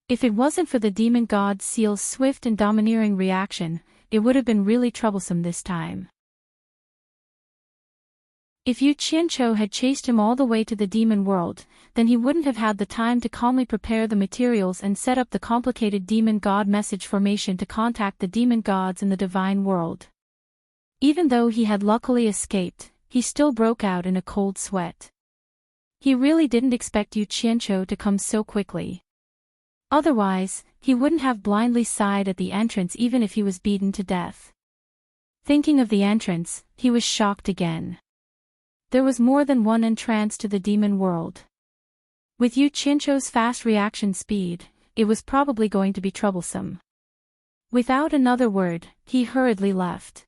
If it wasn't for the demon god's seal's swift and domineering reaction, it would have been really troublesome this time. If Yu Qianqiu had chased him all the way to the demon world, then he wouldn't have had the time to calmly prepare the materials and set up the complicated demon god message formation to contact the demon gods in the divine world. Even though he had luckily escaped, he still broke out in a cold sweat. He really didn't expect Yu Qianqiu to come so quickly. Otherwise, he wouldn't have blindly sighed at the entrance even if he was beaten to death. Thinking of the entrance, he was shocked again. There was more than one entrance to the demon world. With Yu Qianqiu's fast reaction speed, it was probably going to be troublesome. Without another word, he hurriedly left.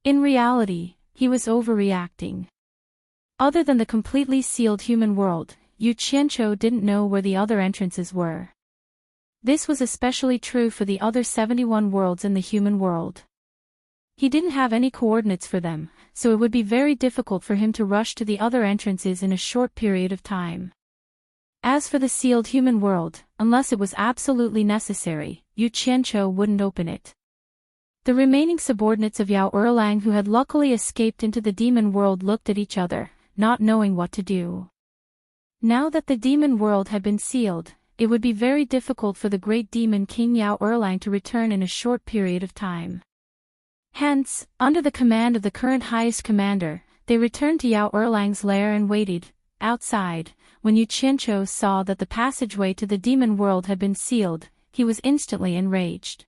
In reality, he was overreacting. Other than the completely sealed human world, Yu Qianqiu didn't know where the other entrances were. This was especially true for the other 71 worlds in the human world. He didn't have any coordinates for them, so it would be very difficult for him to rush to the other entrances in a short period of time. As for the sealed human world, unless it was absolutely necessary, Yu Qianqiu wouldn't open it. The remaining subordinates of Yao Erlang who had luckily escaped into the demon world looked at each other, not knowing what to do. Now that the demon world had been sealed, it would be very difficult for the great demon King Yao Erlang to return in a short period of time. Hence, under the command of the current highest commander, they returned to Yao Erlang's lair and waited. Outside, when Yu Qianqiu saw that the passageway to the demon world had been sealed, he was instantly enraged.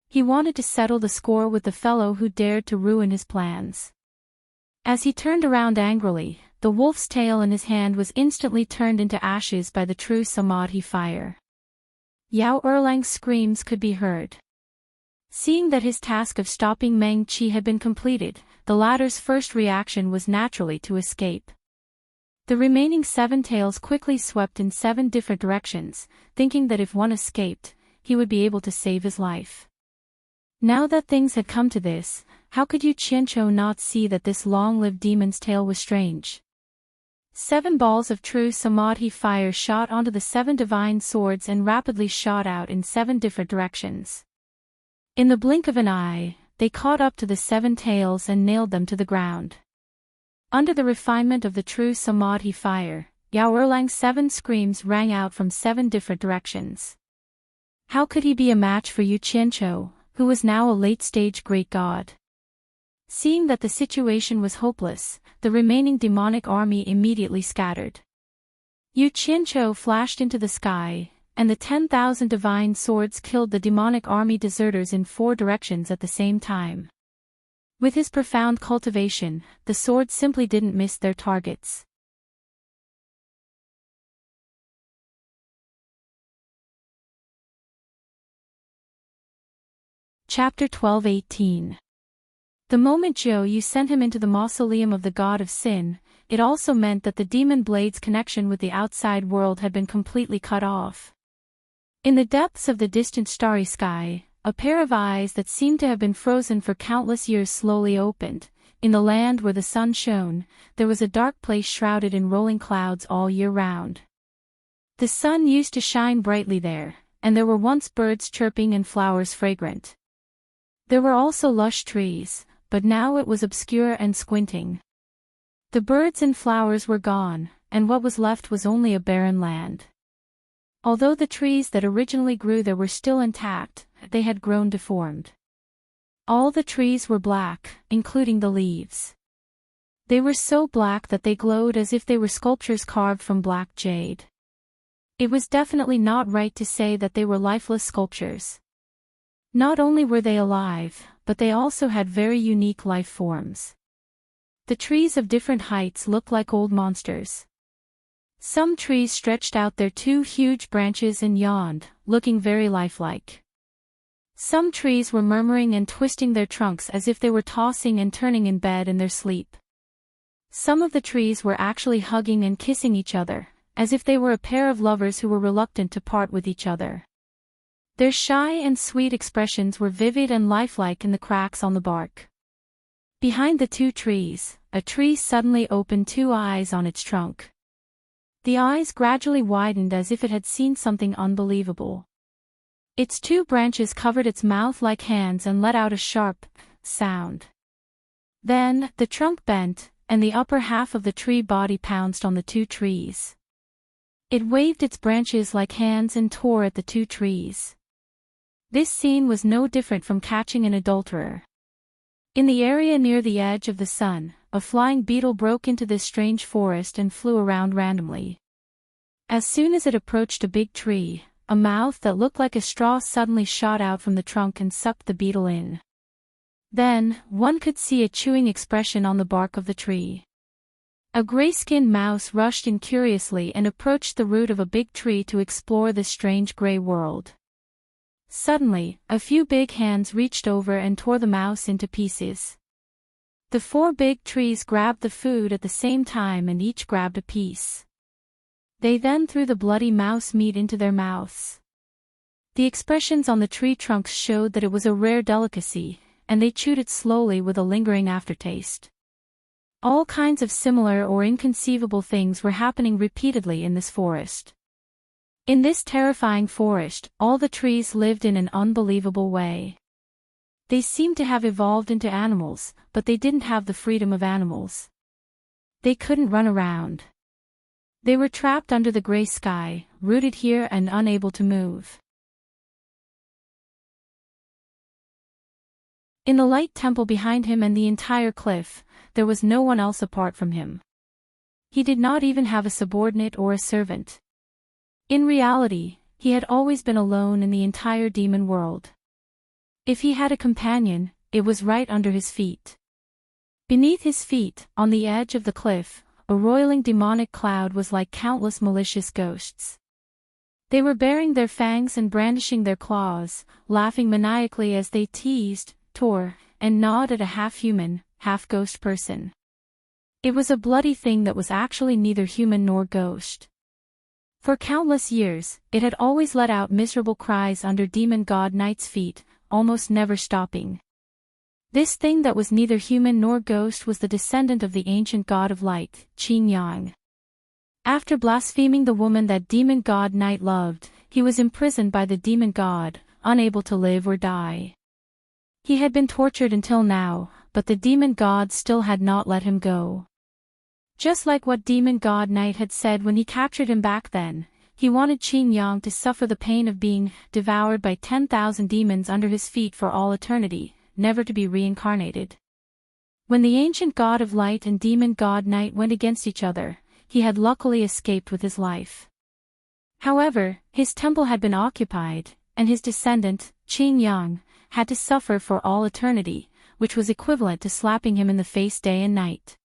He wanted to settle the score with the fellow who dared to ruin his plans. As he turned around angrily, the wolf's tail in his hand was instantly turned into ashes by the true Samadhi fire. Yao Erlang's screams could be heard. Seeing that his task of stopping Meng Qi had been completed, the latter's first reaction was naturally to escape. The remaining 7 tails quickly swept in 7 different directions, thinking that if one escaped, he would be able to save his life. Now that things had come to this, how could Yu Qianqiu not see that this long-lived demon's tale was strange? 7 balls of true Samadhi fire shot onto the 7 divine swords and rapidly shot out in 7 different directions. In the blink of an eye, they caught up to the 7 tails and nailed them to the ground. Under the refinement of the true Samadhi fire, Yao Erlang's 7 screams rang out from 7 different directions. How could he be a match for Yu Qianqiu, who was now a late-stage great god? Seeing that the situation was hopeless, the remaining demonic army immediately scattered. Yu Qianqiu flashed into the sky, and the 10,000 divine swords killed the demonic army deserters in 4 directions at the same time. With his profound cultivation, the swords simply didn't miss their targets. Chapter 12:18. The moment Zhou Yu sent him into the mausoleum of the god of sin, it also meant that the demon blade's connection with the outside world had been completely cut off. In the depths of the distant starry sky, a pair of eyes that seemed to have been frozen for countless years slowly opened. In the land where the sun shone, there was a dark place shrouded in rolling clouds all year round. The sun used to shine brightly there, and there were once birds chirping and flowers fragrant. There were also lush trees, but now it was obscure and squinting. The birds and flowers were gone, and what was left was only a barren land. Although the trees that originally grew there were still intact, they had grown deformed. All the trees were black, including the leaves. They were so black that they glowed as if they were sculptures carved from black jade. It was definitely not right to say that they were lifeless sculptures. Not only were they alive, but they also had very unique life forms. The trees of different heights looked like old monsters. Some trees stretched out their 2 huge branches and yawned, looking very lifelike. Some trees were murmuring and twisting their trunks as if they were tossing and turning in bed in their sleep. Some of the trees were actually hugging and kissing each other, as if they were a pair of lovers who were reluctant to part with each other. Their shy and sweet expressions were vivid and lifelike in the cracks on the bark. Behind the 2 trees, a tree suddenly opened 2 eyes on its trunk. The eyes gradually widened as if it had seen something unbelievable. Its 2 branches covered its mouth like hands and let out a sharp sound. Then, the trunk bent, and the upper half of the tree body pounced on the 2 trees. It waved its branches like hands and tore at the 2 trees. This scene was no different from catching an adulterer. In the area near the edge of the sun, a flying beetle broke into this strange forest and flew around randomly. As soon as it approached a big tree, a mouth that looked like a straw suddenly shot out from the trunk and sucked the beetle in. Then, one could see a chewing expression on the bark of the tree. A gray-skinned mouse rushed in curiously and approached the root of a big tree to explore this strange gray world. Suddenly, a few big hands reached over and tore the mouse into pieces. The 4 big trees grabbed the food at the same time and each grabbed a piece. They then threw the bloody mouse meat into their mouths. The expressions on the tree trunks showed that it was a rare delicacy, and they chewed it slowly with a lingering aftertaste. All kinds of similar or inconceivable things were happening repeatedly in this forest. In this terrifying forest, all the trees lived in an unbelievable way. They seemed to have evolved into animals, but they didn't have the freedom of animals. They couldn't run around. They were trapped under the gray sky, rooted here and unable to move. In the light temple behind him and the entire cliff, there was no one else apart from him. He did not even have a subordinate or a servant. In reality, he had always been alone in the entire demon world. If he had a companion, it was right under his feet. Beneath his feet, on the edge of the cliff, a roiling demonic cloud was like countless malicious ghosts. They were baring their fangs and brandishing their claws, laughing maniacally as they teased, tore, and gnawed at a half-human, half-ghost person. It was a bloody thing that was actually neither human nor ghost. For countless years, it had always let out miserable cries under Demon God Knight's feet, almost never stopping. This thing that was neither human nor ghost was the descendant of the ancient god of light, Qin Yang. After blaspheming the woman that Demon God Knight loved, he was imprisoned by the demon god, unable to live or die. He had been tortured until now, but the demon god still had not let him go. Just like what Demon God Knight had said when he captured him back then, he wanted Qin Yang to suffer the pain of being devoured by 10,000 demons under his feet for all eternity, never to be reincarnated. When the ancient god of light and Demon God Knight went against each other, he had luckily escaped with his life. However, his temple had been occupied, and his descendant, Qin Yang, had to suffer for all eternity, which was equivalent to slapping him in the face day and night.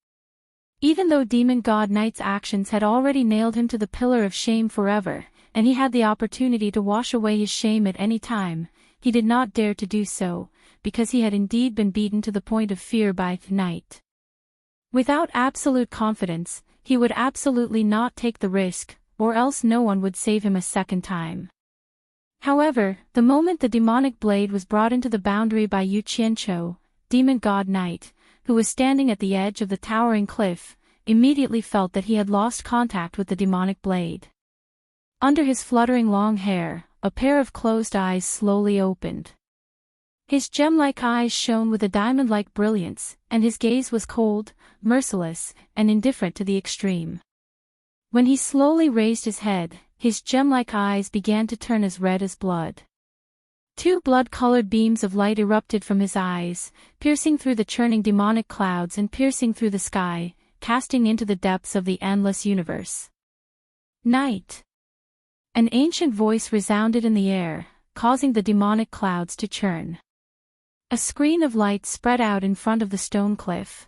Even though Demon God Knight's actions had already nailed him to the pillar of shame forever, and he had the opportunity to wash away his shame at any time, he did not dare to do so, because he had indeed been beaten to the point of fear by Knight. Without absolute confidence, he would absolutely not take the risk, or else no one would save him a second time. However, the moment the demonic blade was brought into the boundary by Yu Qianqiu, Demon God Knight, who was standing at the edge of the towering cliff, immediately felt that he had lost contact with the demonic blade. Under his fluttering long hair, a pair of closed eyes slowly opened. His gem-like eyes shone with a diamond-like brilliance, and his gaze was cold, merciless, and indifferent to the extreme. When he slowly raised his head, his gem-like eyes began to turn as red as blood. Two blood-colored beams of light erupted from his eyes, piercing through the churning demonic clouds and piercing through the sky, casting into the depths of the endless universe. Night! An ancient voice resounded in the air, causing the demonic clouds to churn. A screen of light spread out in front of the stone cliff.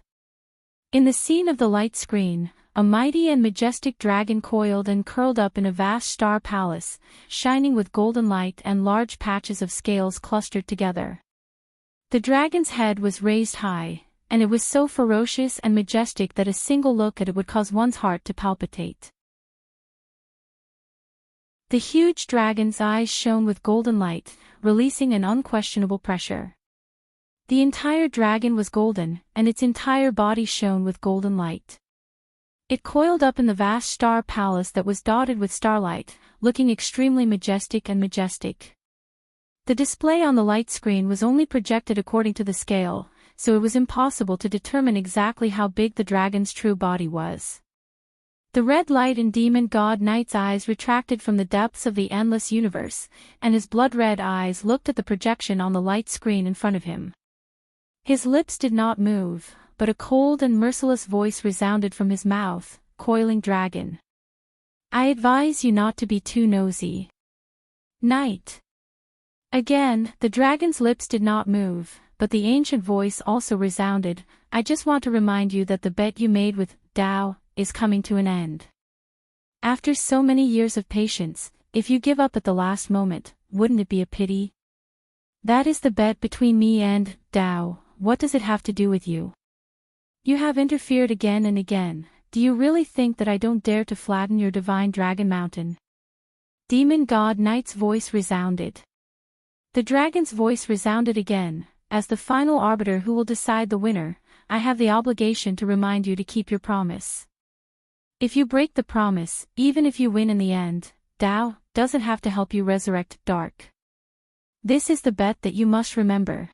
In the scene of the light screen, a mighty and majestic dragon coiled and curled up in a vast star palace, shining with golden light and large patches of scales clustered together. The dragon's head was raised high, and it was so ferocious and majestic that a single look at it would cause one's heart to palpitate. The huge dragon's eyes shone with golden light, releasing an unquestionable pressure. The entire dragon was golden, and its entire body shone with golden light. It coiled up in the vast star palace that was dotted with starlight, looking extremely majestic and majestic. The display on the light screen was only projected according to the scale, so it was impossible to determine exactly how big the dragon's true body was. The red light in Demon God Knight's eyes retracted from the depths of the endless universe, and his blood-red eyes looked at the projection on the light screen in front of him. His lips did not move, but a cold and merciless voice resounded from his mouth, "Coiling dragon. I advise you not to be too nosy." Night. Again, the dragon's lips did not move, but the ancient voice also resounded, "I just want to remind you that the bet you made with Tao is coming to an end. After so many years of patience, if you give up at the last moment, wouldn't it be a pity? That is the bet between me and Tao. What does it have to do with you? You have interfered again and again. Do you really think that I don't dare to flatten your divine dragon mountain?" Demon God Knight's voice resounded. The dragon's voice resounded again, "As the final arbiter who will decide the winner, I have the obligation to remind you to keep your promise. If you break the promise, even if you win in the end, Tao doesn't have to help you resurrect Dark. This is the bet that you must remember."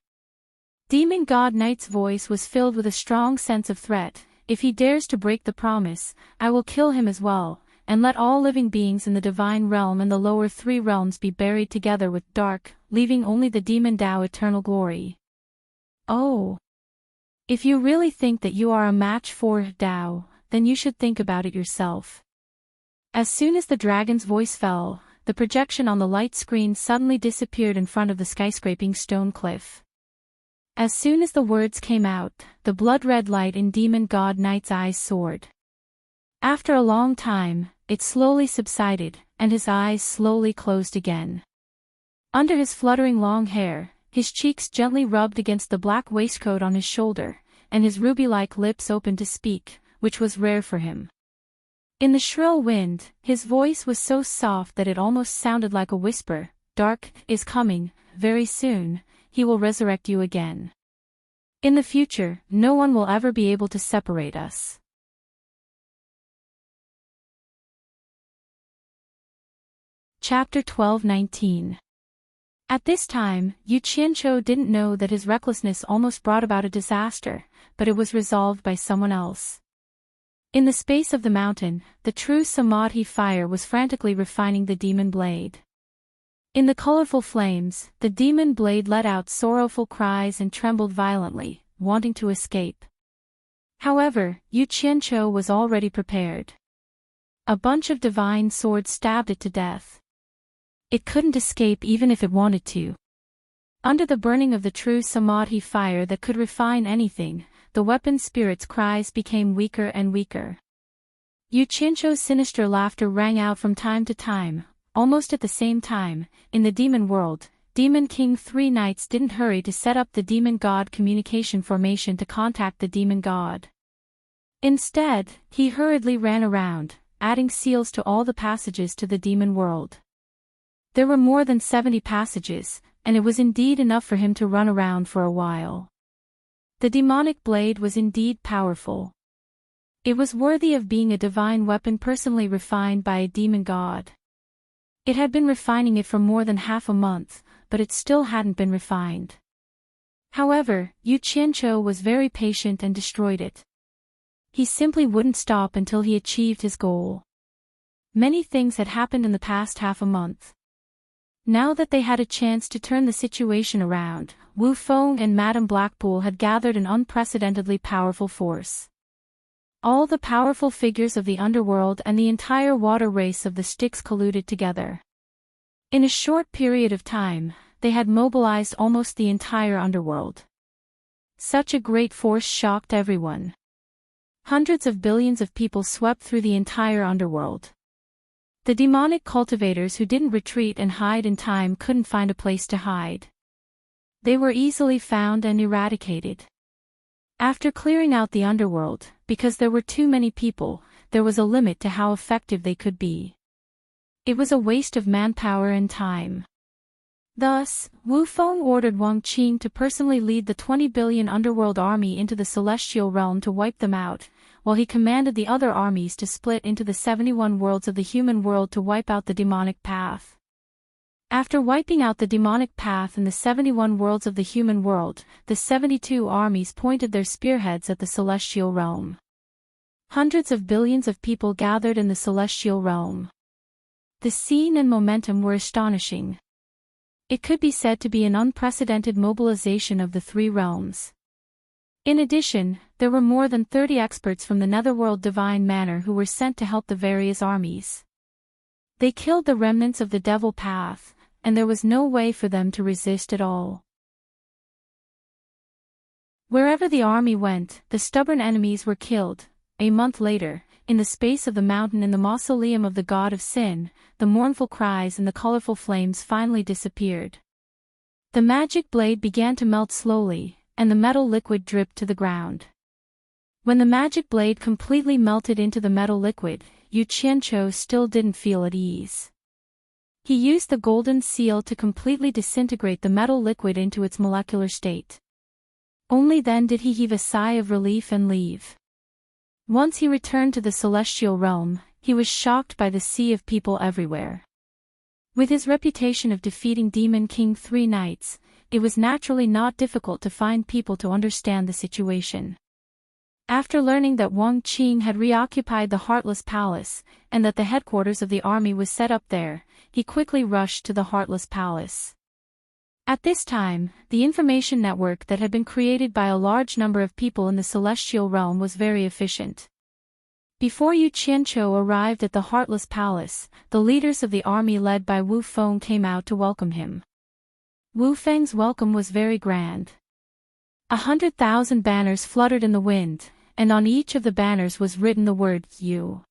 Demon God Knight's voice was filled with a strong sense of threat. "If he dares to break the promise, I will kill him as well, and let all living beings in the divine realm and the lower three realms be buried together with dark, leaving only the demon Tao eternal glory. Oh! If you really think that you are a match for Tao, then you should think about it yourself. As soon as the dragon's voice fell, the projection on the light screen suddenly disappeared in front of the skyscraping stone cliff. As soon as the words came out, the blood-red light in Demon God Knight's eyes soared. After a long time, it slowly subsided, and his eyes slowly closed again. Under his fluttering long hair, his cheeks gently rubbed against the black waistcoat on his shoulder, and his ruby-like lips opened to speak, which was rare for him. In the shrill wind, his voice was so soft that it almost sounded like a whisper. Dark is coming, very soon, he will resurrect you again. In the future, no one will ever be able to separate us. Chapter 12:19. At this time, Yu Qianqiu didn't know that his recklessness almost brought about a disaster, but it was resolved by someone else. In the space of the mountain, the true Samadhi fire was frantically refining the demon blade. In the colorful flames, the demon blade let out sorrowful cries and trembled violently, wanting to escape. However, Yu Qianqiu was already prepared. A bunch of divine swords stabbed it to death. It couldn't escape even if it wanted to. Under the burning of the true Samadhi fire that could refine anything, the weapon spirit's cries became weaker and weaker. Yu Qianqiu's sinister laughter rang out from time to time. Almost at the same time, in the demon world, Demon King 3 Knights didn't hurry to set up the demon god communication formation to contact the demon god. Instead, he hurriedly ran around, adding seals to all the passages to the demon world. There were more than 70 passages, and it was indeed enough for him to run around for a while. The demonic blade was indeed powerful. It was worthy of being a divine weapon personally refined by a demon god. It had been refining it for more than half a month, but it still hadn't been refined. However, Yu Qianqiu was very patient and destroyed it. He simply wouldn't stop until he achieved his goal. Many things had happened in the past half a month. Now that they had a chance to turn the situation around, Wu Feng and Madame Blackpool had gathered an unprecedentedly powerful force. All the powerful figures of the underworld and the entire water race of the Styx colluded together. In a short period of time, they had mobilized almost the entire underworld. Such a great force shocked everyone. Hundreds of billions of people swept through the entire underworld. The demonic cultivators who didn't retreat and hide in time couldn't find a place to hide. They were easily found and eradicated. After clearing out the underworld, because there were too many people, there was a limit to how effective they could be. It was a waste of manpower and time. Thus, Wu Feng ordered Wang Qing to personally lead the 20 billion underworld army into the celestial realm to wipe them out, while he commanded the other armies to split into the 71 worlds of the human world to wipe out the demonic path. After wiping out the demonic path in the 71 worlds of the human world, the 72 armies pointed their spearheads at the celestial realm. Hundreds of billions of people gathered in the celestial realm. The scene and momentum were astonishing. It could be said to be an unprecedented mobilization of the three realms. In addition, there were more than 30 experts from the netherworld divine manor who were sent to help the various armies. They killed the remnants of the devil path, and there was no way for them to resist at all. Wherever the army went, the stubborn enemies were killed. A month later, in the space of the mountain in the mausoleum of the god of sin, the mournful cries and the colorful flames finally disappeared. The magic blade began to melt slowly, and the metal liquid dripped to the ground. When the magic blade completely melted into the metal liquid, Yu Qianqiu still didn't feel at ease. He used the golden seal to completely disintegrate the metal liquid into its molecular state. Only then did he heave a sigh of relief and leave. Once he returned to the celestial realm, he was shocked by the sea of people everywhere. With his reputation of defeating Demon King 3 Knights, it was naturally not difficult to find people to understand the situation. After learning that Wang Qing had reoccupied the Heartless Palace, and that the headquarters of the army was set up there, he quickly rushed to the Heartless Palace. At this time, the information network that had been created by a large number of people in the celestial realm was very efficient. Before Yu Qianqiu arrived at the Heartless Palace, the leaders of the army led by Wu Feng came out to welcome him. Wu Feng's welcome was very grand. 100,000 banners fluttered in the wind, and on each of the banners was written the word Yu.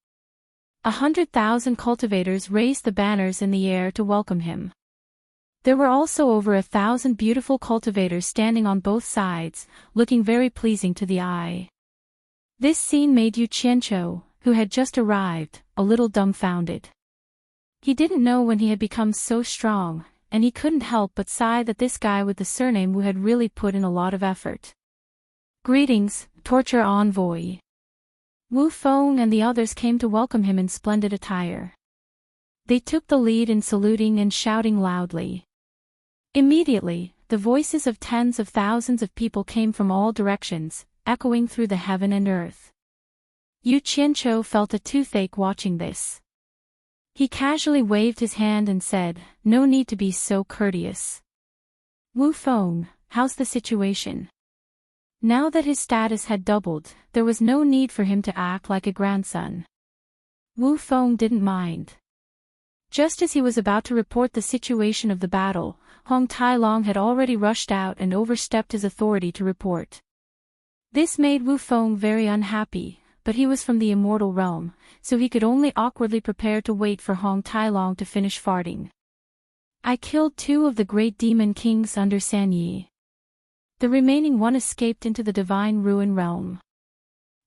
100,000 cultivators raised the banners in the air to welcome him. There were also over 1,000 beautiful cultivators standing on both sides, looking very pleasing to the eye. This scene made Yu Qianqiu, who had just arrived, a little dumbfounded. He didn't know when he had become so strong, and he couldn't help but sigh that this guy with the surname Wu had really put in a lot of effort. Greetings, torture envoy. Wu Feng and the others came to welcome him in splendid attire. They took the lead in saluting and shouting loudly. Immediately, the voices of tens of thousands of people came from all directions, echoing through the heaven and earth. Yu Qianqiu felt a toothache watching this. He casually waved his hand and said, "No need to be so courteous. Wu Feng, how's the situation?" Now that his status had doubled, there was no need for him to act like a grandson. Wu Feng didn't mind. Just as he was about to report the situation of the battle, Hong Tailong had already rushed out and overstepped his authority to report. This made Wu Feng very unhappy, but he was from the immortal realm, so he could only awkwardly prepare to wait for Hong Tailong to finish farting. "I killed 2 of the great demon kings under San Yi. The remaining one escaped into the divine ruin realm."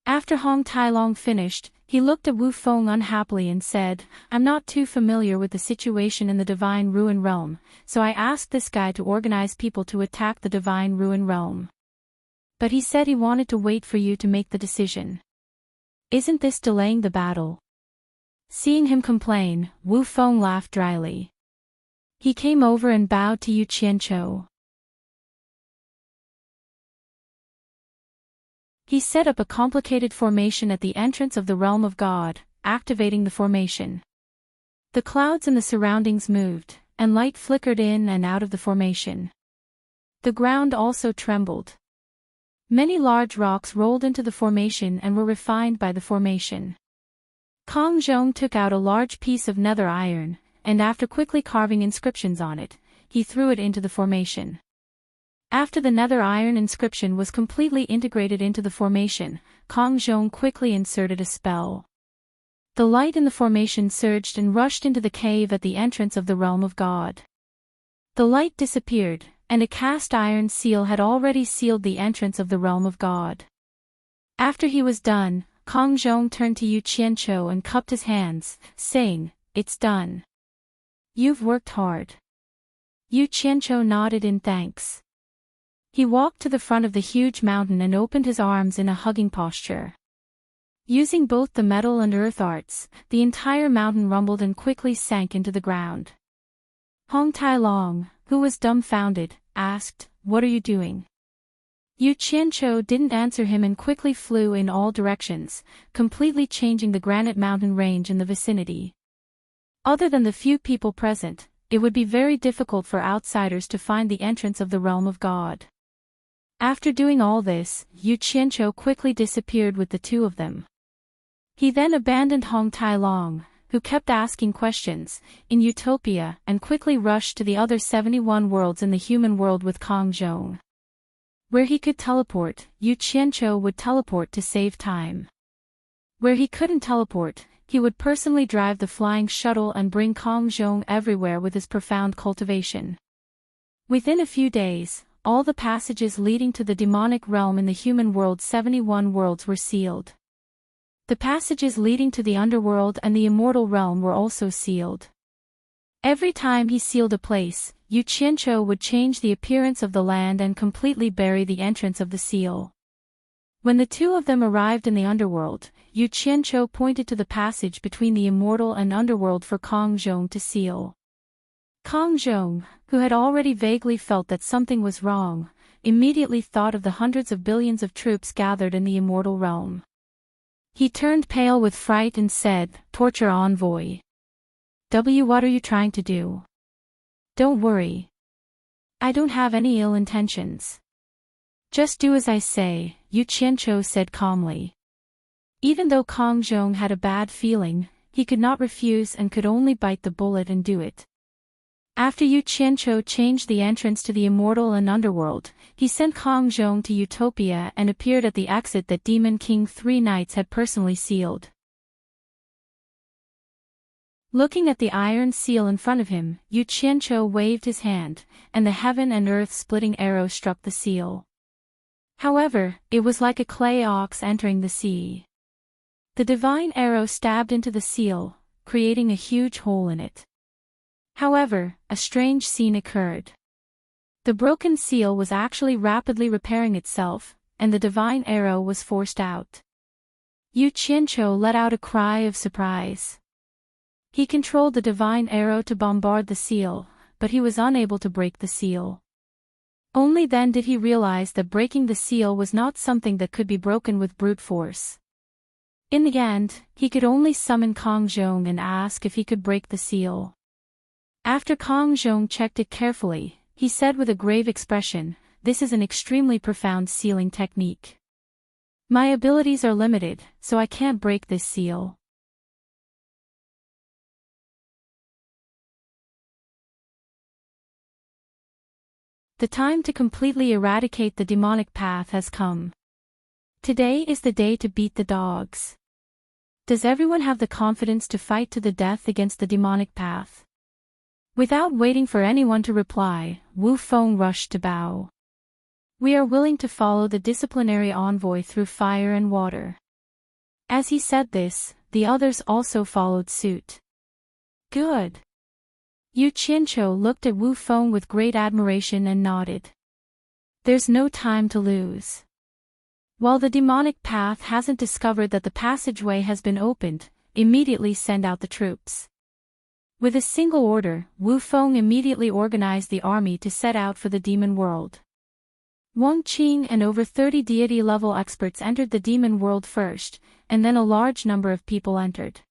After Hong Tailong finished, he looked at Wu Feng unhappily and said, "I'm not too familiar with the situation in the divine ruin realm, so I asked this guy to organize people to attack the divine ruin realm. But he said he wanted to wait for you to make the decision. Isn't this delaying the battle?" Seeing him complain, Wu Feng laughed dryly. He came over and bowed to Yu Qianqiu. He set up a complicated formation at the entrance of the realm of God, activating the formation. The clouds in the surroundings moved, and light flickered in and out of the formation. The ground also trembled. Many large rocks rolled into the formation and were refined by the formation. Kong Zhong took out a large piece of nether iron, and after quickly carving inscriptions on it, he threw it into the formation. After the nether iron inscription was completely integrated into the formation, Kong Zhong quickly inserted a spell. The light in the formation surged and rushed into the cave at the entrance of the realm of God. The light disappeared, and a cast iron seal had already sealed the entrance of the realm of God. After he was done, Kong Zhong turned to Yu Qianqiu and cupped his hands, saying, "It's done. You've worked hard." Yu Qianqiu nodded in thanks. He walked to the front of the huge mountain and opened his arms in a hugging posture. Using both the metal and earth arts, the entire mountain rumbled and quickly sank into the ground. Hong Tailong, who was dumbfounded, asked, "What are you doing?" Yu Qianqiu didn't answer him and quickly flew in all directions, completely changing the granite mountain range in the vicinity. Other than the few people present, it would be very difficult for outsiders to find the entrance of the realm of God. After doing all this, Yu Qianqiu quickly disappeared with the 2 of them. He then abandoned Hong Tailong, who kept asking questions, in Utopia and quickly rushed to the other 71 worlds in the human world with Kong Zhong. Where he could teleport, Yu Qianqiu would teleport to save time. Where he couldn't teleport, he would personally drive the flying shuttle and bring Kong Zhong everywhere with his profound cultivation. Within a few days, all the passages leading to the demonic realm in the human world 71 worlds were sealed. The passages leading to the underworld and the immortal realm were also sealed. Every time he sealed a place, Yu Qianqiu would change the appearance of the land and completely bury the entrance of the seal. When the 2 of them arrived in the underworld, Yu Qianqiu pointed to the passage between the immortal and underworld for Kong Zhong to seal. Kang Zhong, who had already vaguely felt that something was wrong, immediately thought of the hundreds of billions of troops gathered in the immortal realm. He turned pale with fright and said, "Torture envoy. What are you trying to do? Don't worry. I don't have any ill intentions. Just do as I say," Yu Qianqiu said calmly. Even though Kang Zhong had a bad feeling, he could not refuse and could only bite the bullet and do it. After Yu Qianqiu changed the entrance to the immortal and underworld, he sent Kang Zhong to Utopia and appeared at the exit that Demon King 3 Knights had personally sealed. Looking at the iron seal in front of him, Yu Qianqiu waved his hand, and the heaven and earth splitting arrow struck the seal. However, it was like a clay ox entering the sea. The divine arrow stabbed into the seal, creating a huge hole in it. However, a strange scene occurred. The broken seal was actually rapidly repairing itself, and the divine arrow was forced out. Yu Qianqiu let out a cry of surprise. He controlled the divine arrow to bombard the seal, but he was unable to break the seal. Only then did he realize that breaking the seal was not something that could be broken with brute force. In the end, he could only summon Kang Zhong and ask if he could break the seal. After Kang Zhong checked it carefully, he said with a grave expression, "This is an extremely profound sealing technique. My abilities are limited, so I can't break this seal." The time to completely eradicate the demonic path has come. Today is the day to beat the dogs. Does everyone have the confidence to fight to the death against the demonic path? Without waiting for anyone to reply, Wu Feng rushed to bow. "We are willing to follow the disciplinary envoy through fire and water." As he said this, the others also followed suit. Good. Yu Qianqiu looked at Wu Feng with great admiration and nodded. There's no time to lose. While the demonic path hasn't discovered that the passageway has been opened, immediately send out the troops. With a single order, Wu Feng immediately organized the army to set out for the demon world. Wang Qing and over 30 deity-level experts entered the demon world first, and then a large number of people entered.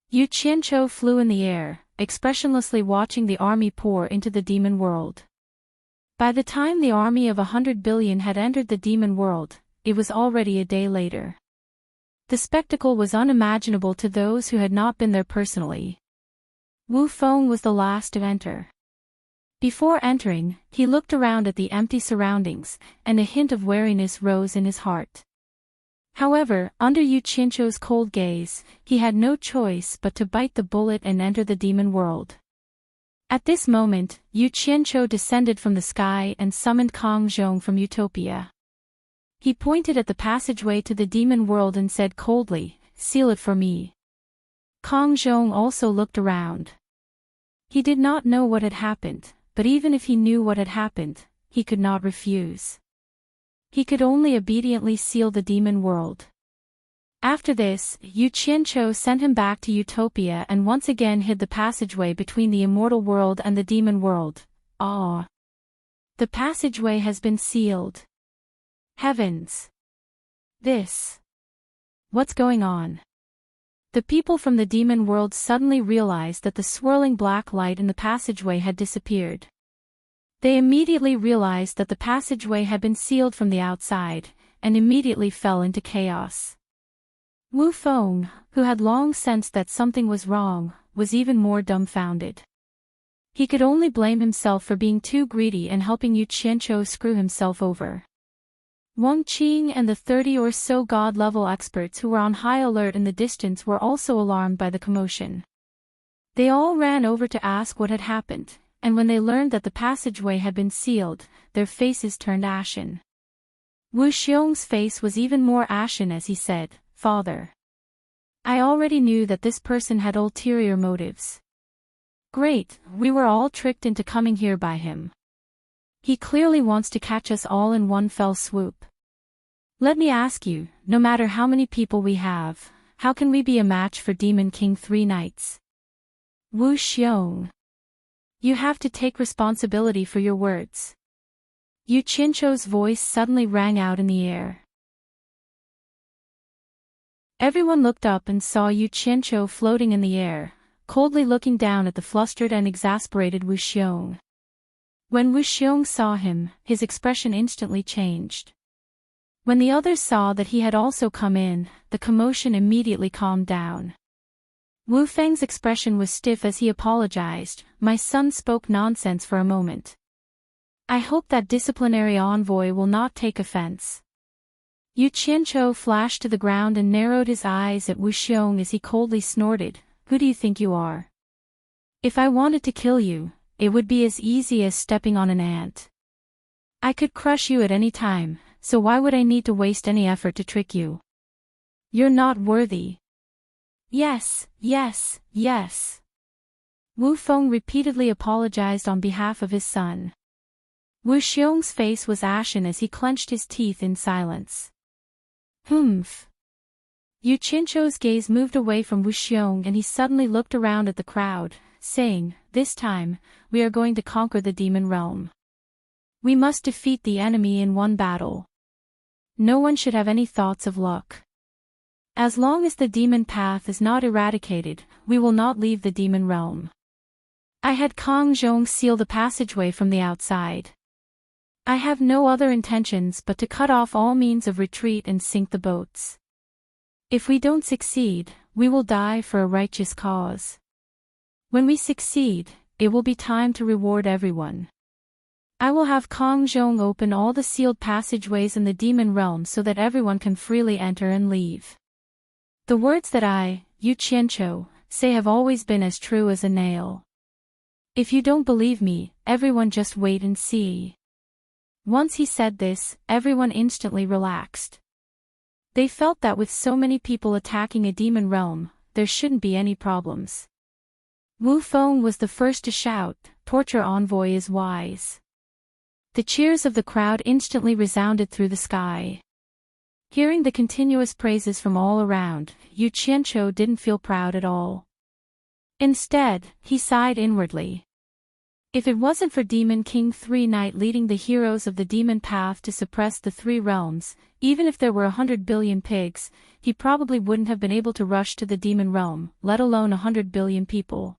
Yu Qianqiu flew in the air, expressionlessly watching the army pour into the demon world. By the time the army of 100 billion had entered the demon world, it was already a day later. The spectacle was unimaginable to those who had not been there personally. Wu Feng was the last to enter. Before entering, he looked around at the empty surroundings, and a hint of wariness rose in his heart. However, under Yu Qianqiu's cold gaze, he had no choice but to bite the bullet and enter the demon world. At this moment, Yu Qianqiu descended from the sky and summoned Kang Zhong from Utopia. He pointed at the passageway to the demon world and said coldly, "Seal it for me." Kang Zhong also looked around. He did not know what had happened, but even if he knew what had happened, he could not refuse. He could only obediently seal the demon world. After this, Yu Qianqiu sent him back to Utopia and once again hid the passageway between the immortal world and the demon world. Ah! The passageway has been sealed. Heavens! What's going on? The people from the demon world suddenly realized that the swirling black light in the passageway had disappeared. They immediately realized that the passageway had been sealed from the outside, and immediately fell into chaos. Wu Feng, who had long sensed that something was wrong, was even more dumbfounded. He could only blame himself for being too greedy and helping Yu Qianqiu screw himself over. Wang Qing and the 30 or so god-level experts who were on high alert in the distance were also alarmed by the commotion. They all ran over to ask what had happened, and when they learned that the passageway had been sealed, their faces turned ashen. Wu Xiong's face was even more ashen as he said, "Father, I already knew that this person had ulterior motives. Great, we were all tricked into coming here by him. He clearly wants to catch us all in one fell swoop. Let me ask you, no matter how many people we have, how can we be a match for Demon King 3 Knights?" Wu Xiong. You have to take responsibility for your words. Yu Qianqiu's voice suddenly rang out in the air. Everyone looked up and saw Yu Qianqiu floating in the air, coldly looking down at the flustered and exasperated Wu Xiong. When Wu Xiong saw him, his expression instantly changed. When the others saw that he had also come in, the commotion immediately calmed down. Wu Feng's expression was stiff as he apologized. My son spoke nonsense for a moment. I hope that disciplinary envoy will not take offense. Yu Qianqiu flashed to the ground and narrowed his eyes at Wu Xiong as he coldly snorted, Who do you think you are? If I wanted to kill you, it would be as easy as stepping on an ant. I could crush you at any time, so why would I need to waste any effort to trick you? You're not worthy. Yes, yes, yes. Wu Feng repeatedly apologized on behalf of his son. Wu Xiong's face was ashen as he clenched his teeth in silence. Humph. Yu Qianqiu's gaze moved away from Wu Xiong and he suddenly looked around at the crowd, saying, This time, we are going to conquer the demon realm. We must defeat the enemy in one battle. No one should have any thoughts of luck. As long as the demon path is not eradicated, we will not leave the demon realm. I had Kong Zhong seal the passageway from the outside. I have no other intentions but to cut off all means of retreat and sink the boats. If we don't succeed, we will die for a righteous cause. When we succeed, it will be time to reward everyone. I will have Kong Zhong open all the sealed passageways in the demon realm so that everyone can freely enter and leave. The words that I, Yu Qianqiu, say have always been as true as a nail. If you don't believe me, everyone just wait and see. Once he said this, everyone instantly relaxed. They felt that with so many people attacking a demon realm, there shouldn't be any problems. Wu Feng was the first to shout, Torture Envoy is wise. The cheers of the crowd instantly resounded through the sky. Hearing the continuous praises from all around, Yu Qianqiu didn't feel proud at all. Instead, he sighed inwardly. If it wasn't for Demon King 3 Knight leading the heroes of the demon path to suppress the three realms, even if there were 100 billion pigs, he probably wouldn't have been able to rush to the demon realm, let alone 100 billion people.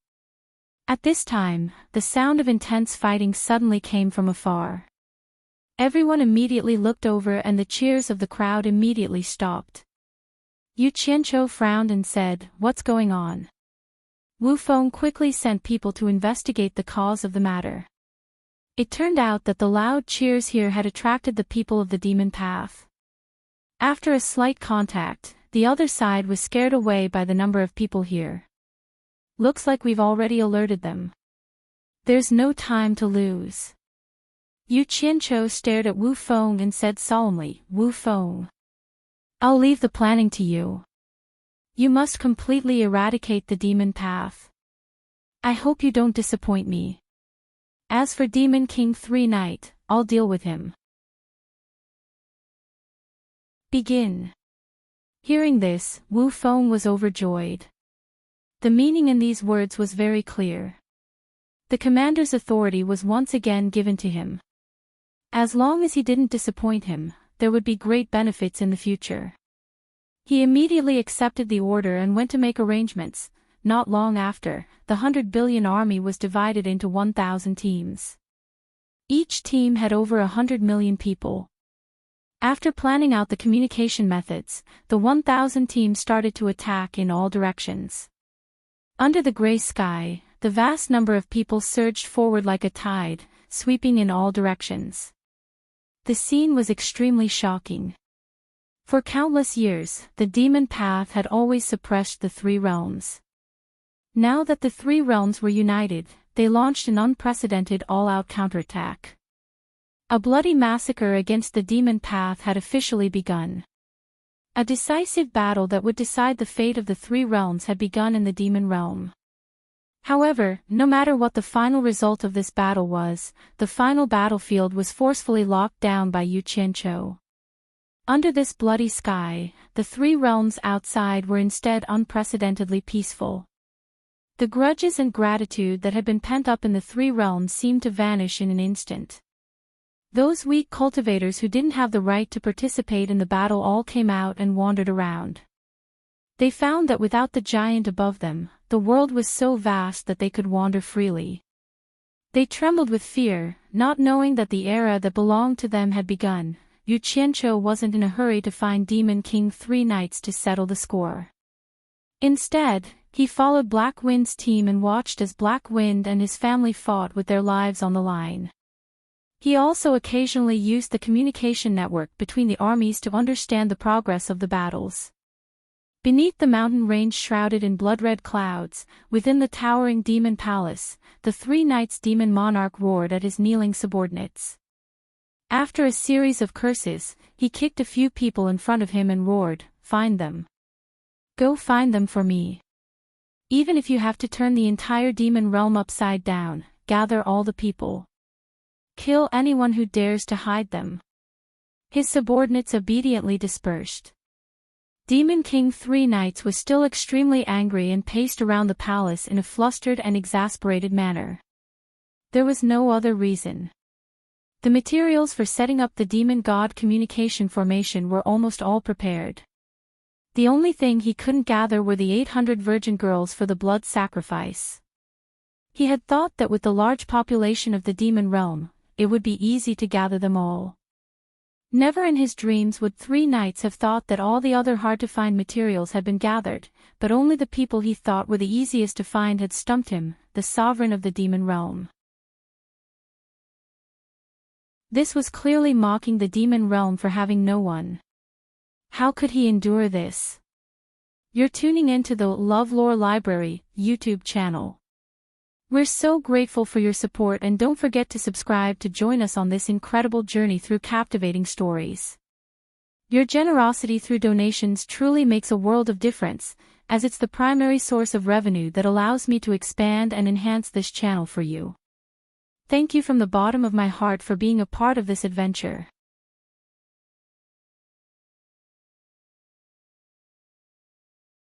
At this time, the sound of intense fighting suddenly came from afar. Everyone immediately looked over and the cheers of the crowd immediately stopped. Yu Qianqiu frowned and said, What's going on? Wu Feng quickly sent people to investigate the cause of the matter. It turned out that the loud cheers here had attracted the people of the demon path. After a slight contact, the other side was scared away by the number of people here. Looks like we've already alerted them. There's no time to lose. Yu Qianqiu stared at Wu Feng and said solemnly, Wu Feng, I'll leave the planning to you. You must completely eradicate the demon path. I hope you don't disappoint me. As for Demon King 3 Knight, I'll deal with him. Begin. Hearing this, Wu Feng was overjoyed. The meaning in these words was very clear. The commander's authority was once again given to him. As long as he didn't disappoint him, there would be great benefits in the future. He immediately accepted the order and went to make arrangements. Not long after, the 100 billion army was divided into 1,000 teams. Each team had over 100 million people. After planning out the communication methods, the 1,000 teams started to attack in all directions. Under the gray sky, the vast number of people surged forward like a tide, sweeping in all directions. The scene was extremely shocking. For countless years, the demon path had always suppressed the three realms. Now that the three realms were united, they launched an unprecedented all-out counterattack. A bloody massacre against the demon path had officially begun. A decisive battle that would decide the fate of the three realms had begun in the demon realm. However, no matter what the final result of this battle was, the final battlefield was forcefully locked down by Yu Qianqiu. Under this bloody sky, the three realms outside were instead unprecedentedly peaceful. The grudges and gratitude that had been pent up in the three realms seemed to vanish in an instant. Those weak cultivators who didn't have the right to participate in the battle all came out and wandered around. They found that without the giant above them, the world was so vast that they could wander freely. They trembled with fear, not knowing that the era that belonged to them had begun. Yu Qianqiu wasn't in a hurry to find Demon King 3 knights to settle the score. Instead, he followed Black Wind's team and watched as Black Wind and his family fought with their lives on the line. He also occasionally used the communication network between the armies to understand the progress of the battles. Beneath the mountain range shrouded in blood-red clouds, within the towering demon palace, the 3 knights' demon monarch roared at his kneeling subordinates. After a series of curses, he kicked a few people in front of him and roared, "Find them. Go find them for me. Even if you have to turn the entire demon realm upside down, gather all the people. Kill anyone who dares to hide them." His subordinates obediently dispersed. Demon King 3 Knights was still extremely angry and paced around the palace in a flustered and exasperated manner. There was no other reason. The materials for setting up the demon god communication formation were almost all prepared. The only thing he couldn't gather were the 800 virgin girls for the blood sacrifice. He had thought that with the large population of the demon realm, it would be easy to gather them all. Never in his dreams would 3 knights have thought that all the other hard-to-find materials had been gathered, but only the people he thought were the easiest to find had stumped him, the sovereign of the demon realm. This was clearly mocking the demon realm for having no one. How could he endure this? You're tuning into the LoveLore Library YouTube channel. We're so grateful for your support, and don't forget to subscribe to join us on this incredible journey through captivating stories. Your generosity through donations truly makes a world of difference, as it's the primary source of revenue that allows me to expand and enhance this channel for you. Thank you from the bottom of my heart for being a part of this adventure.